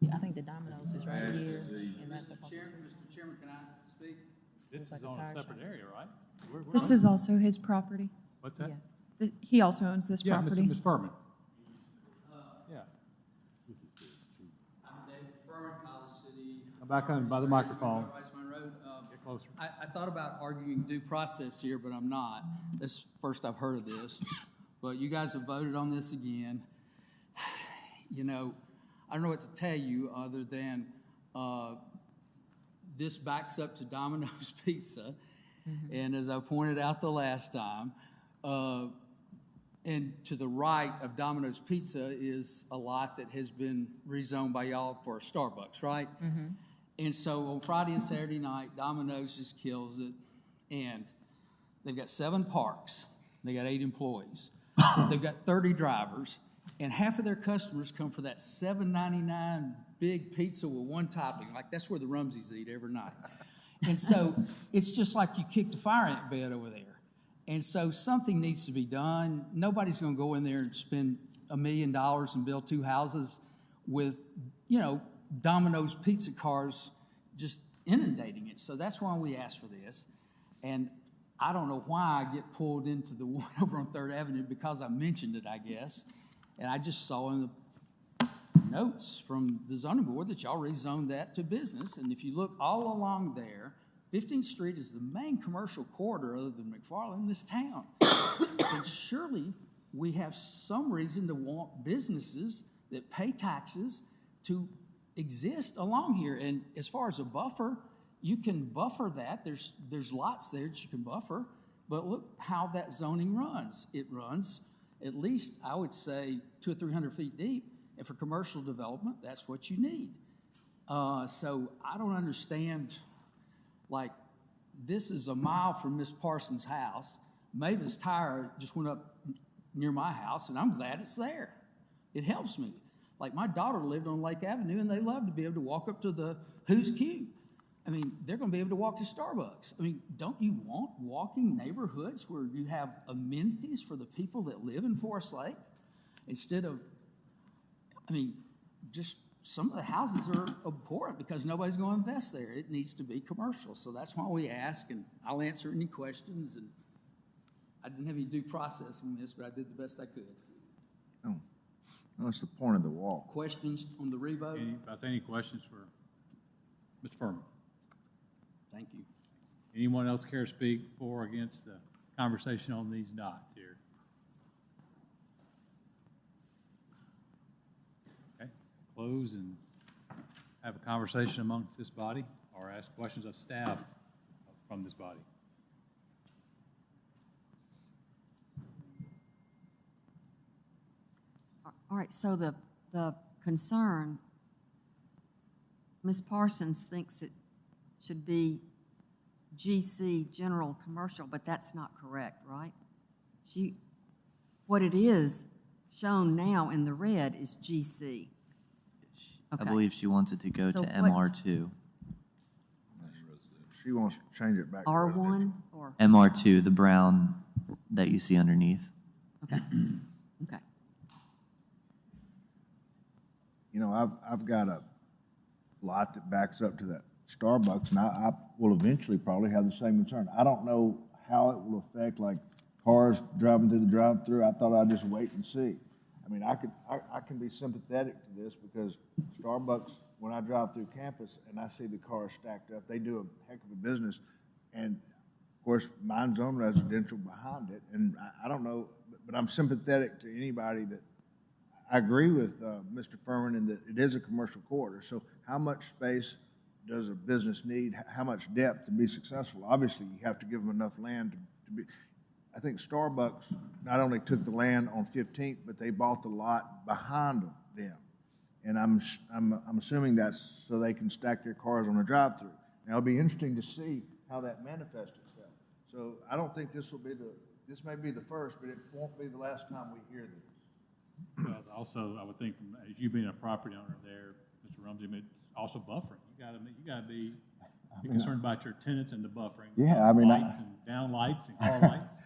Yeah, I think the Domino's is right here. And that's Mr. Chairman, can I speak? This is on a separate area, right? This is also his property. What's that? He also owns this Yeah, property. Ms. Furman. Yeah. I'm David Furman, College City. Come back on by the microphone. Riceman Road. Get closer. I thought about arguing due process here, but I'm not. This is first I've heard of this. But you guys have voted on this again. You know, I don't know what to tell you other than this backs up to Domino's Pizza. And as I pointed out the last time, and to the right of Domino's Pizza is a lot that has been rezoned by y'all for a Starbucks, right? And so on Friday and Saturday night, Domino's just kills it. And they've got 7 parks. They got 8 employees. They've got 30 drivers. And half of their customers come for that $7.99 big pizza with 1 topping. Like, that's where the Rumsies eat every night. And so it's just like you kicked a fire ant bed over there. And so something needs to be done. Nobody's going to go in there and spend $1 million and build 2 houses with, you know, Domino's pizza cars just inundating it. So that's why we asked for this. And I don't know why I get pulled into the one over on 3rd Avenue because I mentioned it, I guess. And I just saw in the notes from the zoning board that y'all rezoned that to business. And if you look all along there, 15th Street is the main commercial corridor other than McFarland in this town. And surely we have some reason to want businesses that pay taxes to exist along here. And as far as a buffer, you can buffer that. There's lots there that you can buffer. But look how that zoning runs. It runs at least, I would say, 200 or 300 feet deep. And for commercial development, that's what you need. So I don't understand, like, this is a mile from Miss Parsons' house. Mavis Tire just went up near my house, and I'm glad it's there. It helps me. Like, my daughter lived on Lake Avenue, and they love to be able to walk up to the Who's Q. I mean, they're going to be able to walk to Starbucks. I mean, don't you want walking neighborhoods where you have amenities for the people that live in Forest Lake? Instead of, I mean, just some of the houses are abhorrent because nobody's going to invest there. It needs to be commercial. So that's why we ask, and I'll answer any questions. And I didn't have any due process on this, but I did the best I could. Oh, what's the point of the walk? Questions on the revote? Any questions for Mr. Furman? Thank you. Anyone else care to speak for or against the conversation on these dots here? Okay, close and have a conversation amongst this body or ask questions of staff from this body. All right, so the concern, Ms. Parsons thinks it should be GC, general commercial, but that's not correct, right? What it is shown now in the red is GC. I believe she wants it to go So to what's- MR2. She wants to change it back to R1 or? MR2, the brown that you see underneath. Okay, okay. You know, I've got a lot that backs up to that Starbucks, and I will eventually probably have the same concern. I don't know how it will affect, like, cars driving through the drive-through. I thought I'd just wait and see. I mean, I can be sympathetic to this because Starbucks, when I drive through campus and I see the cars stacked up, they do a heck of a business. And of course, mine's on residential behind it. And I don't know, but I'm sympathetic to anybody that, I agree with Mr. Furman in that it is a commercial corridor. So how much space does a business need? How much depth to be successful? Obviously, you have to give them enough land to be. I think Starbucks not only took the land on 15th, but they bought the lot behind them. And I'm assuming that's so they can stack their cars on a drive-through. Now, it'll be interesting to see how that manifests itself. So I don't think this this may be the first, but it won't be the last time we hear this. Well, also, I would think, as you being a property owner there, Mr. Rumsey, it's also buffering. You gotta be concerned about your tenants and the buffering. Yeah, I mean, lights and down lights and car lights.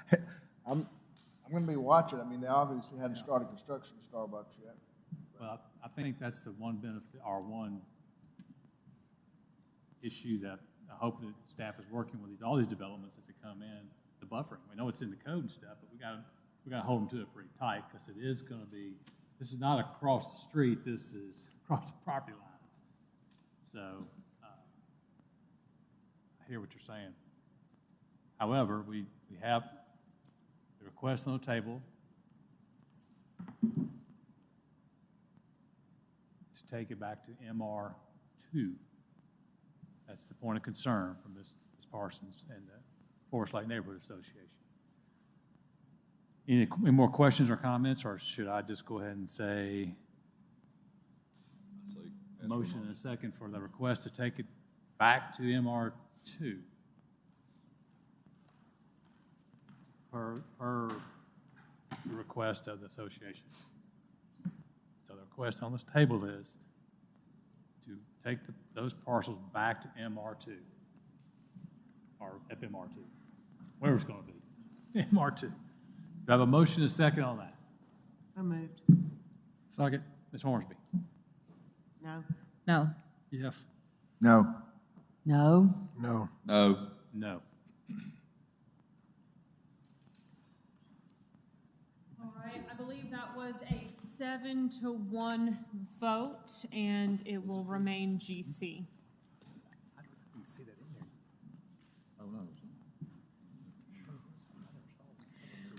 I'm going to be watching. I mean, they obviously hadn't started construction of Starbucks yet. Well, I think that's the one benefit, or one issue that I hope that staff is working with all these developments as they come in, the buffering. We know it's in the code and stuff, but we got to hold them to it pretty tight because it is going to be. This is not across the street. This is across the property lines. So I hear what you're saying. However, we have the request on the table to take it back to MR2. That's the point of concern from Ms. Parsons and the Forest Lake Neighborhood Association. Any more questions or comments, or should I just go ahead and say motion and a second for the request to take it back to MR2 per the request of the association? So the request on this table is to take those parcels back to MR2 or FMR2, whatever it's going to be, MR2. Do I have a motion and a second on that? So moved. Second. Ms. Hornsby? No. No. Yes. No. No. No. No. No. All right, I believe that was a 7-1 vote, and it will remain GC. I didn't see that in there. Oh, no.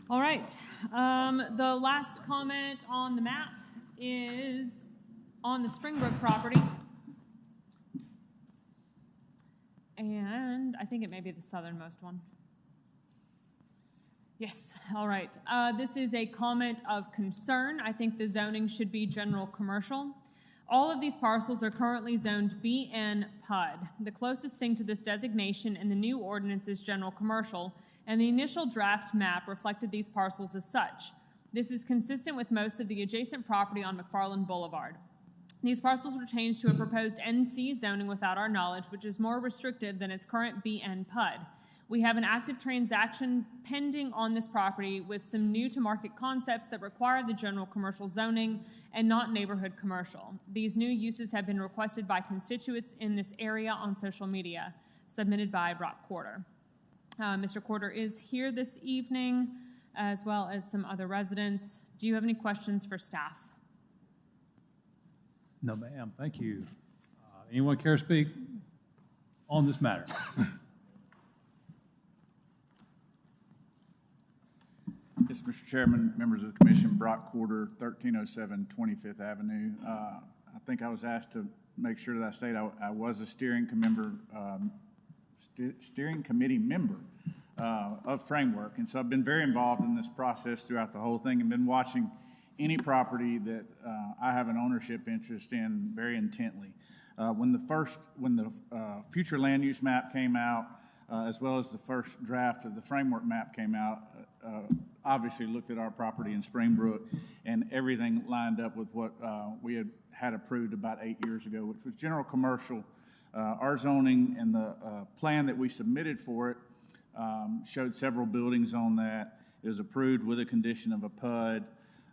All right, the last comment on the map is on the Springbrook property. And I think it may be the southernmost one. Yes, all right. This is a comment of concern. I think the zoning should be general commercial. All of these parcels are currently zoned BN PUD. The closest thing to this designation in the new ordinance is general commercial, and the initial draft map reflected these parcels as such. This is consistent with most of the adjacent property on McFarland Boulevard. These parcels were changed to a proposed NC zoning without our knowledge, which is more restrictive than its current BN PUD. We have an active transaction pending on this property with some new-to-market concepts that require the general commercial zoning and not neighborhood commercial. These new uses have been requested by constituents in this area on social media, submitted by Brock Quarter. Mr. Quarter is here this evening, as well as some other residents. Do you have any questions for staff? No, ma'am. Thank you. Anyone care to speak on this matter? Yes, Mr. Chairman, members of the commission, Brock Quarter, 1307 25th Avenue. I think I was asked to make sure that I state I was a steering committee member of Framework, and so I've been very involved in this process throughout the whole thing and been watching any property that I have an ownership interest in very intently. When the future land use map came out, as well as the first draft of the framework map came out, obviously looked at our property in Springbrook, and everything lined up with what we had approved about 8 years ago, which was general commercial. Our zoning and the plan that we submitted for it showed several buildings on that. It was approved with a condition of a PUD.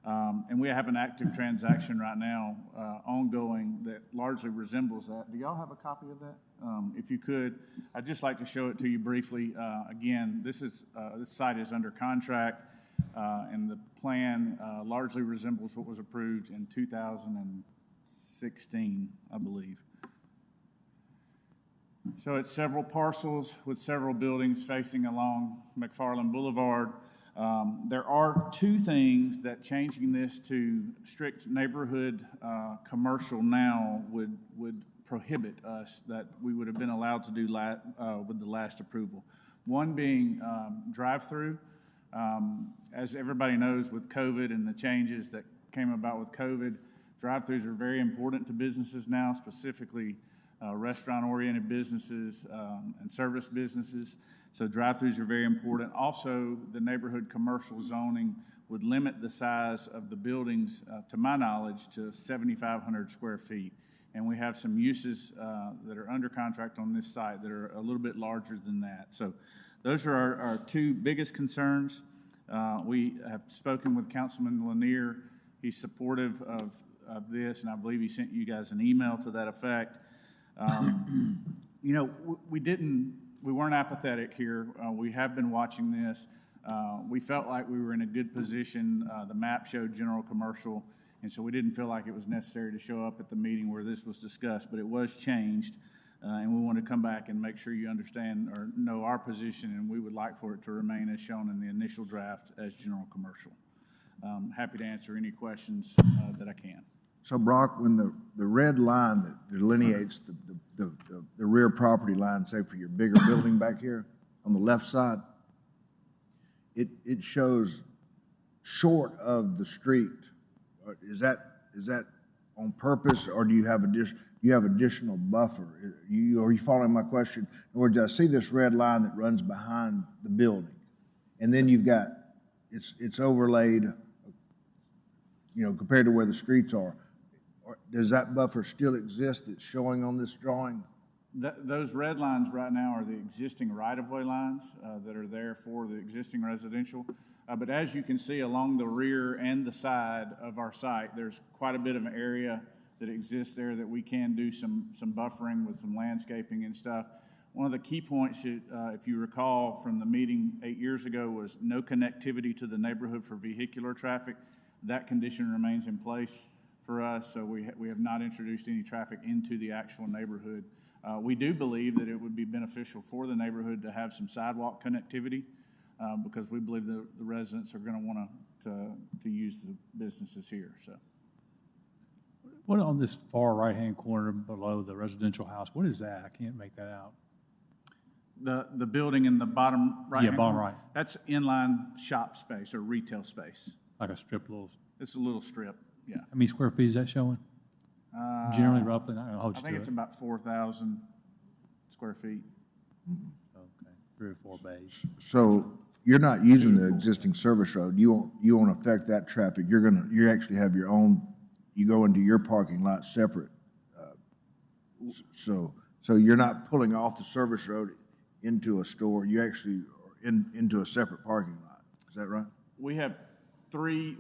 And we have an active transaction right now ongoing that largely resembles that. Do y'all have a copy of that? If you could, I'd just like to show it to you briefly. Again, this site is under contract. And the plan largely resembles what was approved in 2016, I believe. So it's several parcels with several buildings facing along McFarland Boulevard. There are two things that changing this to strict neighborhood commercial now would prohibit us that we would have been allowed to do with the last approval. One being drive-through. As everybody knows, with COVID and the changes that came about with COVID, drive-throughs are very important to businesses now, specifically restaurant-oriented businesses and service businesses. So drive-throughs are very important. Also, the neighborhood commercial zoning would limit the size of the buildings, to my knowledge, to 7,500 square feet. And we have some uses that are under contract on this site that are a little bit larger than that. So those are our two biggest concerns. We have spoken with Councilman Lanier. He's supportive of this, and I believe he sent you guys an email to that effect. You know, we weren't apathetic here. We have been watching this. We felt like we were in a good position. The map showed general commercial, and so we didn't feel like it was necessary to show up at the meeting where this was discussed, but it was changed, and we want to come back and make sure you understand or know our position, and we would like for it to remain as shown in the initial draft as general commercial. Happy to answer any questions that I can. So Brock, when the red line that delineates the rear property line, say for your bigger building back here on the left side, it shows short of the street. Is that on purpose, or do you have additional buffer? Are you following my question? In other words, I see this red line that runs behind the building, and then you've got it's overlaid, you know, compared to where the streets are. Does that buffer still exist that's showing on this drawing? Those red lines right now are the existing right-of-way lines that are there for the existing residential. But as you can see along the rear and the side of our site, there's quite a bit of an area that exists there that we can do some buffering with some landscaping and stuff. One of the key points, if you recall from the meeting 8 years ago, was no connectivity to the neighborhood for vehicular traffic. That condition remains in place for us, so we have not introduced any traffic into the actual neighborhood. We do believe that it would be beneficial for the neighborhood to have some sidewalk connectivity because we believe the residents are going to want to use the businesses here. So, what on this far right-hand corner below the residential house, what is that? I can't make that out. The building in the bottom right. Yeah, bottom right. That's inline shop space or retail space. Like a strip little. It's a little strip. Yeah. How many square feet is that showing? Generally, roughly, I think it's about 4,000 square feet. Okay, 3 or 4 bays. So you're not using the existing service road. You won't affect that traffic. You actually have your own. You go into your parking lot separate. So you're not pulling off the service road into a store. You actually are into a separate parking lot. Is that right? We have three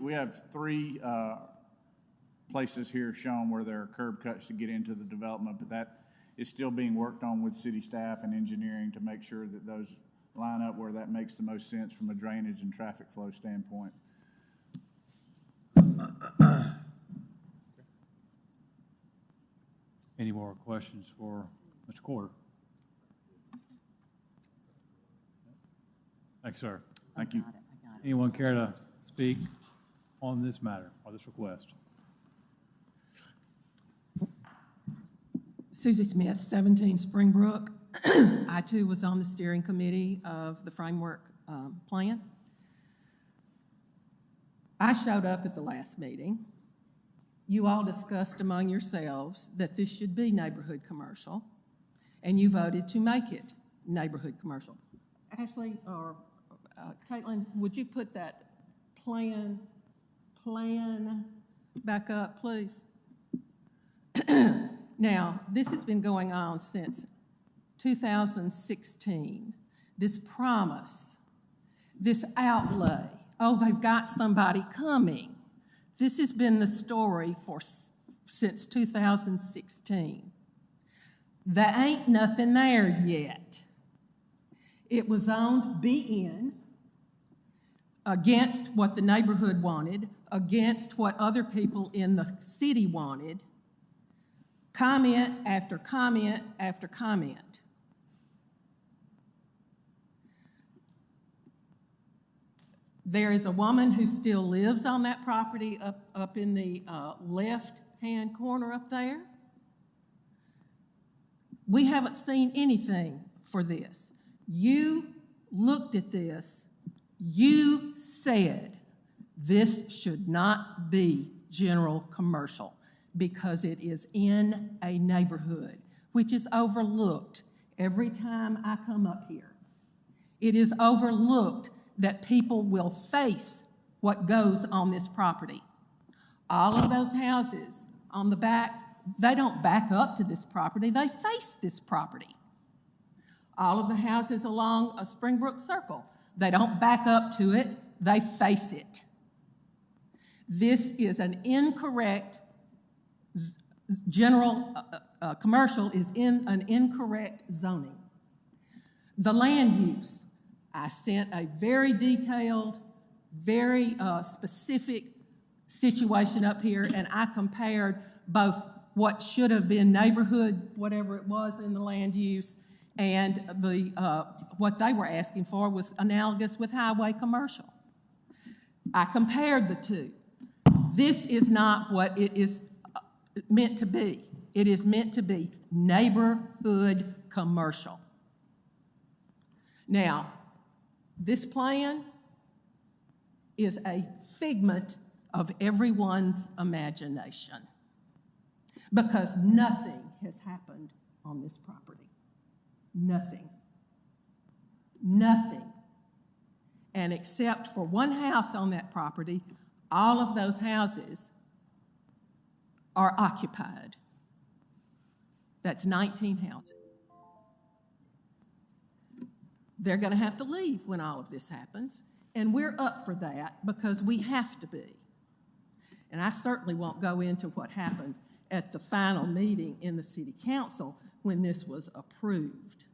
places here shown where there are curb cuts to get into the development, but that is still being worked on with city staff and engineering to make sure that those line up where that makes the most sense from a drainage and traffic flow standpoint. Any more questions for Mr. Corder? Thanks, sir. Thank you. Anyone care to speak on this matter or this request? Susie Smith, 17 Springbrook. I too was on the steering committee of the framework plan. I showed up at the last meeting. You all discussed among yourselves that this should be neighborhood commercial, and you voted to make it neighborhood commercial. Ashley or Caitlin, would you put that plan back up, please? Now, this has been going on since 2016. This promise, this outlay, oh, they've got somebody coming. This has been the story since 2016. There ain't nothing there yet. It was owned BN. against what the neighborhood wanted, against what other people in the city wanted, comment after comment after comment. There is a woman who still lives on that property up in the left-hand corner up there. We haven't seen anything for this. You looked at this. You said this should not be general commercial because it is in a neighborhood, which is overlooked every time I come up here. It is overlooked that people will face what goes on this property. All of those houses on the back, they don't back up to this property, they face this property. All of the houses along Springbrook Circle, they don't back up to it, they face it. This is an incorrect, general commercial is in an incorrect zoning. The land use, I sent a very detailed, very specific situation up here, and I compared both what should have been neighborhood, whatever it was in the land use, and what they were asking for was analogous with highway commercial. I compared the two. This is not what it is meant to be. It is meant to be neighborhood commercial. Now, this plan is a figment of everyone's imagination because nothing has happened on this property. Nothing. Nothing. And except for one house on that property, all of those houses are occupied. That's 19 houses. They're going to have to leave when all of this happens, and we're up for that because we have to be. And I certainly won't go into what happened at the final meeting in the city council when this was approved.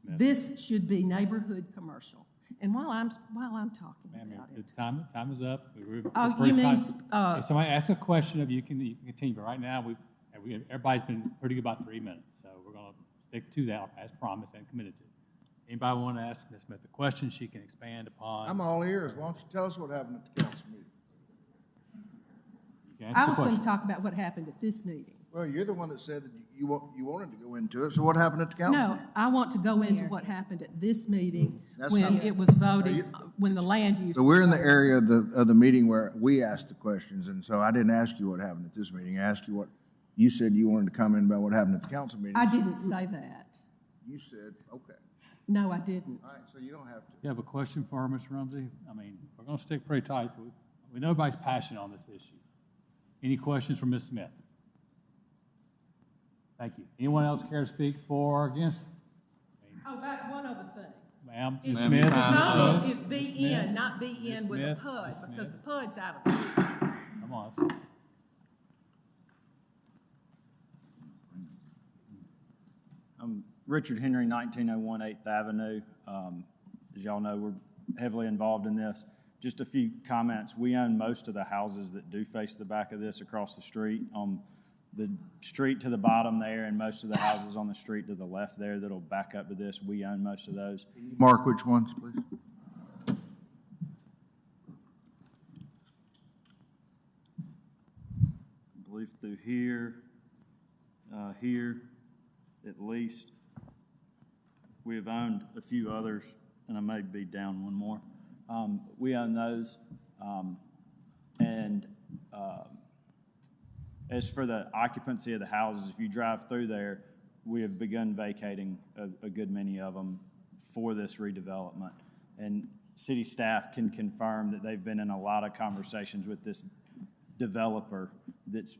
This should be neighborhood commercial. And while I'm talking about it, Time is up. Oh, you mean, If somebody asks a question of you, you can continue. But right now, everybody's been pretty good about 3 minutes, so we're going to stick to that as promised and committed to. Anybody want to ask Ms. Smith a question she can expand upon? I'm all ears. Why don't you tell us what happened at the council meeting? I was going to talk about what happened at this meeting. Well, you're the one that said that you wanted to go into it, so what happened at the council No, meeting? I want to go into what happened at this meeting when it was voted, when the land use. So we're in the area of the meeting where we asked the questions, and so I didn't ask you what happened at this meeting. I asked you what, you said you wanted to comment about what happened at the council meeting. I didn't say that. You said, okay. No, I didn't. All right, so you don't have to. You have a question for her, Ms. Rumsey? I mean, we're going to stick pretty tight. We know everybody's passionate on this issue. Any questions for Ms. Smith? Thank you. Anyone else care to speak for or against? Oh, back one other thing. Ma'am, Ms. Ms. Smith? The zoning is BN, not BN with a PUD, because the PUD's out of the picture. Come on. I'm Richard Henry, 1901 8th Avenue. As y'all know, we're heavily involved in this. Just a few comments. We own most of the houses that do face the back of this across the street. The street to the bottom there and most of the houses on the street to the left there that'll back up to this, we own most of those. Mark which ones, please? I believe through here, here at least. We have owned a few others, and I may be down one more. We own those. As for the occupancy of the houses, if you drive through there, we have begun vacating a good many of them for this redevelopment. And city staff can confirm that they've been in a lot of conversations with this developer that's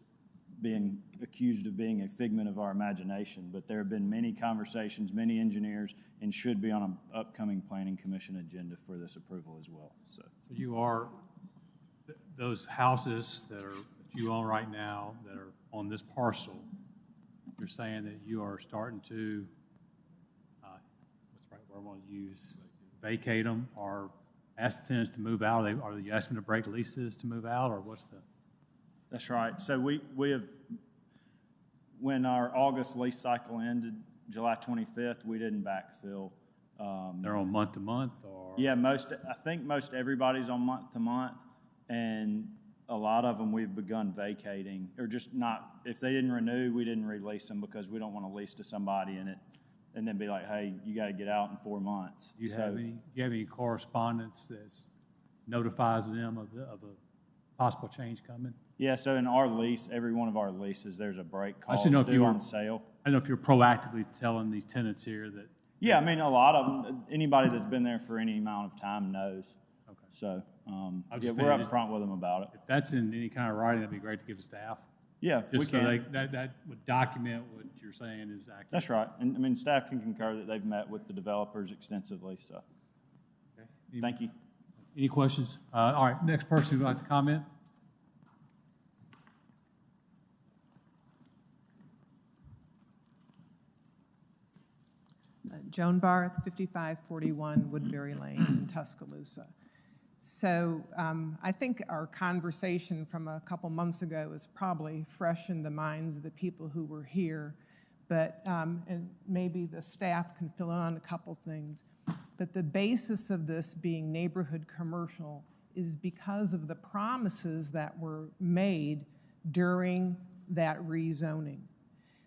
being accused of being a figment of our imagination. But there have been many conversations, many engineers, and should be on an upcoming planning commission agenda for this approval as well. So you are, those houses that you own right now that are on this parcel, you're saying that you are starting to, what's the right word I want to use? vacate them or ask the tenants to move out? Are you asking them to break leases to move out, or what's the? That's right. So we have, when our August lease cycle ended, July 25th, we didn't backfill. They're on month to month, or? Yeah, I think most everybody's on month to month, and a lot of them we've begun vacating, or just not, if they didn't renew, we didn't release them because we don't want to lease to somebody and then be like, hey, you got to get out in 4 months. Do you have any correspondence that notifies them of a possible change coming? Yeah, so in our lease, every one of our leases, there's a break clause due on sale. I don't know if you're proactively telling these tenants here that. Yeah, I mean, a lot of them, anybody that's been there for any amount of time knows. Okay. So, yeah, we're up front with them about it. If that's in any kind of writing, that'd be great to give the staff. Yeah, just we so can. that would document what you're saying is accurate. That's right. And I mean, staff can concur that they've met with the developers extensively, so. Okay. Thank you. Any questions? All right, next person who'd like to comment? Joan Barth, 5541 Woodbury Lane in Tuscaloosa. So I think our conversation from a couple months ago is probably fresh in the minds of the people who were here, but and maybe the staff can fill in on a couple things. But the basis of this being neighborhood commercial is because of the promises that were made during that rezoning.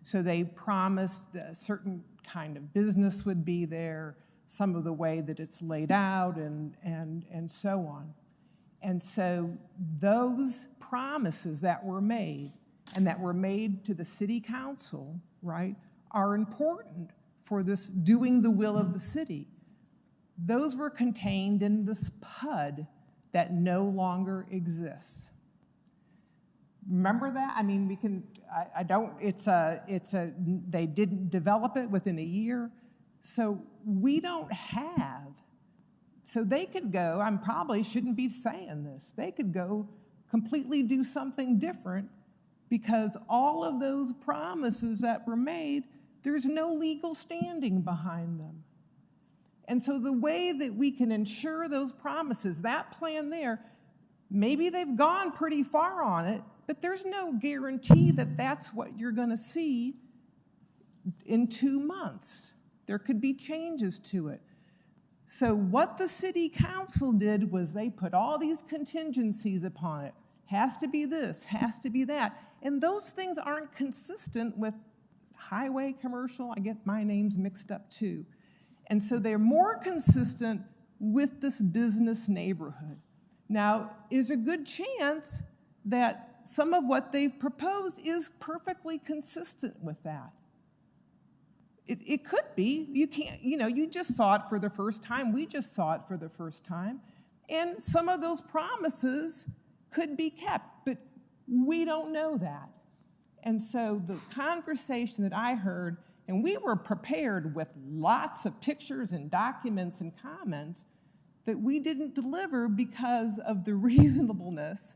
So they promised a certain kind of business would be there, some of the way that it's laid out, and so on. And so those promises that were made, and that were made to the city council, right, are important for this doing the will of the city. Those were contained in this PUD that no longer exists. Remember that? I mean, we can, I don't, they didn't develop it within a year. So we don't have, so they could go, I probably shouldn't be saying this, they could go completely do something different because all of those promises that were made, there's no legal standing behind them. And so the way that we can ensure those promises, that plan there, maybe they've gone pretty far on it, but there's no guarantee that that's what you're going to see in 2 months. There could be changes to it. So what the city council did was they put all these contingencies upon it. Has to be this, has to be that. And those things aren't consistent with highway commercial. I get my names mixed up too. And so they're more consistent with this business neighborhood. Now, there's a good chance that some of what they've proposed is perfectly consistent with that. It could be. You can't, you just saw it for the first time. We just saw it for the first time. And some of those promises could be kept, but we don't know that. And so the conversation that I heard, and we were prepared with lots of pictures and documents and comments, that we didn't deliver because of the reasonableness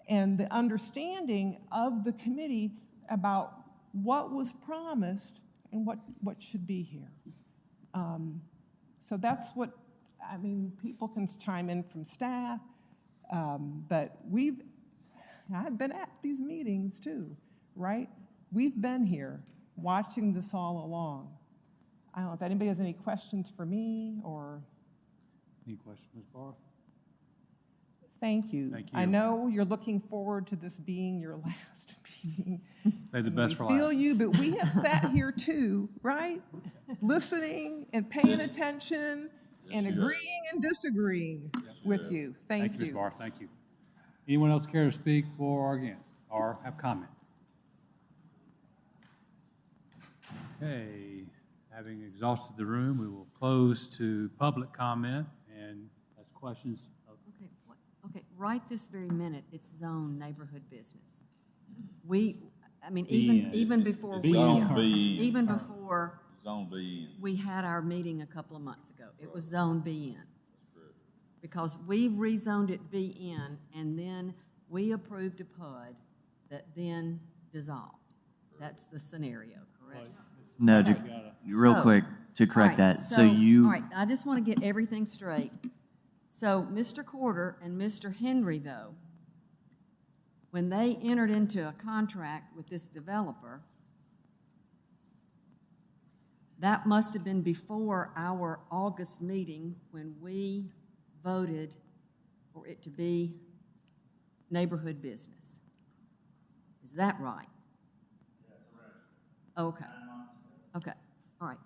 and the understanding of the committee about what was promised and what should be here. So that's what, I mean, people can chime in from staff, but I've been at these meetings too, right? We've been here watching this all along. I don't know if anybody has any questions for me or. Any questions, Ms. Barth? Thank you. Thank you. I know you're looking forward to this being your last meeting. Save the best for last. We feel you, but we have sat here too, right? Listening and paying attention and agreeing and disagreeing with you. Thank you. Ms. Barth. Thank you. Anyone else care to speak for or against or have comment? Okay. Having exhausted the room, we will close to public comment and ask questions. Okay, right this very minute, it's zone neighborhood business. Even before Zone B. We had our meeting a couple of months ago, it was Zone BN. Because we rezoned it BN, and then we approved a PUD that then dissolved. That's the scenario, correct? Ms. No, Okay. real So- quick, to All correct right, that. So All you, right, I just want to get everything straight. So Mr. Corder and Mr. Henry, though, when they entered into a contract with this developer, that must have been before our August meeting when we voted for it to be neighborhood business. Is that right? Okay. Okay, all right.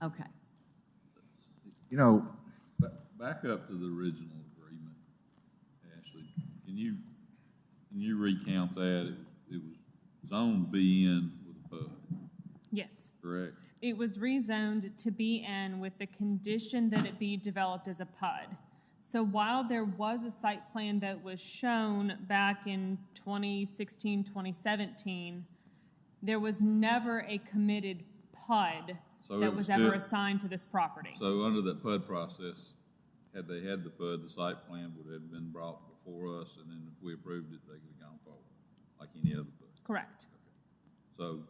Okay. You know, Back up to the original agreement, Ashley. Can you recount that? It was zoned BN with a PUD, Yes. correct? It was rezoned to BN with the condition that it be developed as a PUD. So while there was a site plan that was shown back in 2016, 2017, there was never a committed PUD So that it was was ever still- assigned to this property. So under that PUD process, had they had the PUD, the site plan would have been brought before us, and then if we approved it, they could have gone forward, like any other PUD. Correct. So,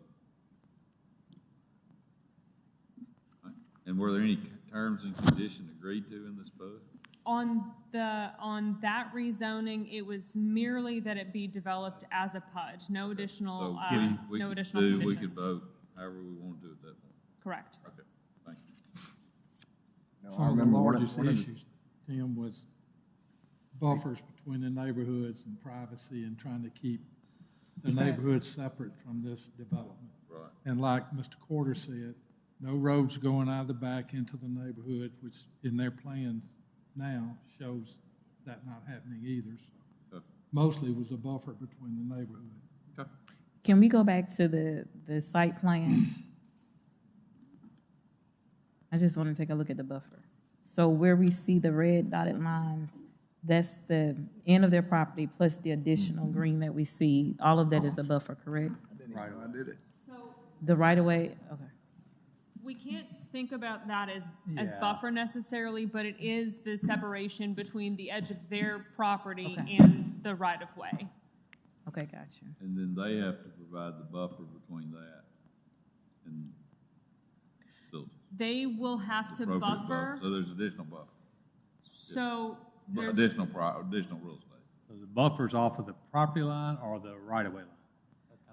and were there any terms and conditions agreed to in this PUD? On that rezoning, it was merely that it be developed as a PUD, no additional, So we no could additional do, conditions. we could vote however we want to do at that point. Correct. Okay, thank you. no, I Some of the remember largest one of the- issues, Tim, was buffers between the neighborhoods and privacy and trying to keep the neighborhoods separate from this development. Right. And like Mr. Corder said, no roads going out of the back into the neighborhood, which in their plans now shows that not happening either. So Okay. mostly it was a buffer between the neighborhood. Okay. Can we go back to the site plan? I just want to take a look at the buffer. So where we see the red dotted lines, that's the end of their property plus the additional green that we see. All of that is a buffer, correct? Right, I did it. So The right of way, okay. we can't think about that as Yeah. buffer necessarily, but it is the separation between the edge of their property Okay. and the right of way. Okay, got you. And then they have to provide the buffer between that and still They will have to appropriate buffer, So there's additional buffer, so there's, additional real estate. So the buffer's off of the property line or the right-of-way line?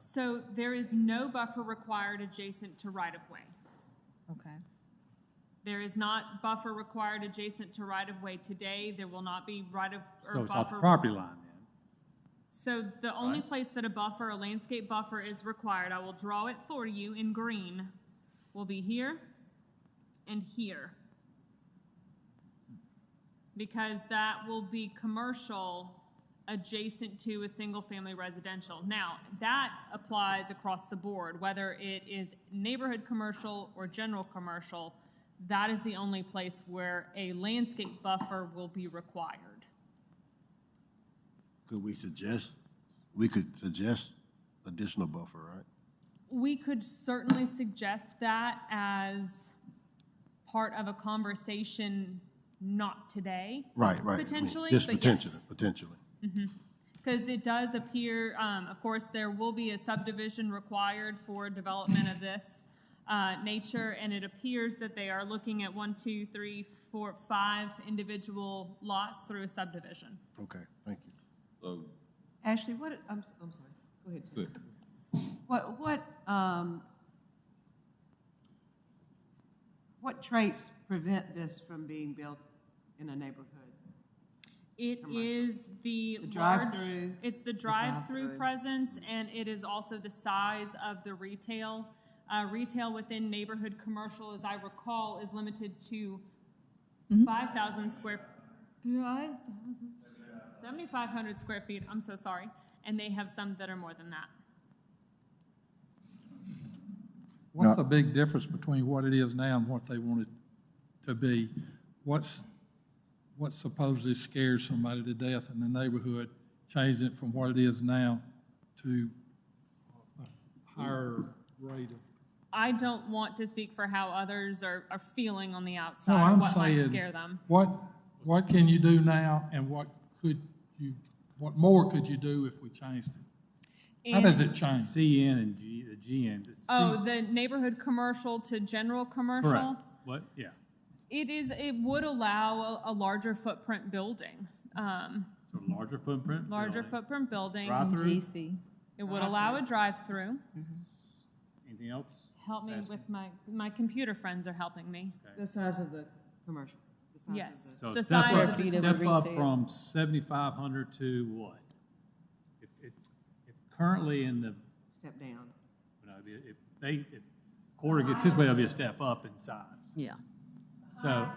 so there is no buffer required adjacent to right of way. Okay. There is not buffer required adjacent to right of way today. There will not be right of, or So it's off the buffer. property line then? So the only place that a landscape buffer is required, I will draw it for you in green, will be here and here. Because that will be commercial adjacent to a single-family residential. Now, that applies across the board, whether it is neighborhood commercial or general commercial, that is the only place where a landscape buffer will be required. Could we suggest additional buffer, right? We could certainly suggest that as part of a conversation, not today. Right. Potentially, Just but potentially, yes. potentially. Because it does appear, of course, there will be a subdivision required for development of this nature, and it appears that they are looking at 1, 2, 3, 4, 5 individual lots through a subdivision. Okay, thank you. So, Ashley, I'm sorry, go ahead. Tim. good. What traits prevent this from being built in a neighborhood? It is the large, drive-through. it's the drive-through drive-through. presence, and it is also the size of the retail. Retail within neighborhood commercial, as I recall, is limited to 5,000 square, 7,500 square feet, I'm so sorry, and they have some that are more than that. What's the big difference between what it is now and what they want it to be? What supposedly scares somebody to death in the neighborhood, changing it from what it is now to a higher rate of? I don't want to speak for how others are feeling on the No, outside, I'm what might saying, scare them. what can you do now and what more could you do if we changed it? How does it change? CN and the GN. The neighborhood commercial to general commercial? Correct. What, yeah. It would allow a larger footprint building. So larger footprint? Larger footprint building. Drive-through? GC. It would allow a drive-through. Anything else? Help me with my computer friends are helping me. The size of the commercial. The size Yes. of The step size up, of the step up from 7,500 to what? If currently in the, Step down. if quarter gets this way, it'll be a step up in size. Yeah. So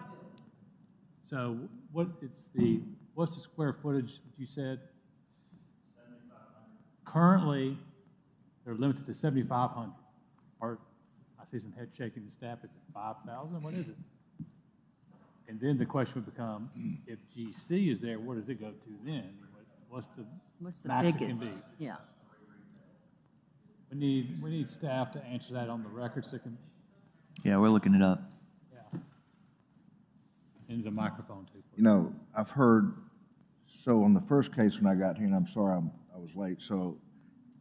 what's the square footage you said? 7,500. Currently, they're limited to 7,500. Or I see some head shaking in staff. Is it 5,000? What is it? And then the question would become, if GC is there, where does it go to then? What's the max biggest? it can be? Yeah. We need staff to answer that on the record so it can, Yeah, we're looking it up. into the microphone too. You know, I've heard, so on the first case when I got here, and I'm sorry I was late, so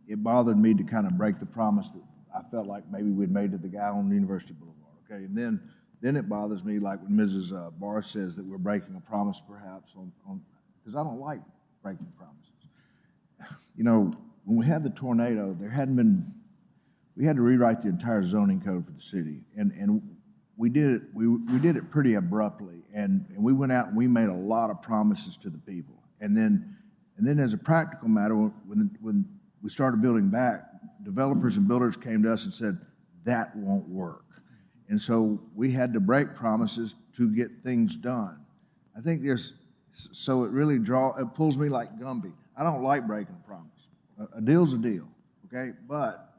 it bothered me to kind of break the promise that I felt like maybe we'd made to the guy on University Boulevard, okay? And then it bothers me, like when Mrs. Barr says that we're breaking a promise perhaps on because I don't like breaking promises. You know, when we had the tornado, we had to rewrite the entire zoning code for the city, and we did it pretty abruptly, and we went out and we made a lot of promises to the people, and then as a practical matter, when we started building back, developers and builders came to us and said that won't work, and so we had to break promises to get things done. I think so it pulls me like Gumby. I don't like breaking a promise. A deal's a deal, okay? But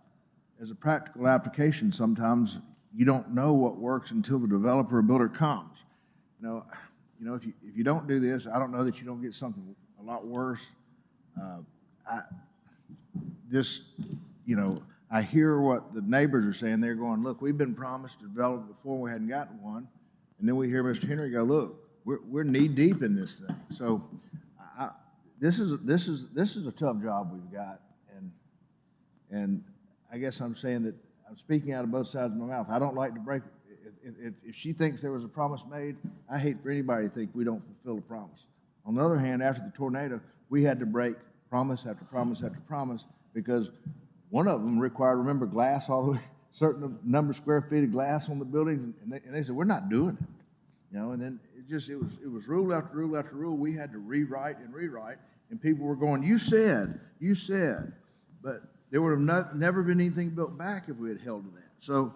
as a practical application, sometimes you don't know what works until the developer or builder comes. You know, if you don't do this, I don't know that you don't get something a lot worse. I hear what the neighbors are saying. They're going, look, we've been promised a development before, we hadn't gotten one. And then we hear Mr. Henry go, look, we're knee deep in this thing. So this is a tough job we've got, and I guess I'm saying that I'm speaking out of both sides of my mouth. I don't like to break. If she thinks there was a promise made, I hate for anybody to think we don't fulfill a promise. On the other hand, after the tornado, we had to break promise after promise after promise because one of them required, remember, glass all the way, certain number of square feet of glass on the buildings, and they said we're not doing it, you know. And then it was rule after rule after rule. We had to rewrite, and people were going, you said, but there would have never been anything built back if we had held to that. So,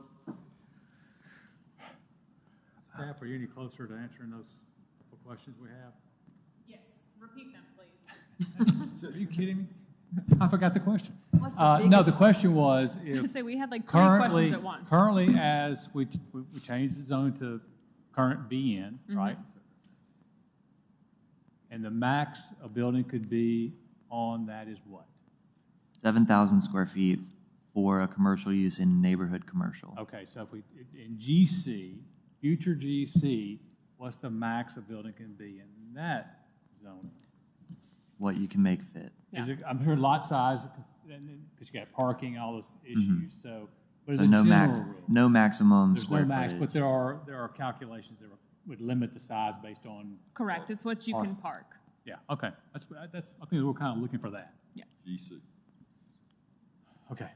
staff, are you any closer to answering those questions we have? Yes, repeat them, please. Are you kidding me? I forgot the question. What's the biggest? No, the question was, I was going to say, we had like 3 currently, questions at once. Currently, as we changed the zone to current BN, right? And the max a building could be on that is what? 7,000 square feet for a commercial use in neighborhood commercial. Okay, so if in GC, future GC, what's the max a building can be in that zone? What you can make fit. Is it, I'm sure lot size, because you got parking, all those issues, so, but as So a no general rule. no maximum There's square no max, footage. but there are calculations that would limit the size based on. Correct, it's what you can park. Yeah, okay, that's, I think we're kind of looking for that. Yeah. GC. Okay.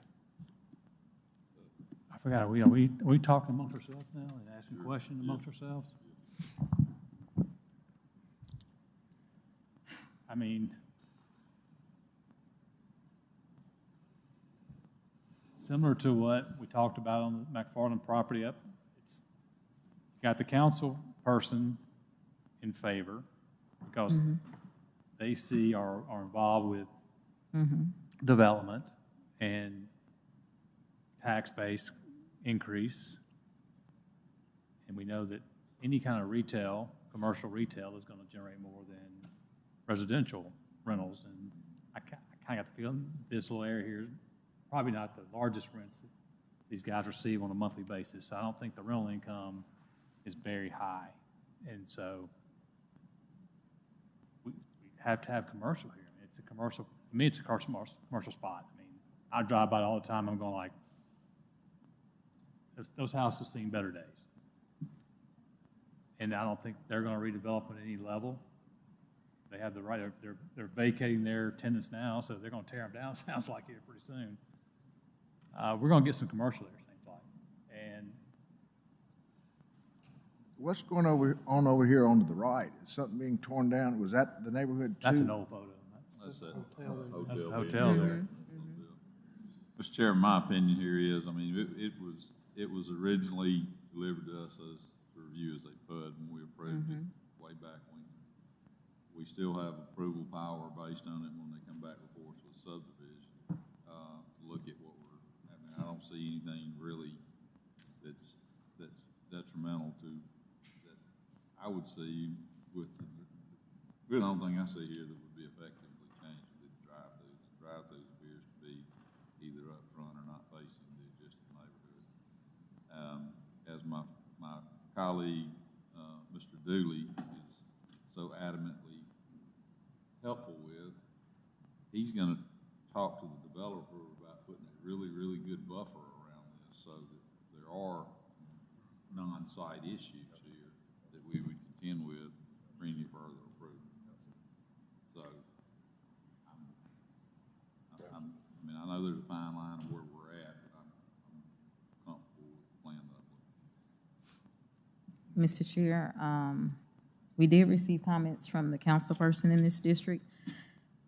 I forgot, are we talking amongst ourselves now and asking questions amongst ourselves? I mean, similar to what we talked about on the McFarland property it's got the council person in favor because they see are involved with development and tax base increase. And we know that any kind of retail, commercial retail, is going to generate more than residential rentals. And I kind of got the feeling this little area here is probably not the largest rents that these guys receive on a monthly basis. So I don't think the rental income is very high. And so we have to have commercial here. It's a commercial, to me, it's a commercial spot. I mean, I drive by it all the time, I'm going like, those houses have seen better days. And I don't think they're gonna redevelop at any level. They have the right, they're vacating their tenants now, so they're gonna tear them down, sounds like here pretty soon. We're gonna get some commercial there, seems like. And What's going on over here on the right? Is something being torn down? Was that the neighborhood too? that's an old photo. That's that That's the hotel. hotel there. Mr. Chairman, my opinion here is, I mean, it was originally delivered to us as a review as a PUD when we approved it way back when. We still have approval power based on it when they come back before us with subdivision, to look at what we're, I mean, I don't see anything really that's detrimental to, that I would see with, the only thing I see here that would be effectively changed would be the drive-throughs. And drive-throughs appears to be either up front or not facing the existing neighborhood. As my colleague, Mr. Dooley, is so adamantly helpful with, he's gonna talk to the developer about putting a really, really good buffer around this so that there are non-site issues here that we would contend with for any further approval. So, I mean, I know there's a fine line of where we're at, but I'm comfortable with the plan that I'm looking at. Mr. Chair, we did receive comments from the councilperson in this district,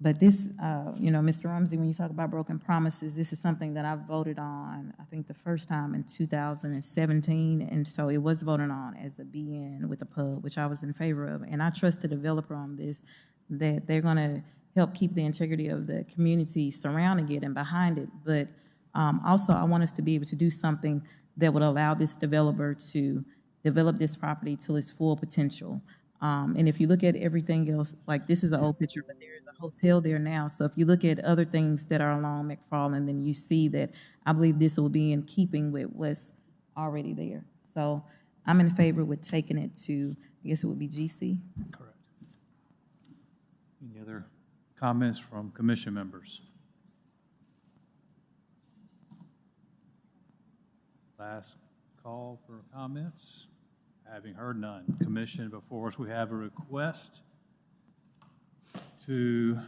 but this, Mr. Rumsey, when you talk about broken promises, this is something that I voted on, I think the first time in 2017, and so it was voted on as a BN with the PUD, which I was in favor of, and I trust the developer on this, that they're gonna help keep the integrity of the community surrounding it and behind it, but also I want us to be able to do something that would allow this developer to develop this property to its full potential. And if you look at everything else, like this is an old picture, but there is a hotel there now. So if you look at other things that are along McFarland, then you see that I believe this will be in keeping with what's already there. So I'm in favor with taking it to, I guess it would be GC. Correct. Any other comments from commission members? Last call for comments. Having heard none, commission, before us we have a request to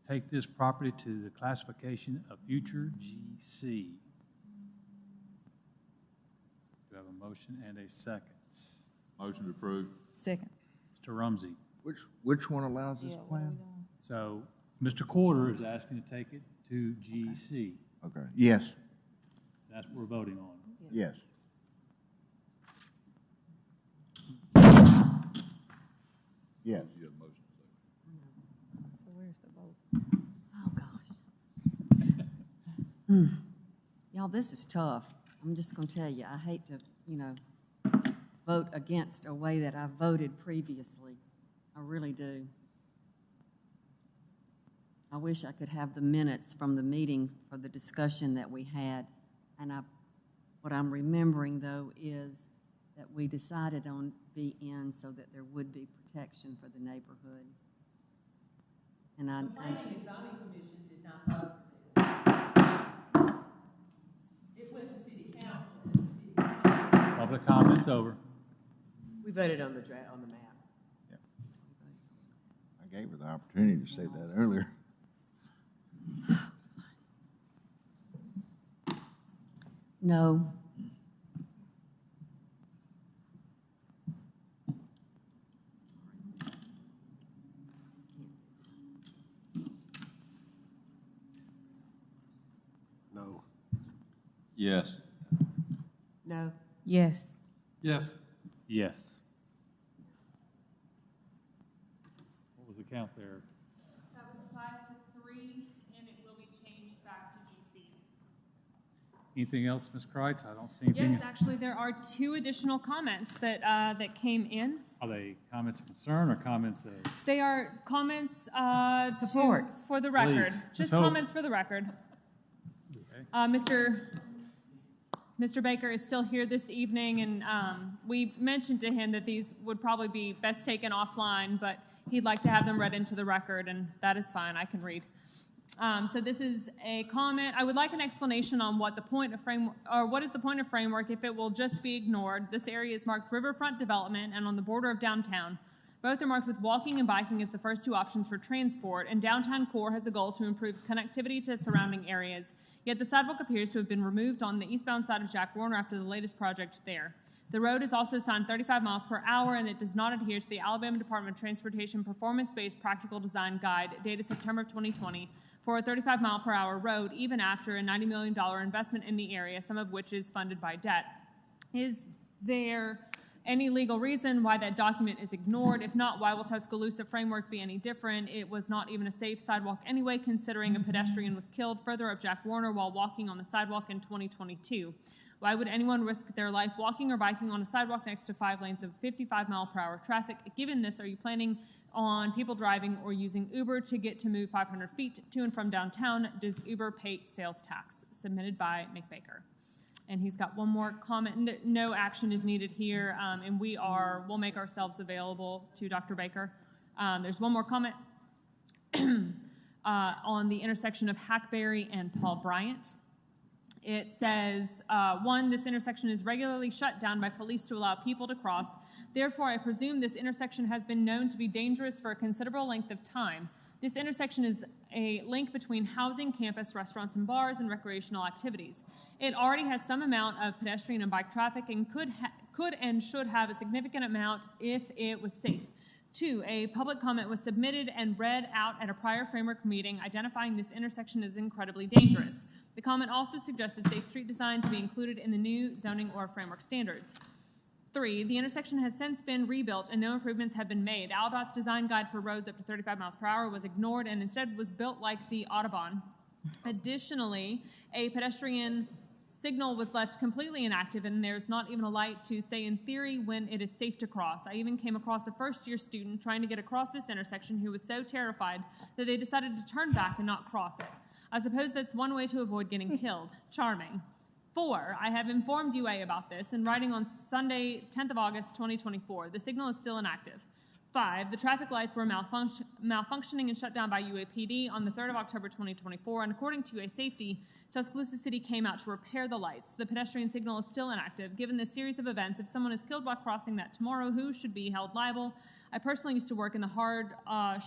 take this property to the classification of future GC. Do I have a motion and a second? Motion approved. Second. Mr. Rumsey. Which one allows this plan? So Mr. Quarter is asking to take it to GC. Okay. Yes. That's what we're voting on. Yes. Yes. You have a motion. So where's the vote? Oh, gosh. Y'all, this is tough. I'm just going to tell you, I hate to, vote against a way that I voted previously. I really do. I wish I could have the minutes from the meeting for the discussion that we had. And what I'm remembering, though, is that we decided on BN so that there would be protection for the neighborhood. And The Planning and Zoning Commission did not vote for that. It went to city council, and the city council. Public comments over. We voted on the map. Yeah. I gave her the opportunity to say that earlier. No. No. Yes. No. Yes. Yes. Yes. What was the count there? That was 5-3, and it will be changed back to GC. Anything else, Ms. Kreitz? I don't see anything. Yes, actually, there are 2 additional comments that came in. Are they comments of concern or comments of? They are comments Support. for the record. Please. Just So- comments for the record. Okay. Mr. Baker is still here this evening, and we mentioned to him that these would probably be best taken offline, but he'd like to have them read into the record, and that is fine. I can read. So this is a comment. I would like an explanation on what the point of what is the point of framework if it will just be ignored. This area is marked riverfront development and on the border of downtown. Both are marked with walking and biking as the first two options for transport, and downtown core has a goal to improve connectivity to surrounding areas. Yet the sidewalk appears to have been removed on the eastbound side of Jack Warner after the latest project there. The road is also signed 35 miles per hour, and it does not adhere to the Alabama Department of Transportation Performance-Based Practical Design Guide dated September of 2020 for a 35-mile-per-hour road, even after a $90 million investment in the area, some of which is funded by debt. Is there any legal reason why that document is ignored? If not, why will Tuscaloosa framework be any different? It was not even a safe sidewalk anyway, considering a pedestrian was killed further up Jack Warner while walking on the sidewalk in 2022. Why would anyone risk their life walking or biking on a sidewalk next to 5 lanes of 55-mile-per-hour traffic? Given this, are you planning on people driving or using Uber to get to move 500 feet to and from downtown? Does Uber pay sales tax? Submitted by McBaker. And he's got one more comment. No action is needed here, and we'll make ourselves available to Dr. Baker. There's one more comment on the intersection of Hackberry and Paul Bryant. It says, one, this intersection is regularly shut down by police to allow people to cross. Therefore, I presume this intersection has been known to be dangerous for a considerable length of time. This intersection is a link between housing, campus, restaurants, and bars, and recreational activities. It already has some amount of pedestrian and bike traffic and could and should have a significant amount if it was safe. 2, a public comment was submitted and read out at a prior framework meeting identifying this intersection as incredibly dangerous. The comment also suggested safe street design to be included in the new zoning or framework standards. 3, the intersection has since been rebuilt and no improvements have been made. ALDOT's design guide for roads up to 35 miles per hour was ignored and instead was built like the Audubon. Additionally, a pedestrian signal was left completely inactive, and there's not even a light to say in theory when it is safe to cross. I even came across a first-year student trying to get across this intersection who was so terrified that they decided to turn back and not cross it. I suppose that's one way to avoid getting killed. Charming. 4, I have informed UA about this in writing on Sunday, 10th of August, 2024. The signal is still inactive. 5, the traffic lights were malfunctioning and shut down by UAPD on the 3rd of October 2024, and according to UA Safety, Tuscaloosa City came out to repair the lights. The pedestrian signal is still inactive. Given this series of events, if someone is killed while crossing that tomorrow, who should be held liable? I personally used to work in the hard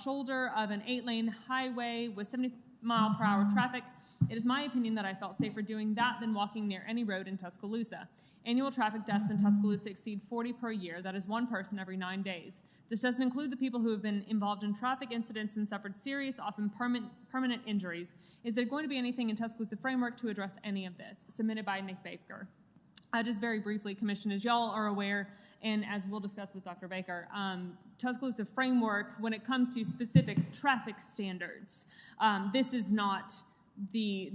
shoulder of an 8-lane highway with 70-mile-per-hour traffic. It is my opinion that I felt safer doing that than walking near any road in Tuscaloosa. Annual traffic deaths in Tuscaloosa exceed 40 per year. That is 1 person every 9 days. This doesn't include the people who have been involved in traffic incidents and suffered serious, often permanent injuries. Is there going to be anything in Tuscaloosa framework to address any of this? Submitted by Nick Baker. Just very briefly, Commission, as y'all are aware, and as we'll discuss with Dr. Baker, Tuscaloosa framework, when it comes to specific traffic standards, this is not the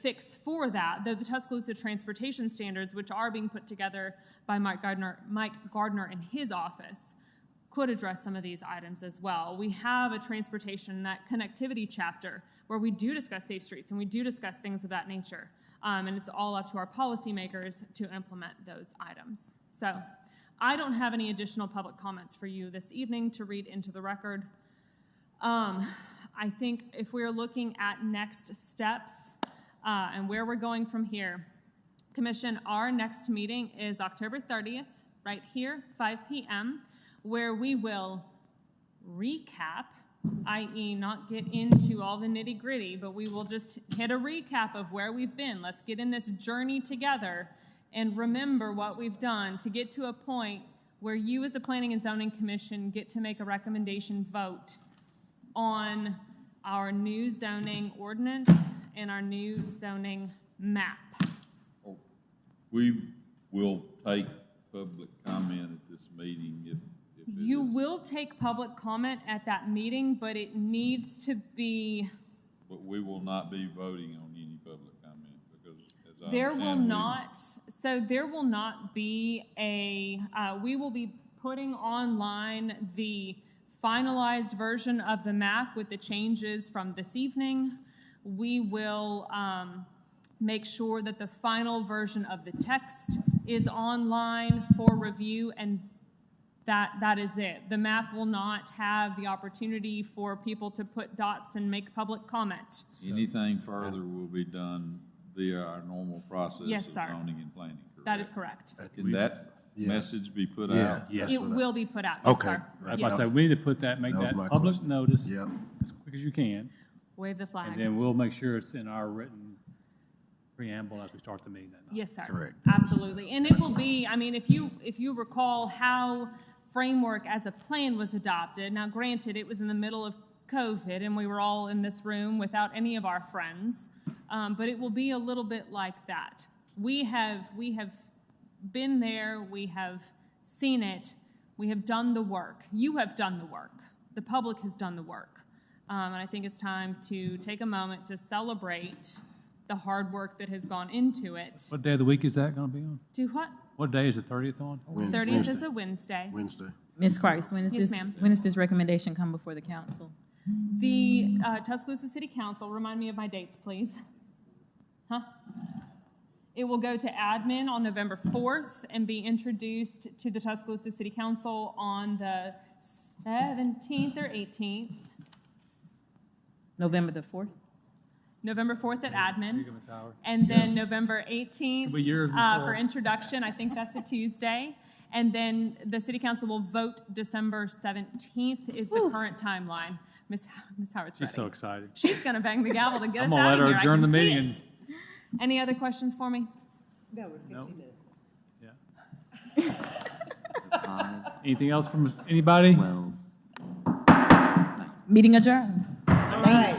fix for that, though the Tuscaloosa transportation standards, which are being put together by Mike Gardner in his office, could address some of these items as well. We have a transportation, that connectivity chapter, where we do discuss safe streets and we do discuss things of that nature. And it's all up to our policymakers to implement those items. So I don't have any additional public comments for you this evening to read into the record. I think if we're looking at next steps and where we're going from here, Commission, our next meeting is October 30th, right here, 5 p.m., where we will recap, i.e. not get into all the nitty-gritty, but we will just hit a recap of where we've been. Let's get in this journey together and remember what we've done to get to a point where you as a Planning and Zoning Commission get to make a recommendation vote on our new zoning ordinance and our new zoning map. We will take public comment at this meeting if you will take public comment at that meeting, but it needs to be. But we will not be voting on any public comment because as I there will understand, not. So there will not be a. We will be putting online the finalized version of the map with the changes from this evening. We will make sure that the final version of the text is online for review, and that is it. The map will not have the opportunity for people to put dots and make public comment. Anything further will be done via our normal process Yes, of sir. zoning and planning, correct? That is correct. Can that message be put Yeah. out? Yes. It will be put out, yes, Okay. sir. Like Yes. I said, we need to put that, make That was that my public question. notice Yep. as quick as you can. Wave the flags. And then we'll make sure it's in our written preamble as we start the meeting that night. Yes, sir. Correct. Absolutely. And it will be, I mean, if you recall how Framework as a plan was adopted, now granted, it was in the middle of COVID and we were all in this room without any of our friends, but it will be a little bit like that. We have been there, we have seen it, we have done the work. You have done the work. The public has done the work. And I think it's time to take a moment to celebrate the hard work that has gone into it. What day of the week is that going to be on? Do what? What day is the 30th on? 30th is a Wednesday. Wednesday. Ms. Christ, when is Yes, this, ma'am. when does this recommendation come before the council? The Tuscaloosa City Council, remind me of my dates, please. Huh? It will go to admin on November 4th and be introduced to the Tuscaloosa City Council on the 17th or 18th. November the 4th? November 4th at admin. Give us hours. And then November 18th Could be yours for before. introduction. I think that's a Tuesday. And then the city council will vote December 17th is the current timeline. Miss Howard's ready. She's so excited. She's going to bang the gavel to get I'm us going to out let of her here. I adjourn the can see meeting. it. Any other questions for me? No, we're 15 minutes. Yeah. Anything else from anybody? Well, Meeting adjourned. All right.